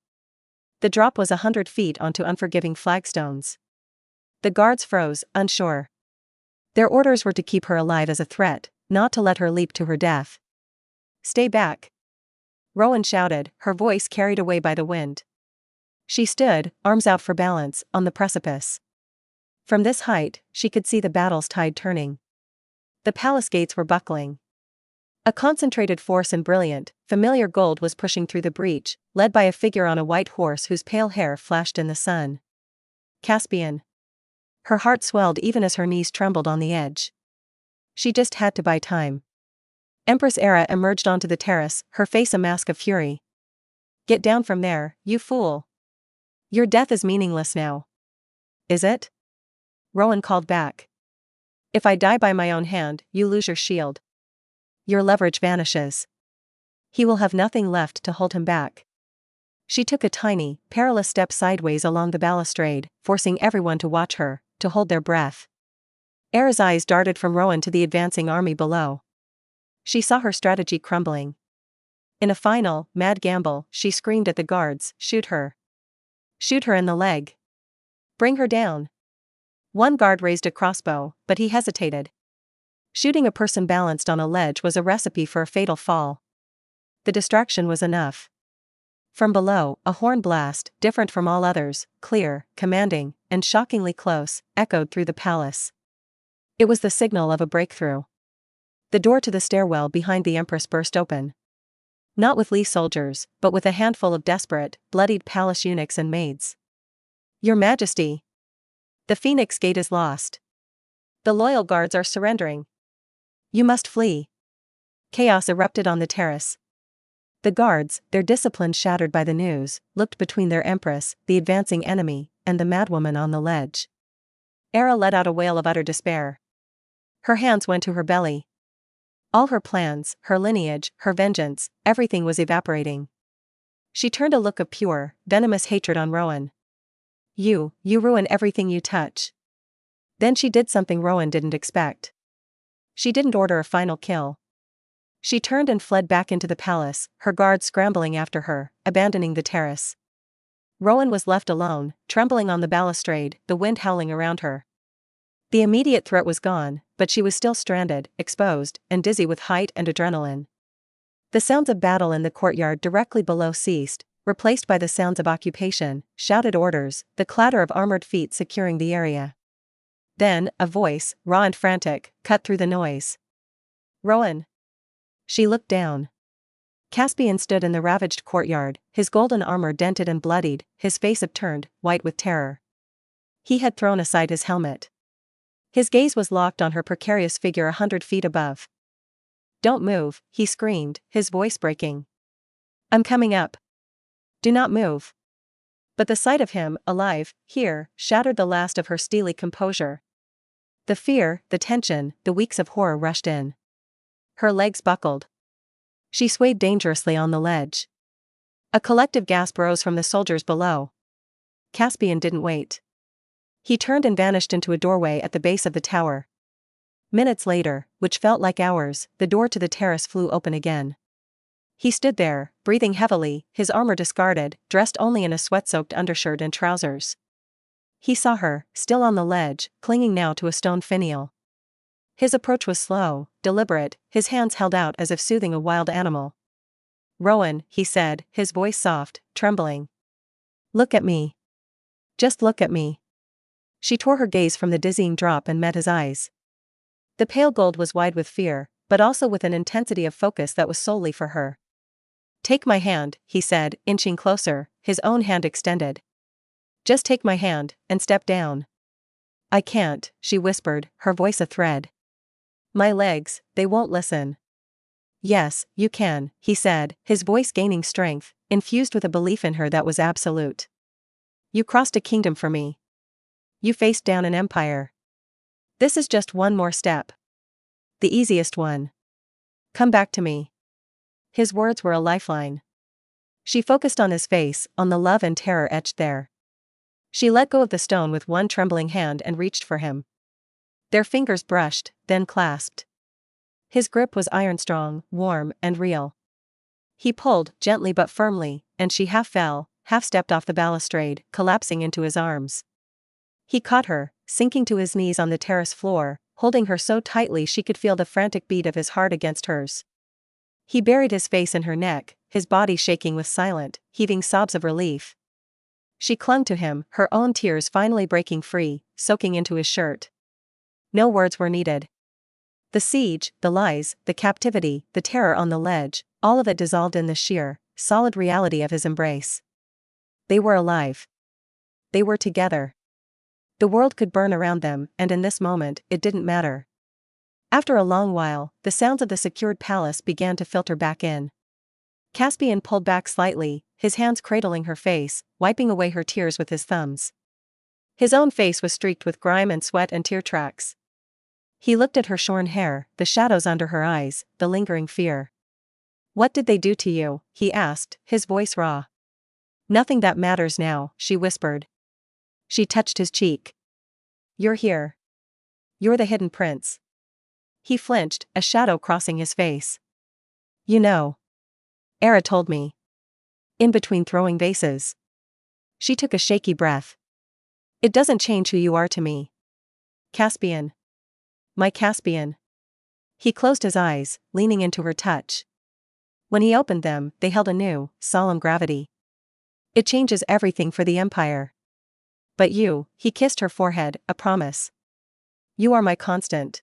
The drop was 100 feet onto unforgiving flagstones. The guards froze, unsure. Their orders were to keep her alive as a threat, not to let her leap to her death. "Stay back!" Rowan shouted, her voice carried away by the wind. She stood, arms out for balance, on the precipice. From this height, she could see the battle's tide turning. The palace gates were buckling. A concentrated force in brilliant, familiar gold was pushing through the breach, led by a figure on a white horse whose pale hair flashed in the sun. Caspian. Her heart swelled even as her knees trembled on the edge. She just had to buy time. Empress Era emerged onto the terrace, her face a mask of fury. "Get down from there, you fool. Your death is meaningless now." "Is it?" Rowan called back. "If I die by my own hand, you lose your shield. Your leverage vanishes. He will have nothing left to hold him back." She took a tiny, perilous step sideways along the balustrade, forcing everyone to watch her, to hold their breath. Era's eyes darted from Rowan to the advancing army below. She saw her strategy crumbling. In a final, mad gamble, she screamed at the guards, "Shoot her. Shoot her in the leg. Bring her down." One guard raised a crossbow, but he hesitated. Shooting a person balanced on a ledge was a recipe for a fatal fall. The distraction was enough. From below, a horn blast, different from all others, clear, commanding, and shockingly close, echoed through the palace. It was the signal of a breakthrough. The door to the stairwell behind the Empress burst open. Not with Lee soldiers, but with a handful of desperate, bloodied palace eunuchs and maids. "Your Majesty! The Phoenix Gate is lost. The loyal guards are surrendering. You must flee." Chaos erupted on the terrace. The guards, their discipline shattered by the news, looked between their empress, the advancing enemy, and the madwoman on the ledge. Era let out a wail of utter despair. Her hands went to her belly. All her plans, her lineage, her vengeance, everything was evaporating. She turned a look of pure, venomous hatred on Rowan. You ruin everything you touch." Then she did something Rowan didn't expect. She didn't order a final kill. She turned and fled back into the palace, her guards scrambling after her, abandoning the terrace. Rowan was left alone, trembling on the balustrade, the wind howling around her. The immediate threat was gone, but she was still stranded, exposed, and dizzy with height and adrenaline. The sounds of battle in the courtyard directly below ceased, replaced by the sounds of occupation, shouted orders, the clatter of armored feet securing the area. Then, a voice, raw and frantic, cut through the noise. "Rowan!" She looked down. Caspian stood in the ravaged courtyard, his golden armor dented and bloodied, his face upturned, white with terror. He had thrown aside his helmet. His gaze was locked on her precarious figure 100 feet above. "Don't move," he screamed, his voice breaking. "I'm coming up. Do not move." But the sight of him, alive, here, shattered the last of her steely composure. The fear, the tension, the weeks of horror rushed in. Her legs buckled. She swayed dangerously on the ledge. A collective gasp rose from the soldiers below. Caspian didn't wait. He turned and vanished into a doorway at the base of the tower. Minutes later, which felt like hours, the door to the terrace flew open again. He stood there, breathing heavily, his armor discarded, dressed only in a sweat-soaked undershirt and trousers. He saw her, still on the ledge, clinging now to a stone finial. His approach was slow, deliberate, his hands held out as if soothing a wild animal. "Rowan," he said, his voice soft, trembling. "Look at me. Just look at me." She tore her gaze from the dizzying drop and met his eyes. The pale gold was wide with fear, but also with an intensity of focus that was solely for her. "Take my hand," he said, inching closer, his own hand extended. "Just take my hand, and step down." "I can't," she whispered, her voice a thread. "My legs, they won't listen." Yes, you can, he said, his voice gaining strength, infused with a belief in her that was absolute. You crossed a kingdom for me. You faced down an empire. This is just one more step. The easiest one. Come back to me. His words were a lifeline. She focused on his face, on the love and terror etched there. She let go of the stone with one trembling hand and reached for him. Their fingers brushed, then clasped. His grip was iron-strong, warm, and real. He pulled, gently but firmly, and she half fell, half stepped off the balustrade, collapsing into his arms. He caught her, sinking to his knees on the terrace floor, holding her so tightly she could feel the frantic beat of his heart against hers. He buried his face in her neck, his body shaking with silent, heaving sobs of relief. She clung to him, her own tears finally breaking free, soaking into his shirt. No words were needed. The siege, the lies, the captivity, the terror on the ledge, all of it dissolved in the sheer, solid reality of his embrace. They were alive. They were together. The world could burn around them, and in this moment, it didn't matter. After a long while, the sounds of the secured palace began to filter back in. Caspian pulled back slightly, his hands cradling her face, wiping away her tears with his thumbs. His own face was streaked with grime and sweat and tear tracks. He looked at her shorn hair, the shadows under her eyes, the lingering fear. What did they do to you? He asked, his voice raw. Nothing that matters now, she whispered. She touched his cheek. You're here. You're the hidden prince. He flinched, a shadow crossing his face. You know. Era told me. In between throwing vases. She took a shaky breath. It doesn't change who you are to me. Caspian. My Caspian. He closed his eyes, leaning into her touch. When he opened them, they held a new, solemn gravity. It changes everything for the Empire. But you, he kissed her forehead, a promise. You are my constant.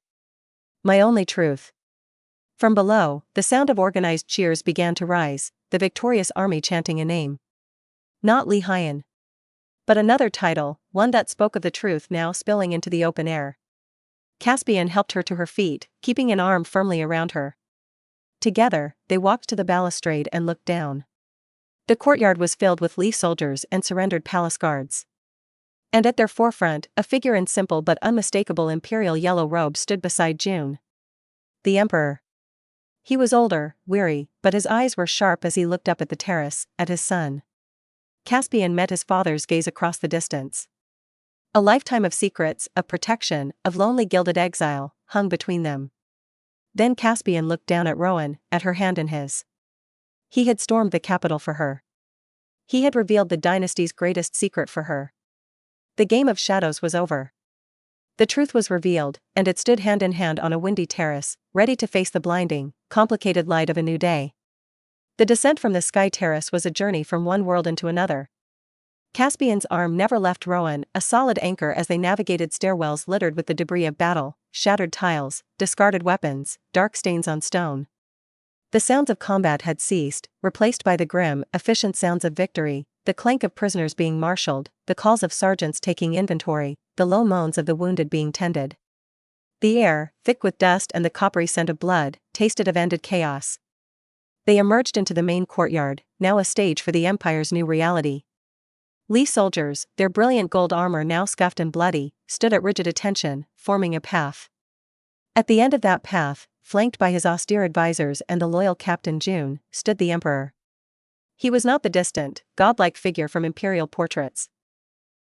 My only truth. From below, the sound of organized cheers began to rise, the victorious army chanting a name. Not Li Hyan. But another title, one that spoke of the truth now spilling into the open air. Caspian helped her to her feet, keeping an arm firmly around her. Together, they walked to the balustrade and looked down. The courtyard was filled with Li soldiers and surrendered palace guards. And at their forefront, a figure in simple but unmistakable imperial yellow robe stood beside June. The Emperor. He was older, weary, but his eyes were sharp as he looked up at the terrace, at his son. Caspian met his father's gaze across the distance. A lifetime of secrets, of protection, of lonely gilded exile, hung between them. Then Caspian looked down at Rowan, at her hand in his. He had stormed the capital for her. He had revealed the dynasty's greatest secret for her. The game of shadows was over. The truth was revealed, and it stood hand in hand on a windy terrace, ready to face the blinding, complicated light of a new day. The descent from the sky terrace was a journey from one world into another. Caspian's arm never left Rowan, a solid anchor as they navigated stairwells littered with the debris of battle, shattered tiles, discarded weapons, dark stains on stone. The sounds of combat had ceased, replaced by the grim, efficient sounds of victory, the clank of prisoners being marshaled, the calls of sergeants taking inventory, the low moans of the wounded being tended. The air, thick with dust and the coppery scent of blood, tasted of ended chaos. They emerged into the main courtyard, now a stage for the Empire's new reality. Li soldiers, their brilliant gold armor now scuffed and bloody, stood at rigid attention, forming a path. At the end of that path, flanked by his austere advisors and the loyal Captain June, stood the Emperor. He was not the distant, godlike figure from imperial portraits.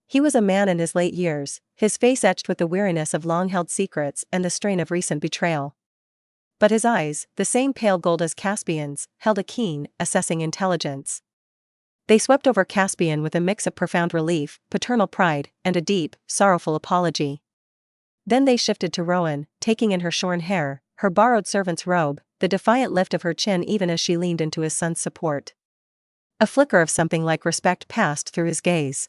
He was a man in his late years, his face etched with the weariness of long-held secrets and the strain of recent betrayal. But his eyes, the same pale gold as Caspian's, held a keen, assessing intelligence. They swept over Caspian with a mix of profound relief, paternal pride, and a deep, sorrowful apology. Then they shifted to Rowan, taking in her shorn hair, her borrowed servant's robe, the defiant lift of her chin even as she leaned into his son's support. A flicker of something like respect passed through his gaze.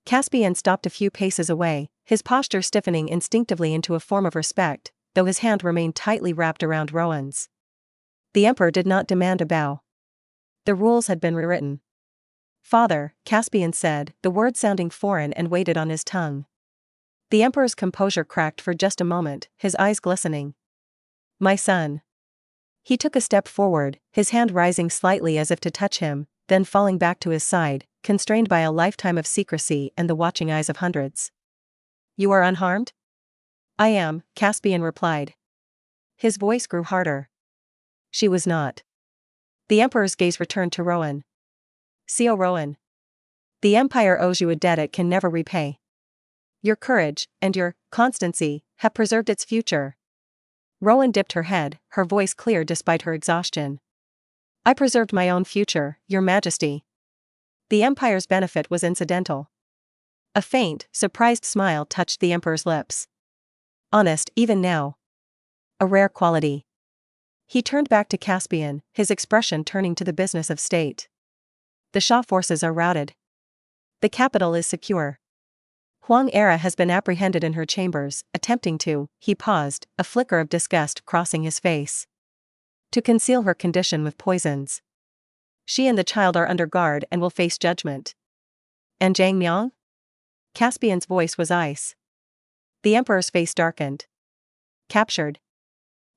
Caspian stopped a few paces away, his posture stiffening instinctively into a form of respect, though his hand remained tightly wrapped around Rowan's. The Emperor did not demand a bow. The rules had been rewritten. Father, Caspian said, the word sounding foreign and weighted on his tongue. The Emperor's composure cracked for just a moment, his eyes glistening. My son. He took a step forward, his hand rising slightly as if to touch him, then falling back to his side, constrained by a lifetime of secrecy and the watching eyes of hundreds. You are unharmed? I am, Caspian replied. His voice grew harder. She was not. The Emperor's gaze returned to Rowan. Co Rowan. The Empire owes you a debt it can never repay. Your courage, and your constancy, have preserved its future. Rowan dipped her head, her voice clear despite her exhaustion. I preserved my own future, Your Majesty. The Empire's benefit was incidental. A faint, surprised smile touched the Emperor's lips. Honest, even now. A rare quality. He turned back to Caspian, his expression turning to the business of state. The Shah forces are routed. The capital is secure. Huang Era has been apprehended in her chambers, attempting to, he paused, a flicker of disgust crossing his face. To conceal her condition with poisons. She and the child are under guard and will face judgment. And Zhang Miang? Caspian's voice was ice. The Emperor's face darkened. Captured.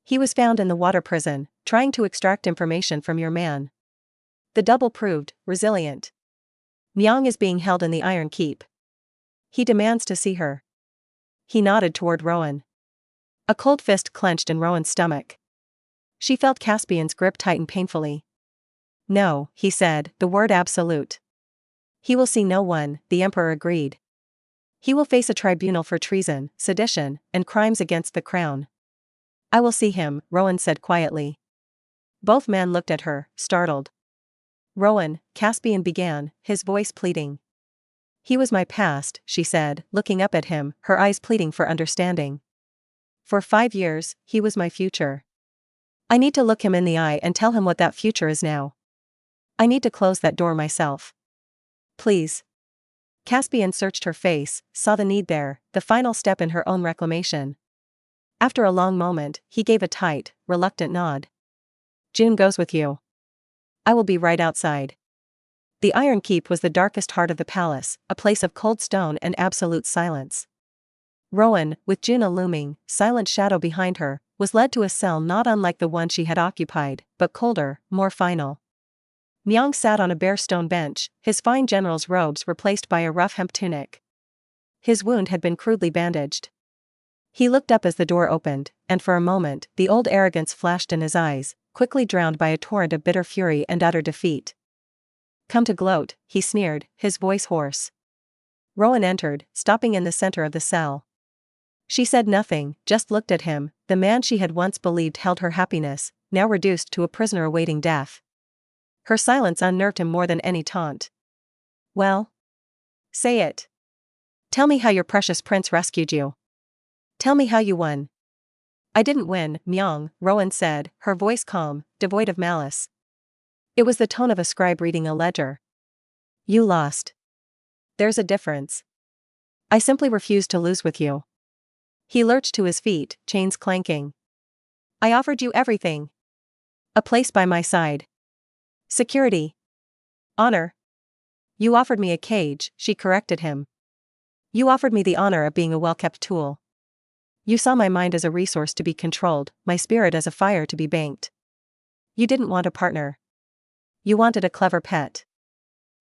He was found in the water prison, trying to extract information from your man. The double proved resilient. Miang is being held in the Iron Keep. He demands to see her. He nodded toward Rowan. A cold fist clenched in Rowan's stomach. She felt Caspian's grip tighten painfully. No, he said, the word absolute. He will see no one, the Emperor agreed. He will face a tribunal for treason, sedition, and crimes against the crown. I will see him, Rowan said quietly. Both men looked at her, startled. Rowan, Caspian began, his voice pleading. He was my past, she said, looking up at him, her eyes pleading for understanding. For 5 years, he was my future. I need to look him in the eye and tell him what that future is now. I need to close that door myself. Please. Caspian searched her face, saw the need there, the final step in her own reclamation. After a long moment, he gave a tight, reluctant nod. June goes with you. I will be right outside. The Iron Keep was the darkest heart of the palace, a place of cold stone and absolute silence. Rowan, with June a looming, silent shadow behind her, was led to a cell not unlike the one she had occupied, but colder, more final. Miang sat on a bare stone bench, his fine general's robes replaced by a rough hemp tunic. His wound had been crudely bandaged. He looked up as the door opened, and for a moment, the old arrogance flashed in his eyes, quickly drowned by a torrent of bitter fury and utter defeat. Come to gloat, he sneered, his voice hoarse. Rowan entered, stopping in the center of the cell. She said nothing, just looked at him, the man she had once believed held her happiness, now reduced to a prisoner awaiting death. Her silence unnerved him more than any taunt. Well? Say it. Tell me how your precious prince rescued you. Tell me how you won. I didn't win, Miang, Rowan said, her voice calm, devoid of malice. It was the tone of a scribe reading a ledger. You lost. There's a difference. I simply refused to lose with you. He lurched to his feet, chains clanking. I offered you everything. A place by my side. Security. Honor. You offered me a cage, she corrected him. You offered me the honor of being a well-kept tool. You saw my mind as a resource to be controlled, my spirit as a fire to be banked. You didn't want a partner. You wanted a clever pet.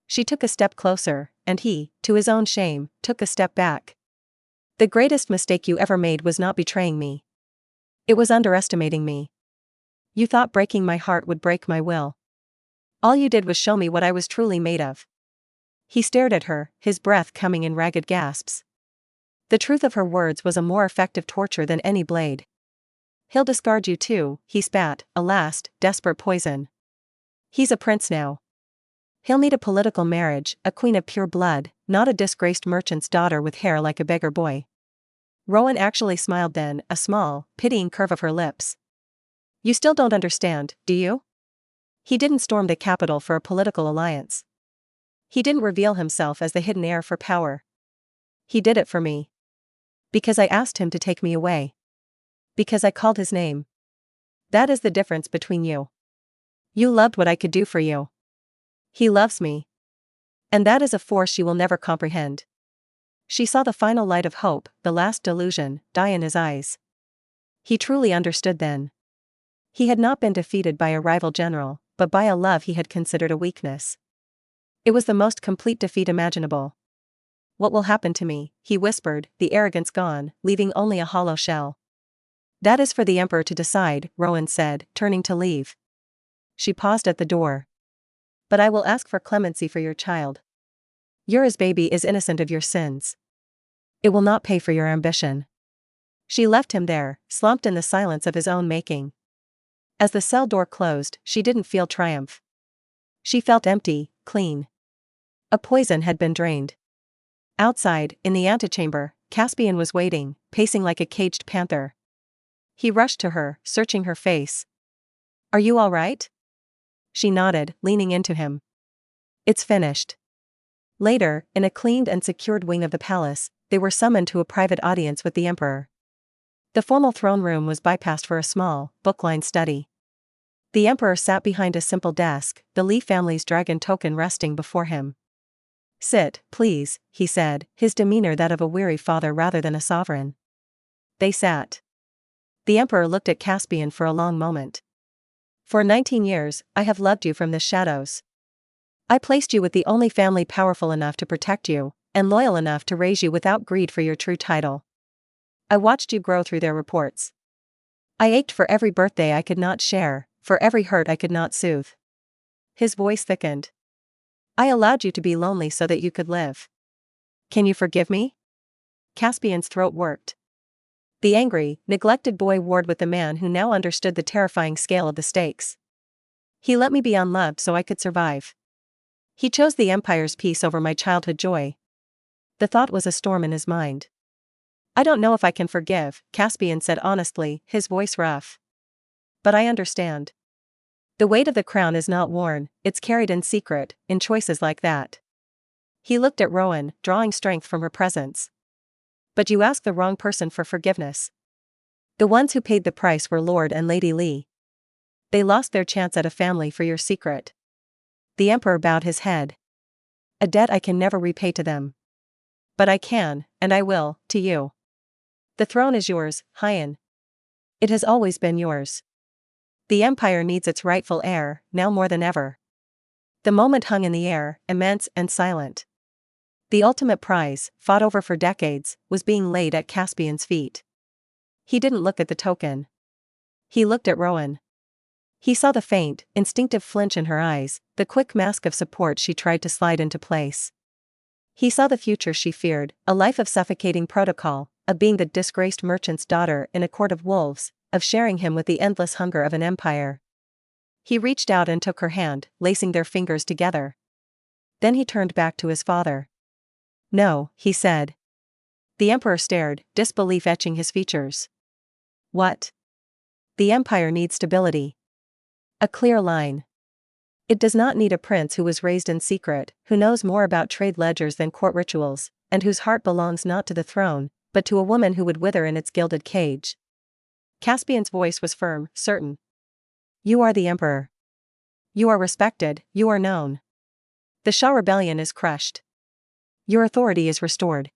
She took a step closer, and he, to his own shame, took a step back. The greatest mistake you ever made was not betraying me. It was underestimating me. You thought breaking my heart would break my will. All you did was show me what I was truly made of. He stared at her, his breath coming in ragged gasps. The truth of her words was a more effective torture than any blade. He'll discard you too, he spat, a last, desperate poison. He's a prince now. He'll need a political marriage, a queen of pure blood, not a disgraced merchant's daughter with hair like a beggar boy. Rowan actually smiled then, a small, pitying curve of her lips. You still don't understand, do you? He didn't storm the capital for a political alliance. He didn't reveal himself as the hidden heir for power. He did it for me. Because I asked him to take me away. Because I called his name. That is the difference between you. You loved what I could do for you. He loves me. And that is a force you will never comprehend. She saw the final light of hope, the last delusion, die in his eyes. He truly understood then. He had not been defeated by a rival general, but by a love he had considered a weakness. It was the most complete defeat imaginable. "What will happen to me?" he whispered, the arrogance gone, leaving only a hollow shell. "That is for the Emperor to decide," Rowan said, turning to leave. She paused at the door. "But I will ask for clemency for your child. Yours baby is innocent of your sins. It will not pay for your ambition." She left him there, slumped in the silence of his own making. As the cell door closed, she didn't feel triumph. She felt empty, clean. A poison had been drained. Outside, in the antechamber, Caspian was waiting, pacing like a caged panther. He rushed to her, searching her face. "Are you all right?" She nodded, leaning into him. "It's finished." Later, in a cleaned and secured wing of the palace, they were summoned to a private audience with the Emperor. The formal throne room was bypassed for a small, book-lined study. The Emperor sat behind a simple desk, the Li family's dragon token resting before him. "Sit, please," he said, his demeanor that of a weary father rather than a sovereign. They sat. The Emperor looked at Caspian for a long moment. "For 19 years, I have loved you from the shadows. I placed you with the only family powerful enough to protect you, and loyal enough to raise you without greed for your true title. I watched you grow through their reports. I ached for every birthday I could not share, for every hurt I could not soothe." His voice thickened. "I allowed you to be lonely so that you could live. Can you forgive me?" Caspian's throat worked. The angry, neglected boy warred with the man who now understood the terrifying scale of the stakes. "He let me be unloved so I could survive. He chose the Empire's peace over my childhood joy." The thought was a storm in his mind. "I don't know if I can forgive," Caspian said honestly, his voice rough. "But I understand. The weight of the crown is not worn, it's carried in secret, in choices like that." He looked at Rowan, drawing strength from her presence. "But you asked the wrong person for forgiveness. The ones who paid the price were Lord and Lady Li. They lost their chance at a family for your secret." The Emperor bowed his head. "A debt I can never repay to them. But I can, and I will, to you. The throne is yours, Hyan. It has always been yours. The Empire needs its rightful heir, now more than ever." The moment hung in the air, immense and silent. The ultimate prize, fought over for decades, was being laid at Caspian's feet. He didn't look at the token. He looked at Rowan. He saw the faint, instinctive flinch in her eyes, the quick mask of support she tried to slide into place. He saw the future she feared, a life of suffocating protocol, of being the disgraced merchant's daughter in a court of wolves, of sharing him with the endless hunger of an empire. He reached out and took her hand, lacing their fingers together. Then he turned back to his father. "No," he said. The Emperor stared, disbelief etching his features. "What?" "The Empire needs stability. A clear line. It does not need a prince who was raised in secret, who knows more about trade ledgers than court rituals, and whose heart belongs not to the throne, but to a woman who would wither in its gilded cage." Caspian's voice was firm, certain. "You are the Emperor. You are respected, you are known. The Shah rebellion is crushed. Your authority is restored.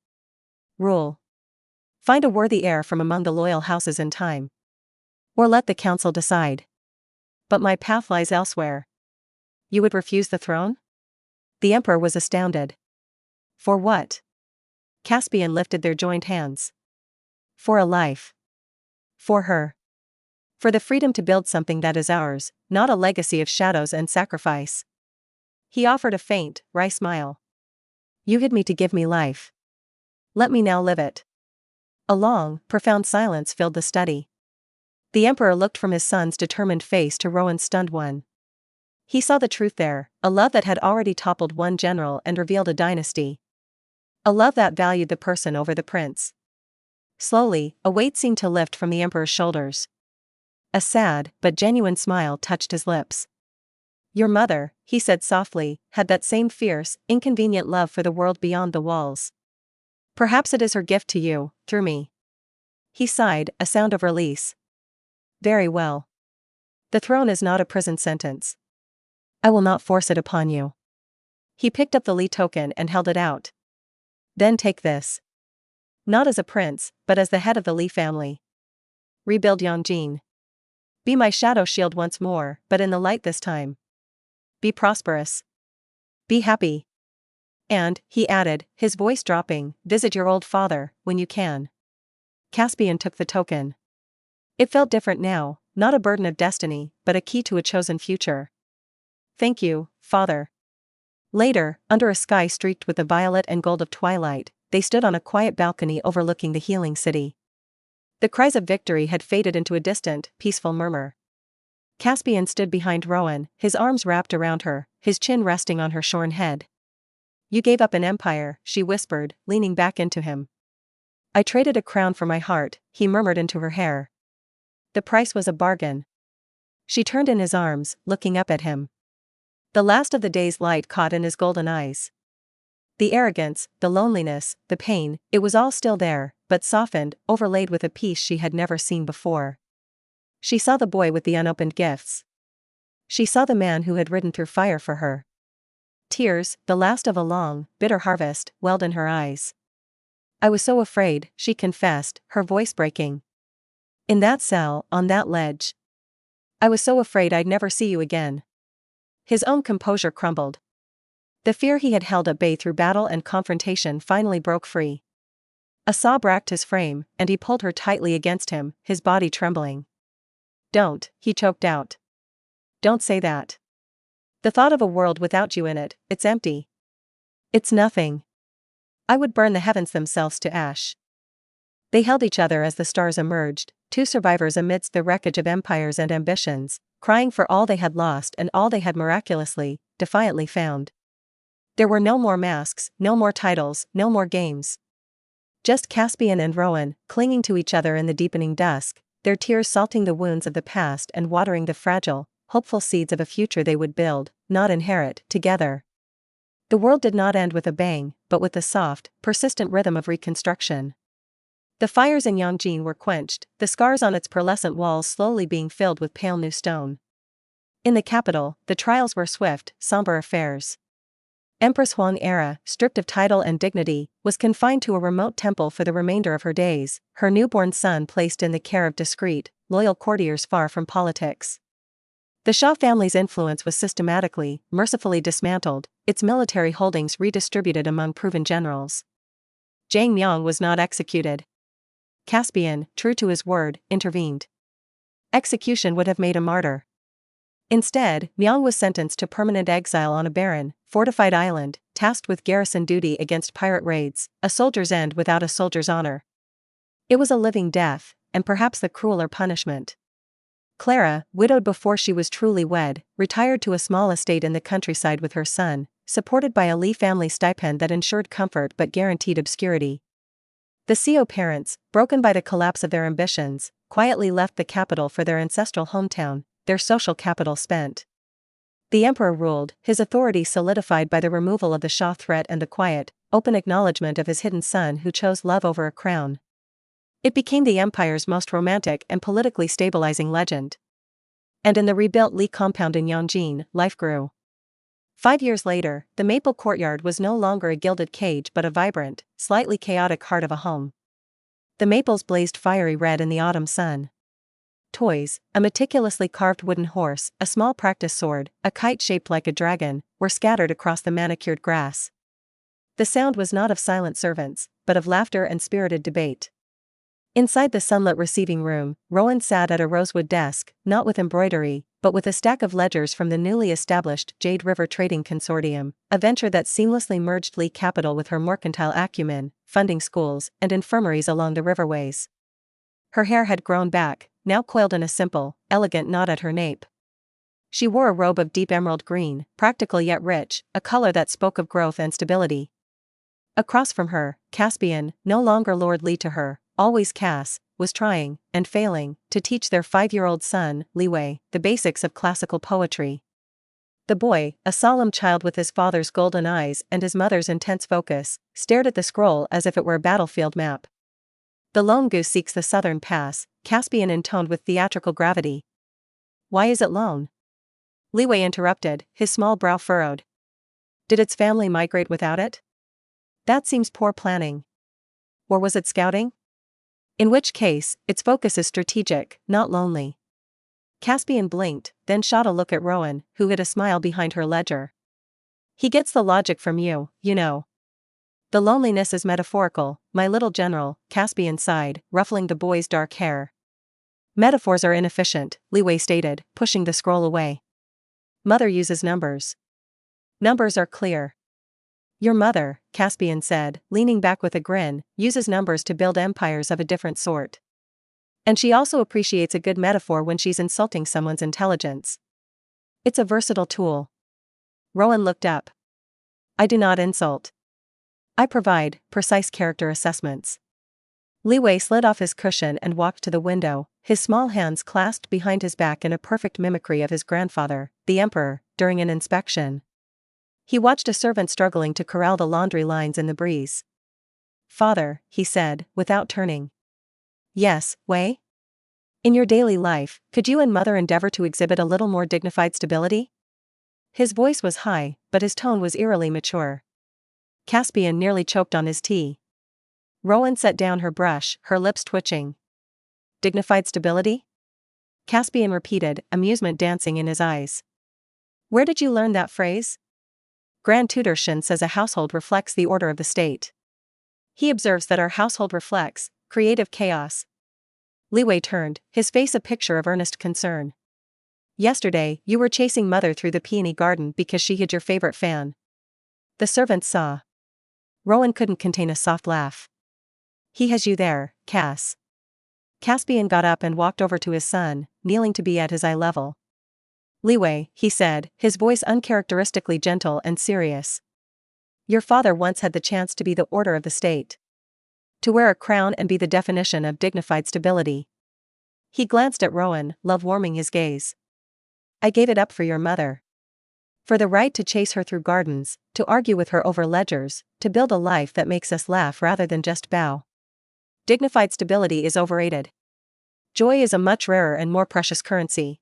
Rule. Find a worthy heir from among the loyal houses in time. Or let the council decide. But my path lies elsewhere." "You would refuse the throne?" The Emperor was astounded. "For what?" Caspian lifted their joined hands. "For a life. For her. For the freedom to build something that is ours, not a legacy of shadows and sacrifice." He offered a faint, wry smile. "You hid me to give me life. Let me now live it." A long, profound silence filled the study. The Emperor looked from his son's determined face to Rowan's stunned one. He saw the truth there, a love that had already toppled one general and revealed a dynasty. A love that valued the person over the prince. Slowly, a weight seemed to lift from the Emperor's shoulders. A sad, but genuine smile touched his lips. "Your mother," he said softly, "had that same fierce, inconvenient love for the world beyond the walls. Perhaps it is her gift to you, through me." He sighed, a sound of release. "Very well. The throne is not a prison sentence. I will not force it upon you." He picked up the Li token and held it out. "Then take this. Not as a prince, but as the head of the Li family. Rebuild Yanjin. Be my shadow shield once more, but in the light this time. Be prosperous. Be happy. And, he added, his voice dropping, visit your old father, when you can. Caspian took the token. It felt different now, not a burden of destiny, but a key to a chosen future. Thank you, father. Later, under a sky streaked with the violet and gold of twilight, they stood on a quiet balcony overlooking the healing city. The cries of victory had faded into a distant, peaceful murmur. Caspian stood behind Rowan, his arms wrapped around her, his chin resting on her shorn head. You gave up an empire, she whispered, leaning back into him. I traded a crown for my heart, he murmured into her hair. The price was a bargain. She turned in his arms, looking up at him. The last of the day's light caught in his golden eyes. The arrogance, the loneliness, the pain, it was all still there, but softened, overlaid with a peace she had never seen before. She saw the boy with the unopened gifts. She saw the man who had ridden through fire for her. Tears, the last of a long, bitter harvest, welled in her eyes. I was so afraid, she confessed, her voice breaking. In that cell, on that ledge. I was so afraid I'd never see you again. His own composure crumbled. The fear he had held at bay through battle and confrontation finally broke free. A sob racked his frame, and he pulled her tightly against him, his body trembling. Don't, he choked out. Don't say that. The thought of a world without you in it, it's empty. It's nothing. I would burn the heavens themselves to ash. They held each other as the stars emerged, two survivors amidst the wreckage of empires and ambitions, crying for all they had lost and all they had miraculously, defiantly found. There were no more masks, no more titles, no more games. Just Caspian and Rowan, clinging to each other in the deepening dusk, their tears salting the wounds of the past and watering the fragile, hopeful seeds of a future they would build, not inherit, together. The world did not end with a bang, but with the soft, persistent rhythm of reconstruction. The fires in Yongjin were quenched, the scars on its pearlescent walls slowly being filled with pale new stone. In the capital, the trials were swift, somber affairs. Empress Huang Era, stripped of title and dignity, was confined to a remote temple for the remainder of her days, her newborn son placed in the care of discreet, loyal courtiers far from politics. The Shah family's influence was systematically, mercifully dismantled, its military holdings redistributed among proven generals. Zhang Myong was not executed. Caspian, true to his word, intervened. Execution would have made a martyr. Instead, Myong was sentenced to permanent exile on a barren, fortified island, tasked with garrison duty against pirate raids, a soldier's end without a soldier's honor. It was a living death, and perhaps the crueler punishment. Clara, widowed before she was truly wed, retired to a small estate in the countryside with her son, supported by a Li family stipend that ensured comfort but guaranteed obscurity. The Seo parents, broken by the collapse of their ambitions, quietly left the capital for their ancestral hometown, their social capital spent. The emperor ruled, his authority solidified by the removal of the Shah threat and the quiet, open acknowledgement of his hidden son who chose love over a crown. It became the empire's most romantic and politically stabilizing legend. And in the rebuilt Li compound in Yongjin, life grew. 5 years later, the maple courtyard was no longer a gilded cage but a vibrant, slightly chaotic heart of a home. The maples blazed fiery red in the autumn sun. Toys, a meticulously carved wooden horse, a small practice sword, a kite shaped like a dragon, were scattered across the manicured grass. The sound was not of silent servants, but of laughter and spirited debate. Inside the sunlit receiving room, Rowan sat at a rosewood desk, not with embroidery, but with a stack of ledgers from the newly established Jade River Trading Consortium, a venture that seamlessly merged Lee capital with her mercantile acumen, funding schools and infirmaries along the riverways. Her hair had grown back, now coiled in a simple, elegant knot at her nape. She wore a robe of deep emerald green, practical yet rich, a color that spoke of growth and stability. Across from her, Caspian, no longer Lord Li to her, always Cass, was trying, and failing, to teach their 5-year-old son, Li Wei, the basics of classical poetry. The boy, a solemn child with his father's golden eyes and his mother's intense focus, stared at the scroll as if it were a battlefield map. The lone goose seeks the southern pass, Caspian intoned with theatrical gravity. Why is it lone? Li Wei interrupted, his small brow furrowed. Did its family migrate without it? That seems poor planning. Or was it scouting? In which case, its focus is strategic, not lonely. Caspian blinked, then shot a look at Rowan, who hid a smile behind her ledger. He gets the logic from you, you know. The loneliness is metaphorical, my little general, Caspian sighed, ruffling the boy's dark hair. Metaphors are inefficient, Li Wei stated, pushing the scroll away. Mother uses numbers. Numbers are clear. Your mother, Caspian said, leaning back with a grin, uses numbers to build empires of a different sort. And she also appreciates a good metaphor when she's insulting someone's intelligence. It's a versatile tool. Rowan looked up. I do not insult. I provide precise character assessments. Li Wei slid off his cushion and walked to the window, his small hands clasped behind his back in a perfect mimicry of his grandfather, the emperor, during an inspection. He watched a servant struggling to corral the laundry lines in the breeze. Father, he said, without turning. Yes, Wei? In your daily life, could you and mother endeavor to exhibit a little more dignified stability? His voice was high, but his tone was eerily mature. Caspian nearly choked on his tea. Rowan set down her brush, her lips twitching. Dignified stability? Caspian repeated, amusement dancing in his eyes. Where did you learn that phrase? Grand Tutor Shin says a household reflects the order of the state. He observes that our household reflects creative chaos. Li Wei turned, his face a picture of earnest concern. Yesterday, you were chasing mother through the peony garden because she hid your favorite fan. The servants saw. Rowan couldn't contain a soft laugh. He has you there, Cass. Caspian got up and walked over to his son, kneeling to be at his eye level. Li Wei, he said, his voice uncharacteristically gentle and serious. Your father once had the chance to be the order of the state. To wear a crown and be the definition of dignified stability. He glanced at Rowan, love warming his gaze. I gave it up for your mother. For the right to chase her through gardens, to argue with her over ledgers, to build a life that makes us laugh rather than just bow. Dignified stability is overrated. Joy is a much rarer and more precious currency.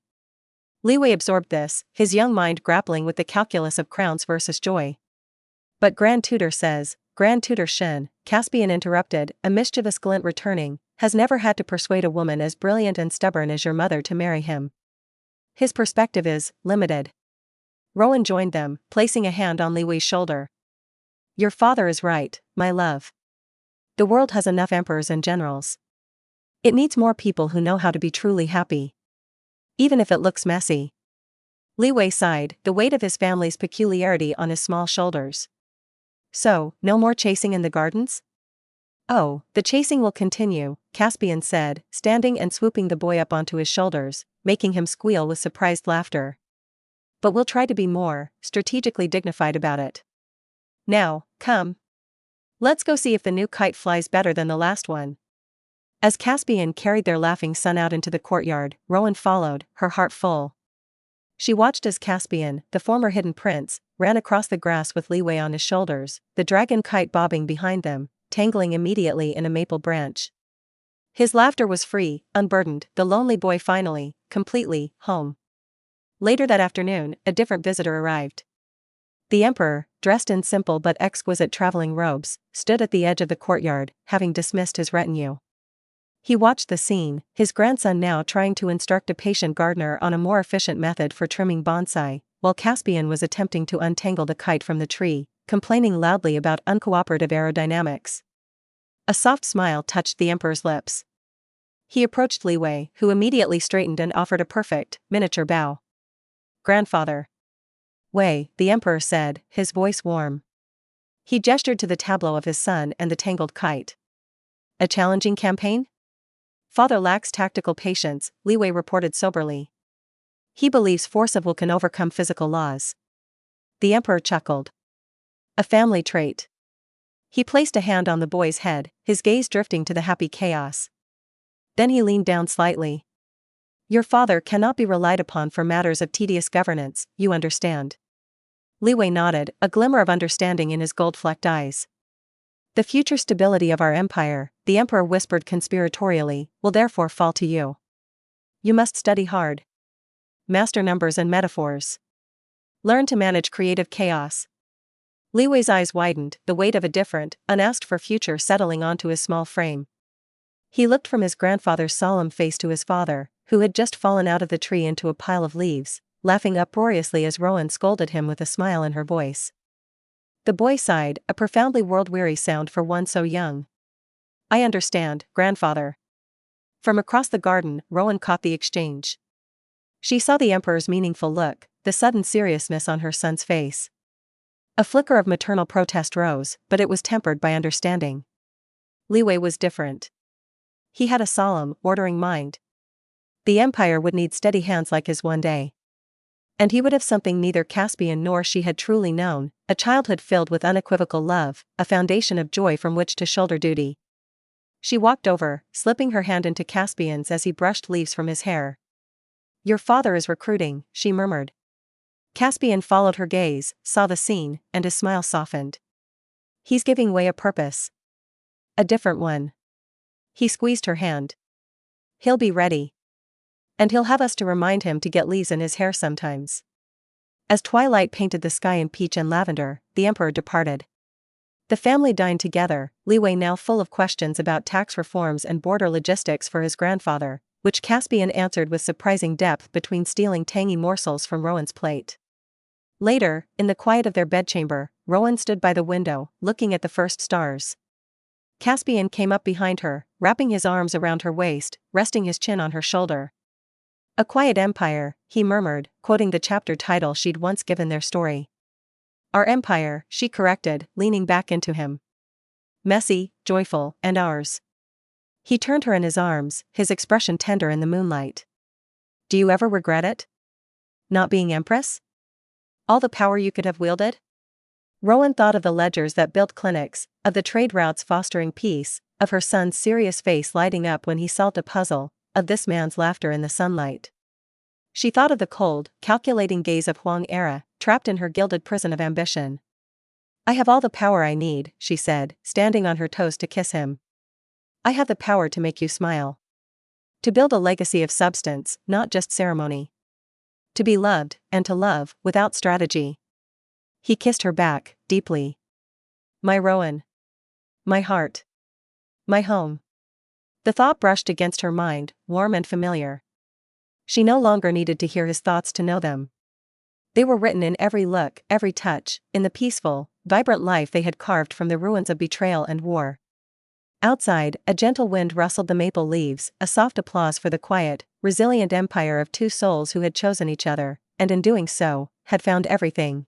Li Wei absorbed this, his young mind grappling with the calculus of crowns versus joy. But Grand Tutor says, Grand Tutor Shin, Caspian interrupted, a mischievous glint returning, has never had to persuade a woman as brilliant and stubborn as your mother to marry him. His perspective is limited. Rowan joined them, placing a hand on Li Wei's shoulder. Your father is right, my love. The world has enough emperors and generals. It needs more people who know how to be truly happy. Even if it looks messy. Li Wei sighed, the weight of his family's peculiarity on his small shoulders. So, no more chasing in the gardens? Oh, the chasing will continue, Caspian said, standing and swooping the boy up onto his shoulders, making him squeal with surprised laughter. But we'll try to be more strategically dignified about it. Now, come. Let's go see if the new kite flies better than the last one. As Caspian carried their laughing son out into the courtyard, Rowan followed, her heart full. She watched as Caspian, the former hidden prince, ran across the grass with Li Wei on his shoulders, the dragon kite bobbing behind them, tangling immediately in a maple branch. His laughter was free, unburdened, the lonely boy finally, completely, home. Later that afternoon, a different visitor arrived. The emperor, dressed in simple but exquisite traveling robes, stood at the edge of the courtyard, having dismissed his retinue. He watched the scene, his grandson now trying to instruct a patient gardener on a more efficient method for trimming bonsai, while Caspian was attempting to untangle the kite from the tree, complaining loudly about uncooperative aerodynamics. A soft smile touched the emperor's lips. He approached Li Wei, who immediately straightened and offered a perfect, miniature bow. Grandfather. Wei, the emperor said, his voice warm. He gestured to the tableau of his son and the tangled kite. A challenging campaign? Father lacks tactical patience, Li Wei reported soberly. He believes force of will can overcome physical laws. The emperor chuckled. A family trait. He placed a hand on the boy's head, his gaze drifting to the happy chaos. Then he leaned down slightly. Your father cannot be relied upon for matters of tedious governance, you understand. Li Wei nodded, a glimmer of understanding in his gold-flecked eyes. The future stability of our empire, the emperor whispered conspiratorially, will therefore fall to you. You must study hard. Master numbers and metaphors. Learn to manage creative chaos. Li Wei's eyes widened, the weight of a different, unasked-for future settling onto his small frame. He looked from his grandfather's solemn face to his father, who had just fallen out of the tree into a pile of leaves, laughing uproariously as Rowan scolded him with a smile in her voice. The boy sighed, a profoundly world-weary sound for one so young. "I understand, grandfather." From across the garden, Rowan caught the exchange. She saw the Emperor's meaningful look, the sudden seriousness on her son's face. A flicker of maternal protest rose, but it was tempered by understanding. Li Wei was different. He had a solemn, ordering mind. The Empire would need steady hands like his one day. And he would have something neither Caspian nor she had truly known, a childhood filled with unequivocal love, a foundation of joy from which to shoulder duty. She walked over, slipping her hand into Caspian's as he brushed leaves from his hair. "Your father is recruiting," she murmured. Caspian followed her gaze, saw the scene, and his smile softened. "He's giving way a purpose. A different one." He squeezed her hand. "He'll be ready. And he'll have us to remind him to get leaves in his hair sometimes." As twilight painted the sky in peach and lavender, the Emperor departed. The family dined together, Li Wei now full of questions about tax reforms and border logistics for his grandfather, which Caspian answered with surprising depth between stealing tangy morsels from Rowan's plate. Later, in the quiet of their bedchamber, Rowan stood by the window, looking at the first stars. Caspian came up behind her, wrapping his arms around her waist, resting his chin on her shoulder. "A quiet empire," he murmured, quoting the chapter title she'd once given their story. "Our empire," she corrected, leaning back into him. "Messy, joyful, and ours." He turned her in his arms, his expression tender in the moonlight. "Do you ever regret it? Not being empress? All the power you could have wielded?" Rowan thought of the ledgers that built clinics, of the trade routes fostering peace, of her son's serious face lighting up when he solved a puzzle, of this man's laughter in the sunlight. She thought of the cold, calculating gaze of Huang Era, trapped in her gilded prison of ambition. "I have all the power I need," she said, standing on her toes to kiss him. "I have the power to make you smile. To build a legacy of substance, not just ceremony. To be loved, and to love, without strategy." He kissed her back, deeply. "My Rowan. My heart. My home." The thought brushed against her mind, warm and familiar. She no longer needed to hear his thoughts to know them. They were written in every look, every touch, in the peaceful, vibrant life they had carved from the ruins of betrayal and war. Outside, a gentle wind rustled the maple leaves, a soft applause for the quiet, resilient empire of two souls who had chosen each other, and in doing so, had found everything.